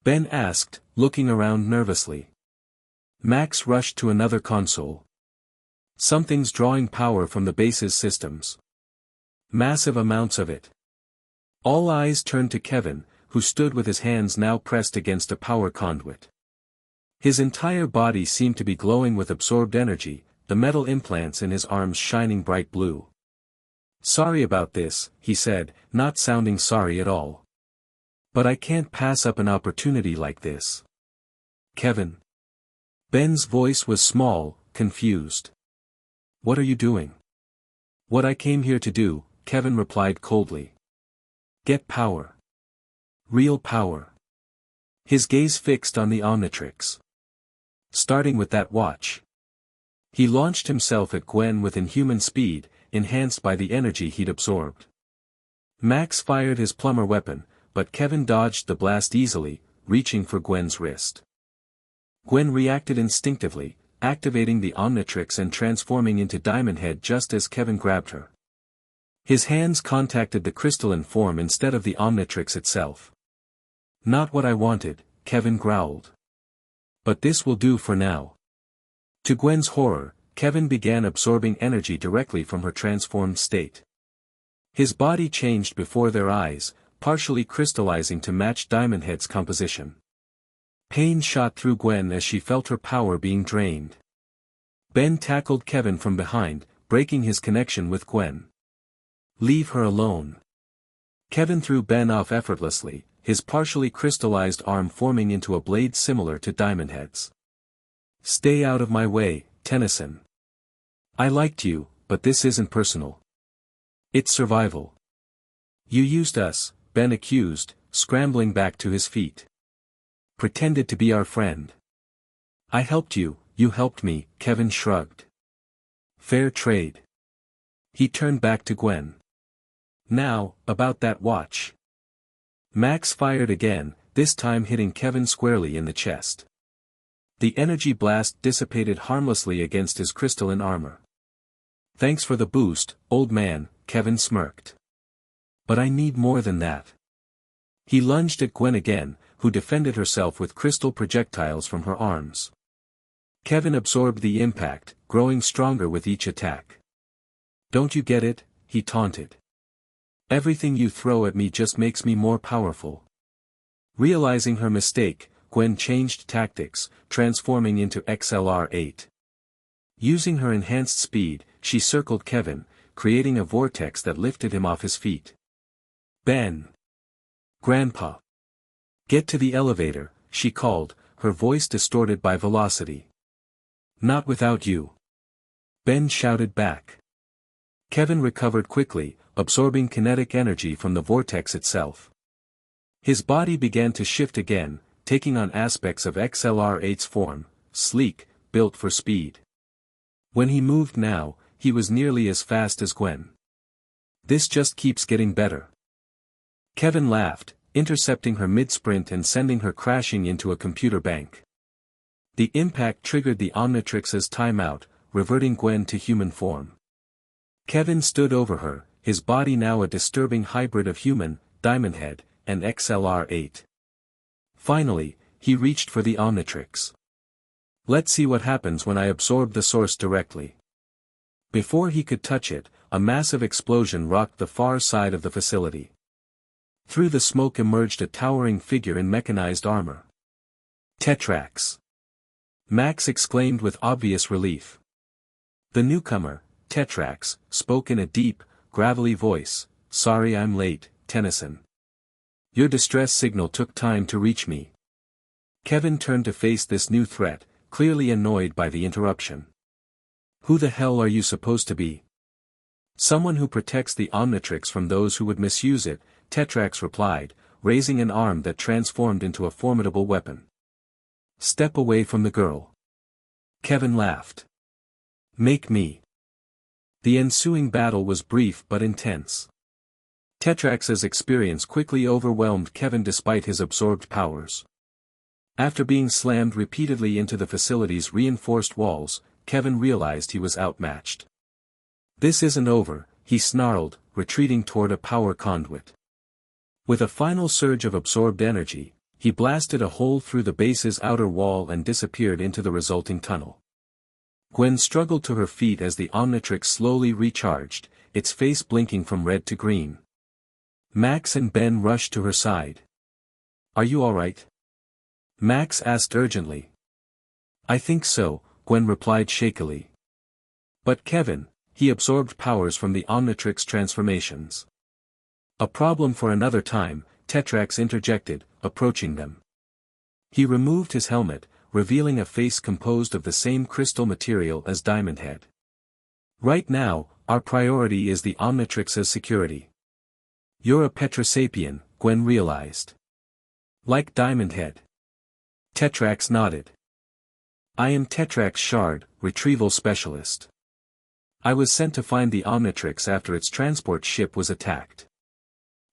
Ben asked, looking around nervously. Max rushed to another console. Something's drawing power from the base's systems. Massive amounts of it. All eyes turned to Kevin, who stood with his hands now pressed against a power conduit. His entire body seemed to be glowing with absorbed energy, the metal implants in his arms shining bright blue. Sorry about this, he said, not sounding sorry at all. But I can't pass up an opportunity like this. Kevin. Ben's voice was small, confused. What are you doing? What I came here to do, Kevin replied coldly. Get power. Real power. His gaze fixed on the Omnitrix. Starting with that watch. He launched himself at Gwen with inhuman speed, enhanced by the energy he'd absorbed. Max fired his plumber weapon, but Kevin dodged the blast easily, reaching for Gwen's wrist. Gwen reacted instinctively, activating the Omnitrix and transforming into Diamond Head just as Kevin grabbed her. His hands contacted the crystalline form instead of the Omnitrix itself. Not what I wanted, Kevin growled. But this will do for now. To Gwen's horror, Kevin began absorbing energy directly from her transformed state. His body changed before their eyes, partially crystallizing to match Diamond Head's composition. Pain shot through Gwen as she felt her power being drained. Ben tackled Kevin from behind, breaking his connection with Gwen. Leave her alone. Kevin threw Ben off effortlessly, his partially crystallized arm forming into a blade similar to Diamond Head's. Stay out of my way, Tennyson. I liked you, but this isn't personal. It's survival. You used us, Ben accused, scrambling back to his feet. Pretended to be our friend. I helped you, you helped me, Kevin shrugged. Fair trade. He turned back to Gwen. Now, about that watch. Max fired again, this time hitting Kevin squarely in the chest. The energy blast dissipated harmlessly against his crystalline armor. Thanks for the boost, old man, Kevin smirked. But I need more than that. He lunged at Gwen again, who defended herself with crystal projectiles from her arms. Kevin absorbed the impact, growing stronger with each attack. Don't you get it? He taunted. Everything you throw at me just makes me more powerful. Realizing her mistake, Gwen changed tactics, transforming into XLR-8. Using her enhanced speed, she circled Kevin, creating a vortex that lifted him off his feet. Ben. Grandpa. Get to the elevator, she called, her voice distorted by velocity. Not without you. Ben shouted back. Kevin recovered quickly, absorbing kinetic energy from the vortex itself. His body began to shift again, taking on aspects of XLR-8's form, sleek, built for speed. When he moved now, he was nearly as fast as Gwen. This just keeps getting better. Kevin laughed, intercepting her mid-sprint and sending her crashing into a computer bank. The impact triggered the Omnitrix's timeout, reverting Gwen to human form. Kevin stood over her, his body now a disturbing hybrid of human, Diamondhead, and XLR-8. Finally, he reached for the Omnitrix. Let's see what happens when I absorb the source directly. Before he could touch it, a massive explosion rocked the far side of the facility. Through the smoke emerged a towering figure in mechanized armor. Tetrax! Max exclaimed with obvious relief. The newcomer, Tetrax, spoke in a deep, gravelly voice. "Sorry I'm late, Tennyson. Your distress signal took time to reach me." Kevin turned to face this new threat, clearly annoyed by the interruption. "Who the hell are you supposed to be?" "Someone who protects the Omnitrix from those who would misuse it," Tetrax replied, raising an arm that transformed into a formidable weapon. "Step away from the girl." Kevin laughed. "Make me." The ensuing battle was brief but intense. Tetrax's experience quickly overwhelmed Kevin despite his absorbed powers. After being slammed repeatedly into the facility's reinforced walls, Kevin realized he was outmatched. "This isn't over," he snarled, retreating toward a power conduit. With a final surge of absorbed energy, he blasted a hole through the base's outer wall and disappeared into the resulting tunnel. Gwen struggled to her feet as the Omnitrix slowly recharged, its face blinking from red to green. Max and Ben rushed to her side. "Are you alright?" Max asked urgently. "I think so," Gwen replied shakily. "But Kevin, he absorbed powers from the Omnitrix transformations." "A problem for another time," Tetrax interjected, approaching them. He removed his helmet, revealing a face composed of the same crystal material as Diamondhead. "Right now, our priority is the Omnitrix's security." "You're a Petrosapien," Gwen realized. "Like Diamondhead." Tetrax nodded. "I am Tetrax Shard, retrieval specialist. I was sent to find the Omnitrix after its transport ship was attacked."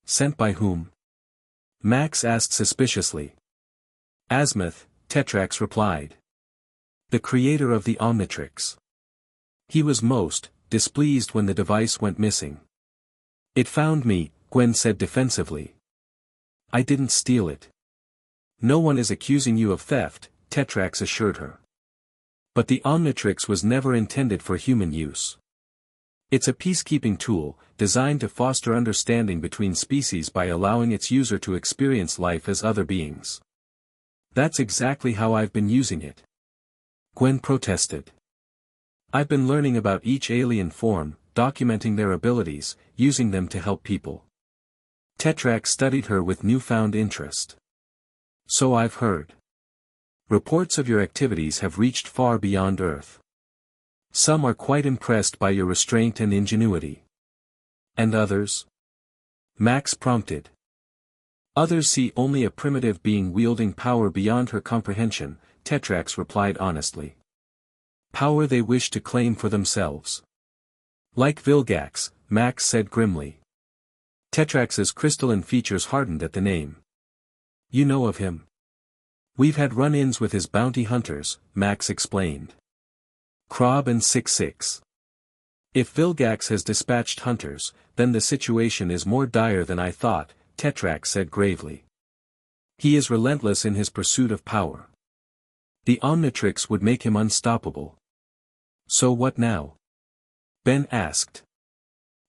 "Sent by whom?" Max asked suspiciously. "Azimuth," Tetrax replied. "The creator of the Omnitrix. He was most displeased when the device went missing." "It found me," Gwen said defensively. "I didn't steal it." "No one is accusing you of theft," Tetrax assured her. "But the Omnitrix was never intended for human use. It's a peacekeeping tool, designed to foster understanding between species by allowing its user to experience life as other beings." "That's exactly how I've been using it," Gwen protested. "I've been learning about each alien form, documenting their abilities, using them to help people." Tetrax studied her with newfound interest. "So I've heard. Reports of your activities have reached far beyond Earth. Some are quite impressed by your restraint and ingenuity." "And others?" Max prompted. "Others see only a primitive being wielding power beyond her comprehension," Tetrax replied honestly. "Power they wish to claim for themselves." "Like Vilgax," Max said grimly. Tetrax's crystalline features hardened at the name. "You know of him?" "We've had run-ins with his bounty hunters," Max explained. "Krob and 66. If Vilgax has dispatched hunters, then the situation is more dire than I thought," Tetrax said gravely. "He is relentless in his pursuit of power. The Omnitrix would make him unstoppable." "So what now?" Ben asked.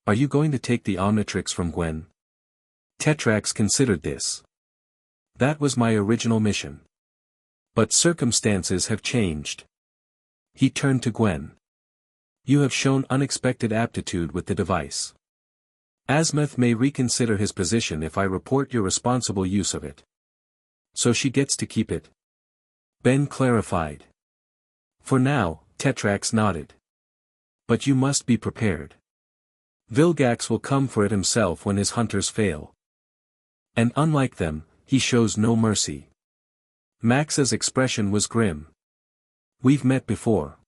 "Are you going to take the Omnitrix from Gwen?" Tetrax considered this. "That was my original mission. But circumstances have changed." He turned to Gwen. "You have shown unexpected aptitude with the device. Azimuth may reconsider his position if I report your responsible use of it." "So she gets to keep it?" Ben clarified. "For now," Tetrax nodded. "But you must be prepared. Vilgax will come for it himself when his hunters fail. And unlike them, he shows no mercy." Max's expression was grim. "We've met before.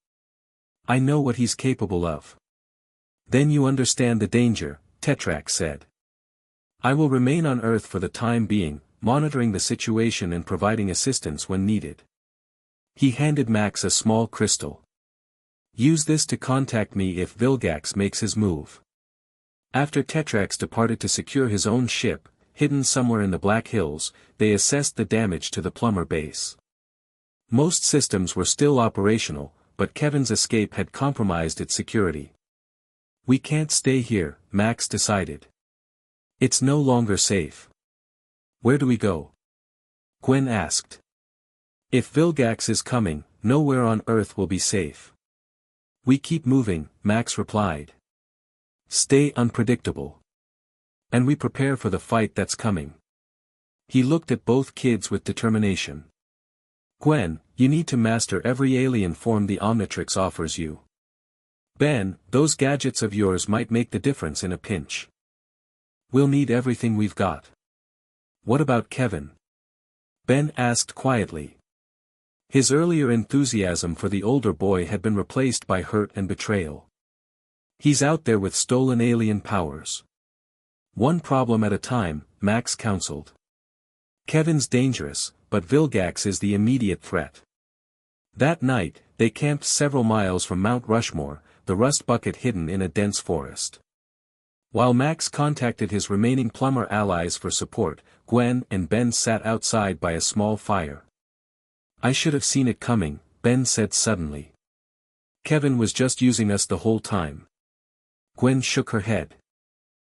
I know what he's capable of." "Then you understand the danger," Tetrax said. "I will remain on Earth for the time being, monitoring the situation and providing assistance when needed." He handed Max a small crystal. "Use this to contact me if Vilgax makes his move." After Tetrax departed to secure his own ship, hidden somewhere in the Black Hills, they assessed the damage to the Plumber base. Most systems were still operational, but Kevin's escape had compromised its security. We can't stay here, Max decided. It's no longer safe. Where do we go? Gwen asked. If Vilgax is coming, nowhere on Earth will be safe. We keep moving, Max replied. Stay unpredictable. And we prepare for the fight that's coming. He looked at both kids with determination. Gwen, you need to master every alien form the Omnitrix offers you. Ben, those gadgets of yours might make the difference in a pinch. We'll need everything we've got. What about Kevin? Ben asked quietly. His earlier enthusiasm for the older boy had been replaced by hurt and betrayal. He's out there with stolen alien powers. One problem at a time, Max counseled. Kevin's dangerous, but Vilgax is the immediate threat. That night, they camped several miles from Mount Rushmore, the rust bucket hidden in a dense forest. While Max contacted his remaining plumber allies for support, Gwen and Ben sat outside by a small fire. I should have seen it coming, Ben said suddenly. Kevin was just using us the whole time. Gwen shook her head.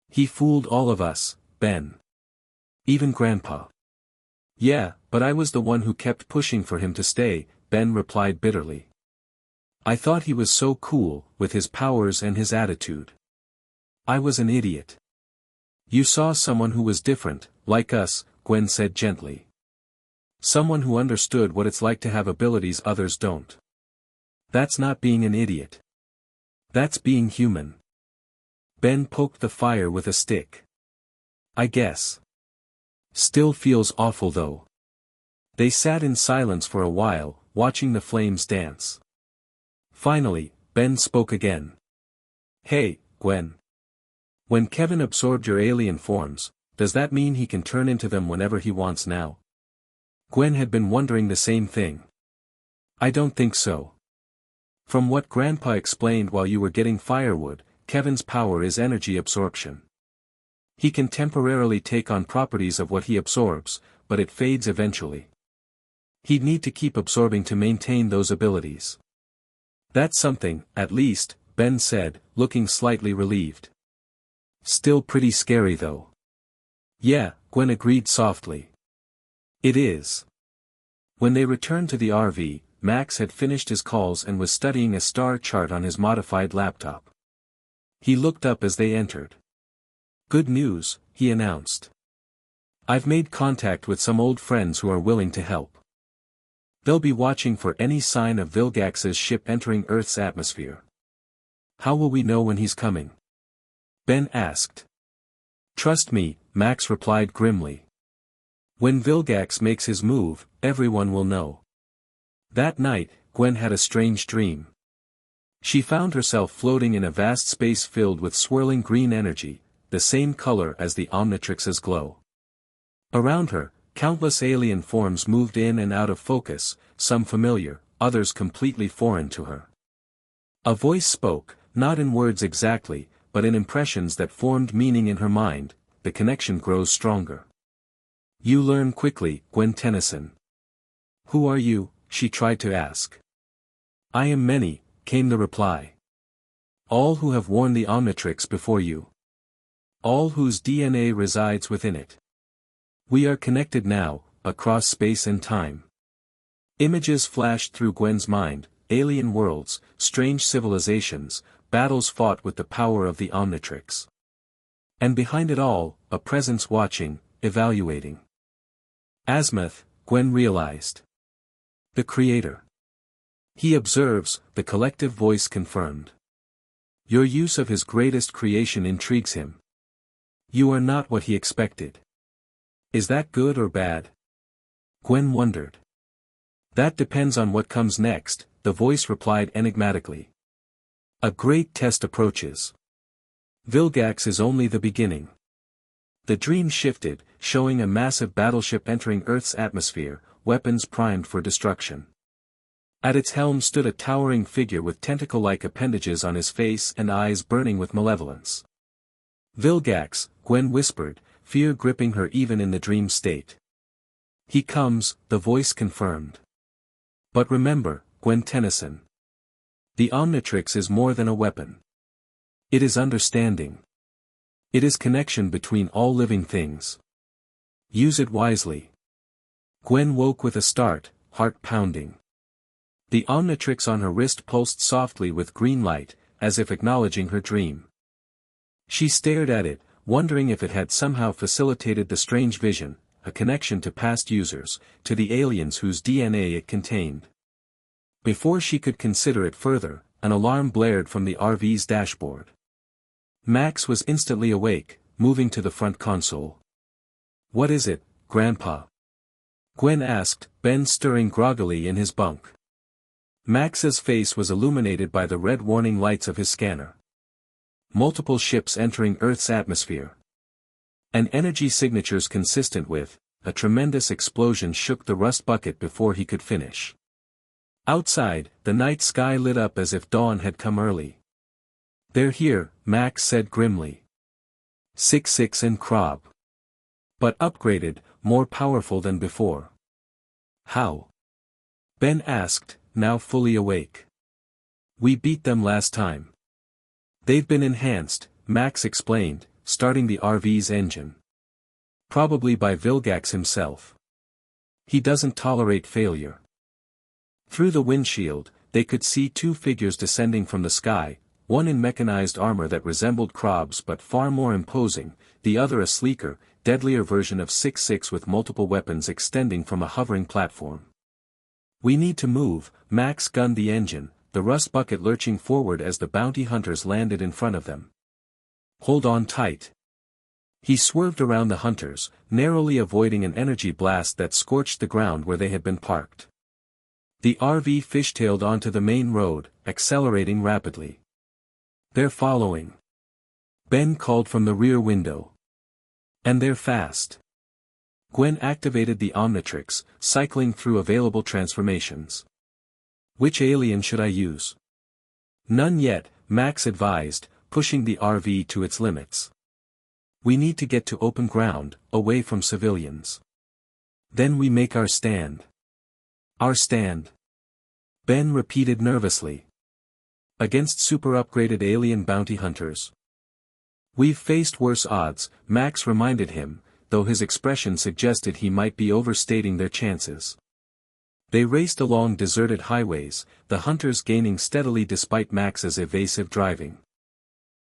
He fooled all of us, Ben. Even Grandpa. Yeah, but I was the one who kept pushing for him to stay, Ben replied bitterly. I thought he was so cool, with his powers and his attitude. I was an idiot. You saw someone who was different, like us, Gwen said gently. Someone who understood what it's like to have abilities others don't. That's not being an idiot. That's being human. Ben poked the fire with a stick. I guess. Still feels awful though. They sat in silence for a while, watching the flames dance. Finally, Ben spoke again. Hey, Gwen. When Kevin absorbed your alien forms, does that mean he can turn into them whenever he wants now? Gwen had been wondering the same thing. I don't think so. From what Grandpa explained while you were getting firewood, Kevin's power is energy absorption. He can temporarily take on properties of what he absorbs, but it fades eventually. He'd need to keep absorbing to maintain those abilities. That's something, at least, Ben said, looking slightly relieved. Still pretty scary though. Yeah, Gwen agreed softly. It is. When they returned to the RV, Max had finished his calls and was studying a star chart on his modified laptop. He looked up as they entered. Good news, he announced. I've made contact with some old friends who are willing to help. They'll be watching for any sign of Vilgax's ship entering Earth's atmosphere. How will we know when he's coming? Ben asked. Trust me, Max replied grimly. When Vilgax makes his move, everyone will know. That night, Gwen had a strange dream. She found herself floating in a vast space filled with swirling green energy, the same color as the Omnitrix's glow. Around her, countless alien forms moved in and out of focus, some familiar, others completely foreign to her. A voice spoke, not in words exactly, but in impressions that formed meaning in her mind. The connection grows stronger. You learn quickly, Gwen Tennyson. Who are you? She tried to ask. I am many, came the reply. All who have worn the Omnitrix before you. All whose DNA resides within it. We are connected now, across space and time. Images flashed through Gwen's mind, alien worlds, strange civilizations, battles fought with the power of the Omnitrix. And behind it all, a presence watching, evaluating. Azimuth, Gwen realized. The Creator. He observes, the collective voice confirmed. Your use of his greatest creation intrigues him. You are not what he expected. Is that good or bad? Gwen wondered. That depends on what comes next, the voice replied enigmatically. A great test approaches. Vilgax is only the beginning. The dream shifted, showing a massive battleship entering Earth's atmosphere, weapons primed for destruction. At its helm stood a towering figure with tentacle-like appendages on his face and eyes burning with malevolence. Vilgax, Gwen whispered, fear gripping her even in the dream state. He comes, the voice confirmed. But remember, Gwen Tennyson. The Omnitrix is more than a weapon. It is understanding. It is connection between all living things. Use it wisely. Gwen woke with a start, heart pounding. The Omnitrix on her wrist pulsed softly with green light, as if acknowledging her dream. She stared at it, wondering if it had somehow facilitated the strange vision, a connection to past users, to the aliens whose DNA it contained. Before she could consider it further, an alarm blared from the RV's dashboard. Max was instantly awake, moving to the front console. "What is it, Grandpa?" Gwen asked, Ben stirring groggily in his bunk. Max's face was illuminated by the red warning lights of his scanner. Multiple ships entering Earth's atmosphere. And energy signatures consistent with, a tremendous explosion shook the rust bucket before he could finish. Outside, the night sky lit up as if dawn had come early. "They're here," Max said grimly. 6-6 and Krob. But upgraded, more powerful than before. How? Ben asked, now fully awake. "We beat them last time. They've been enhanced," Max explained, starting the RV's engine. "Probably by Vilgax himself. He doesn't tolerate failure." Through the windshield, they could see two figures descending from the sky, one in mechanized armor that resembled Krob's but far more imposing, the other a sleeker, deadlier version of 6-6 with multiple weapons extending from a hovering platform. "We need to move," Max gunned the engine, the rust bucket lurching forward as the bounty hunters landed in front of them. "Hold on tight." He swerved around the hunters, narrowly avoiding an energy blast that scorched the ground where they had been parked. The RV fishtailed onto the main road, accelerating rapidly. "They're following." Ben called from the rear window. "And they're fast." Gwen activated the Omnitrix, cycling through available transformations. "Which alien should I use?" "None yet," Max advised, pushing the RV to its limits. "We need to get to open ground, away from civilians. Then we make our stand." "Our stand?" Ben repeated nervously. "Against super-upgraded alien bounty hunters." "We've faced worse odds," Max reminded him, though his expression suggested he might be overstating their chances. They raced along deserted highways, the hunters gaining steadily despite Max's evasive driving.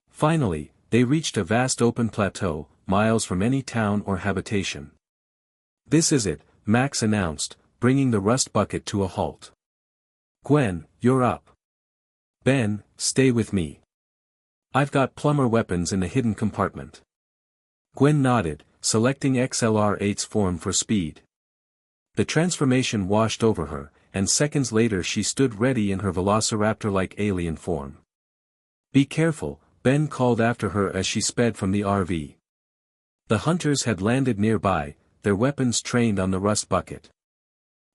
Finally, they reached a vast open plateau, miles from any town or habitation. "This is it," Max announced, bringing the rust bucket to a halt. "Gwen, you're up. Ben, stay with me. I've got plumber weapons in the hidden compartment." Gwen nodded, selecting XLR-8's form for speed. The transformation washed over her, and seconds later she stood ready in her velociraptor-like alien form. "Be careful," Ben called after her as she sped from the RV. The hunters had landed nearby, their weapons trained on the rust bucket.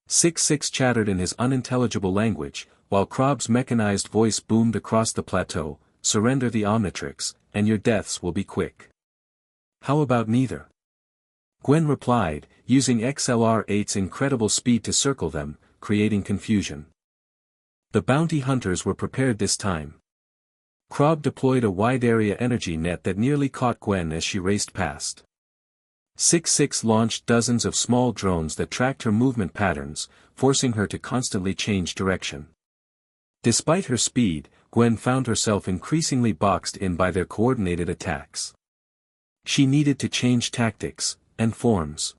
6-6 chattered in his unintelligible language, while Krob's mechanized voice boomed across the plateau, "Surrender the Omnitrix, and your deaths will be quick." "How about neither?" Gwen replied, using XLR-8's incredible speed to circle them, creating confusion. The bounty hunters were prepared this time. Krob deployed a wide-area energy net that nearly caught Gwen as she raced past. 6-6 launched dozens of small drones that tracked her movement patterns, forcing her to constantly change direction. Despite her speed, Gwen found herself increasingly boxed in by their coordinated attacks. She needed to change tactics, and forms.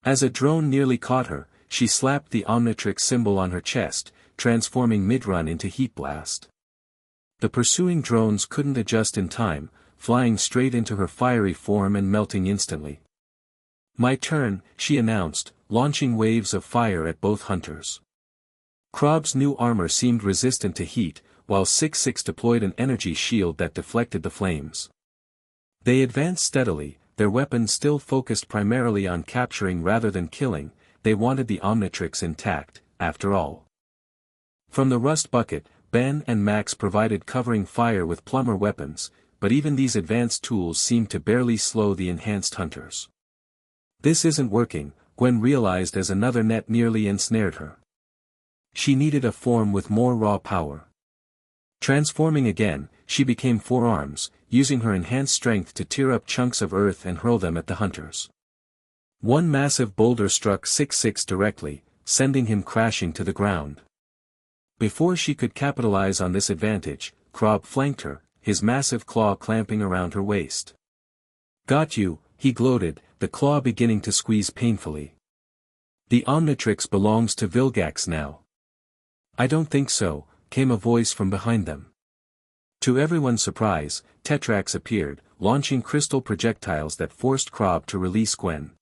As a drone nearly caught her, she slapped the Omnitrix symbol on her chest, transforming mid-run into Heat Blast. The pursuing drones couldn't adjust in time, flying straight into her fiery form and melting instantly. "My turn," she announced, launching waves of fire at both hunters. Krob's new armor seemed resistant to heat, while 6-6 deployed an energy shield that deflected the flames. They advanced steadily, their weapons still focused primarily on capturing rather than killing. They wanted the Omnitrix intact, after all. From the rust bucket, Ben and Max provided covering fire with plumber weapons, but even these advanced tools seemed to barely slow the enhanced hunters. This isn't working, Gwen realized as another net nearly ensnared her. She needed a form with more raw power. Transforming again, she became 4 arms, using her enhanced strength to tear up chunks of earth and hurl them at the hunters. One massive boulder struck 6-6 directly, sending him crashing to the ground. Before she could capitalize on this advantage, Krob flanked her, his massive claw clamping around her waist. "Got you," he gloated, the claw beginning to squeeze painfully. "The Omnitrix belongs to Vilgax now." "I don't think so," came a voice from behind them. To everyone's surprise, Tetrax appeared, launching crystal projectiles that forced Krob to release Gwen.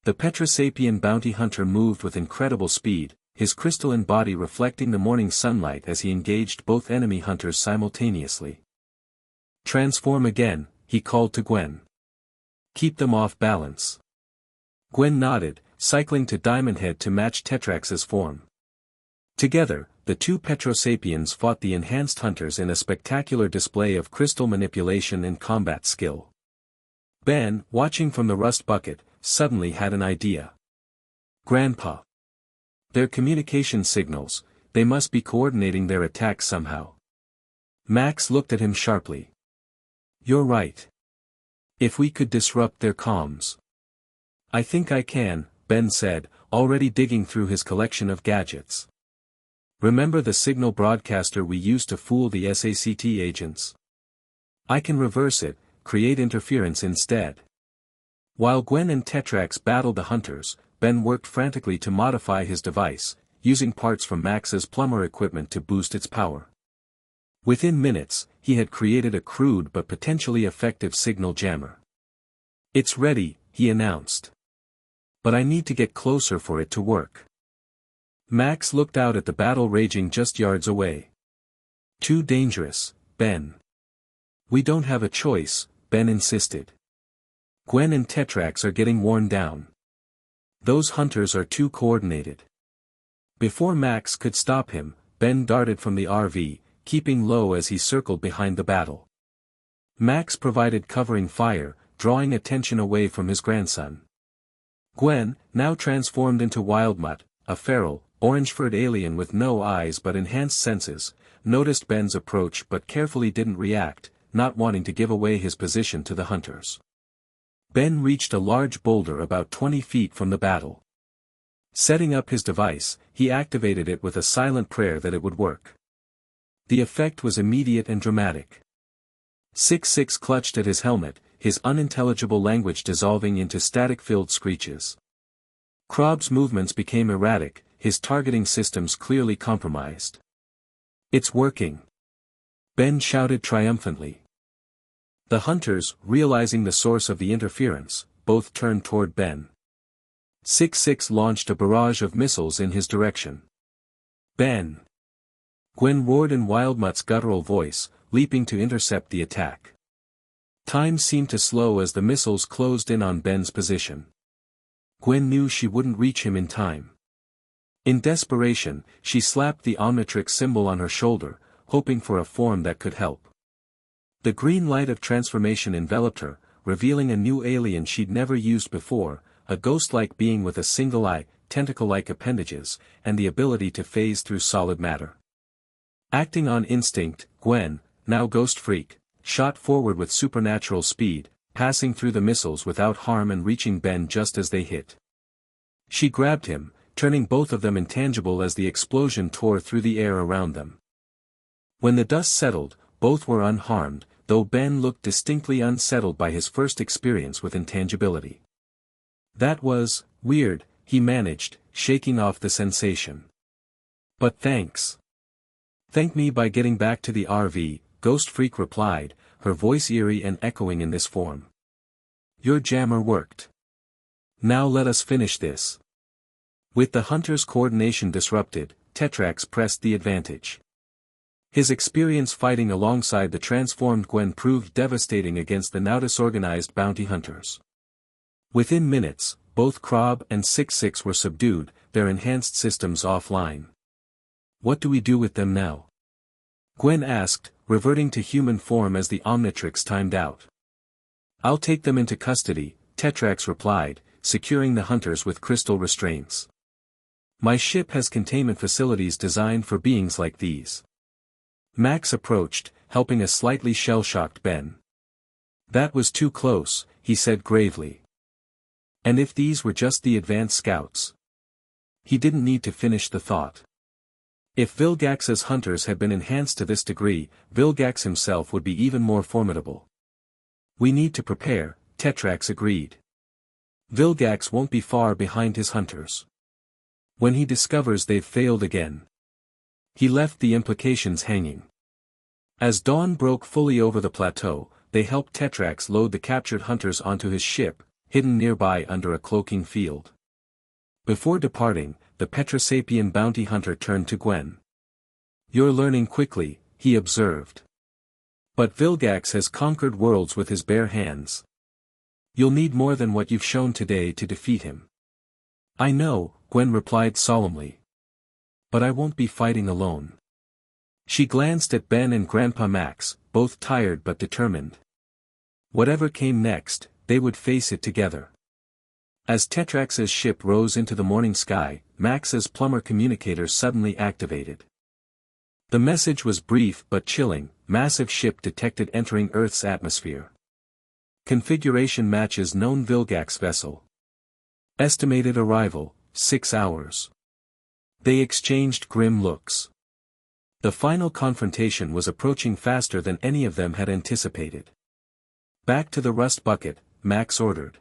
The Petrosapian bounty hunter moved with incredible speed, his crystalline body reflecting the morning sunlight as he engaged both enemy hunters simultaneously. "Transform again," he called to Gwen. "Keep them off balance." Gwen nodded, cycling to Diamond Head to match Tetrax's form. Together, the two Petrosapians fought the enhanced hunters in a spectacular display of crystal manipulation and combat skill. Ben, watching from the rust bucket, suddenly had an idea. "Grandpa. Their communication signals, they must be coordinating their attacks somehow." Max looked at him sharply. "You're right. If we could disrupt their comms." "I think I can," Ben said, already digging through his collection of gadgets. "Remember the signal broadcaster we used to fool the SACT agents? I can reverse it, create interference instead." While Gwen and Tetrax battled the hunters, Ben worked frantically to modify his device, using parts from Max's plumber equipment to boost its power. Within minutes, he had created a crude but potentially effective signal jammer. "It's ready," he announced. "But I need to get closer for it to work." Max looked out at the battle raging just yards away. "Too dangerous, Ben." "We don't have a choice," Ben insisted. "Gwen and Tetrax are getting worn down. Those hunters are too coordinated." Before Max could stop him, Ben darted from the RV, keeping low as he circled behind the battle. Max provided covering fire, drawing attention away from his grandson. Gwen, now transformed into Wildmutt, a feral, orange-furred alien with no eyes but enhanced senses, noticed Ben's approach but carefully didn't react, not wanting to give away his position to the hunters. Ben reached a large boulder about 20 feet from the battle. Setting up his device, he activated it with a silent prayer that it would work. The effect was immediate and dramatic. 6-6 clutched at his helmet, his unintelligible language dissolving into static-filled screeches. Krob's movements became erratic, his targeting systems clearly compromised. "It's working!" Ben shouted triumphantly. The hunters, realizing the source of the interference, both turned toward Ben. 6-6 launched a barrage of missiles in his direction. "Ben!" Gwen roared in Wildmutt's guttural voice, leaping to intercept the attack. Time seemed to slow as the missiles closed in on Ben's position. Gwen knew she wouldn't reach him in time. In desperation, she slapped the Omnitrix symbol on her shoulder, hoping for a form that could help. The green light of transformation enveloped her, revealing a new alien she'd never used before, a ghost-like being with a single eye, tentacle-like appendages, and the ability to phase through solid matter. Acting on instinct, Gwen, now Ghost Freak, shot forward with supernatural speed, passing through the missiles without harm and reaching Ben just as they hit. She grabbed him, turning both of them intangible as the explosion tore through the air around them. When the dust settled, both were unharmed, though Ben looked distinctly unsettled by his first experience with intangibility. "That was weird," he managed, shaking off the sensation. "But thanks." "Thank me by getting back to the RV," Ghost Freak replied, her voice eerie and echoing in this form. "Your jammer worked. Now let us finish this." With the hunters' coordination disrupted, Tetrax pressed the advantage. His experience fighting alongside the transformed Gwen proved devastating against the now disorganized bounty hunters. Within minutes, both Krob and 6-6 were subdued, their enhanced systems offline. "What do we do with them now?" Gwen asked, reverting to human form as the Omnitrix timed out. I'll take them into custody, Tetrax replied, securing the hunters with crystal restraints. My ship has containment facilities designed for beings like these. Max approached, helping a slightly shell-shocked Ben. That was too close, he said gravely. And if these were just the advanced scouts? He didn't need to finish the thought. If Vilgax's hunters had been enhanced to this degree, Vilgax himself would be even more formidable. We need to prepare, Tetrax agreed. Vilgax won't be far behind his hunters. When he discovers they've failed again. He left the implications hanging. As dawn broke fully over the plateau, they helped Tetrax load the captured hunters onto his ship, hidden nearby under a cloaking field. Before departing, the Petrosapian bounty hunter turned to Gwen. You're learning quickly, he observed. But Vilgax has conquered worlds with his bare hands. You'll need more than what you've shown today to defeat him. I know, Gwen replied solemnly. But I won't be fighting alone. She glanced at Ben and Grandpa Max, both tired but determined. Whatever came next, they would face it together. As Tetrax's ship rose into the morning sky, Max's plumber communicator suddenly activated. The message was brief but chilling. Massive ship detected entering Earth's atmosphere. Configuration matches known Vilgax vessel. Estimated arrival, 6 hours. They exchanged grim looks. The final confrontation was approaching faster than any of them had anticipated. Back to the rust bucket, Max ordered.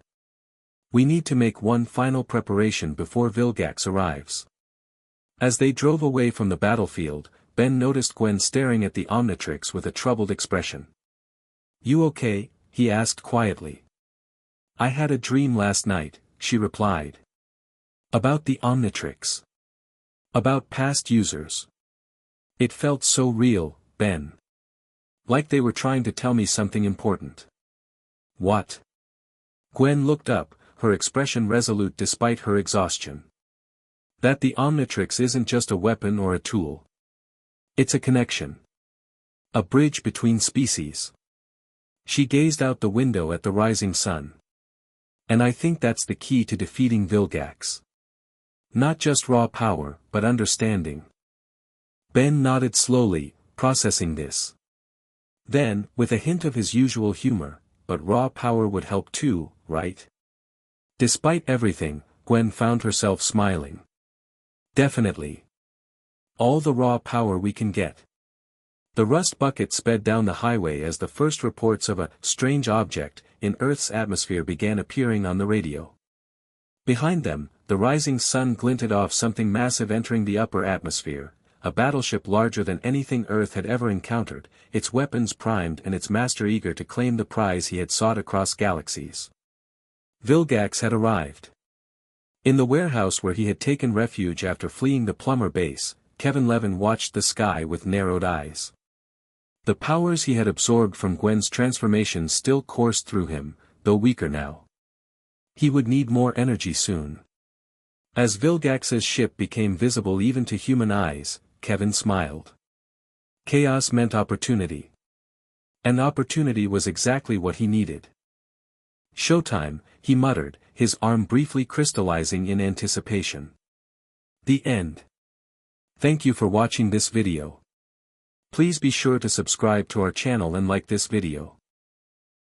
We need to make one final preparation before Vilgax arrives. As they drove away from the battlefield, Ben noticed Gwen staring at the Omnitrix with a troubled expression. You okay? He asked quietly. I had a dream last night, she replied. About the Omnitrix. About past users. It felt so real, Ben. Like they were trying to tell me something important. What? Gwen looked up, her expression resolute despite her exhaustion. That the Omnitrix isn't just a weapon or a tool. It's a connection. A bridge between species. She gazed out the window at the rising sun. And I think that's the key to defeating Vilgax. Not just raw power, but understanding. Ben nodded slowly, processing this. Then, with a hint of his usual humor, but raw power would help too, right? Despite everything, Gwen found herself smiling. Definitely. All the raw power we can get. The rust bucket sped down the highway as the first reports of a strange object in Earth's atmosphere began appearing on the radio. Behind them, the rising sun glinted off something massive entering the upper atmosphere, a battleship larger than anything Earth had ever encountered, its weapons primed and its master eager to claim the prize he had sought across galaxies. Vilgax had arrived. In the warehouse where he had taken refuge after fleeing the plumber base, Kevin Levin watched the sky with narrowed eyes. The powers he had absorbed from Gwen's transformation still coursed through him, though weaker now. He would need more energy soon. As Vilgax's ship became visible even to human eyes, Kevin smiled. Chaos meant opportunity. And opportunity was exactly what he needed. Showtime, he muttered, his arm briefly crystallizing in anticipation. The end. Thank you for watching this video. Please be sure to subscribe to our channel and like this video.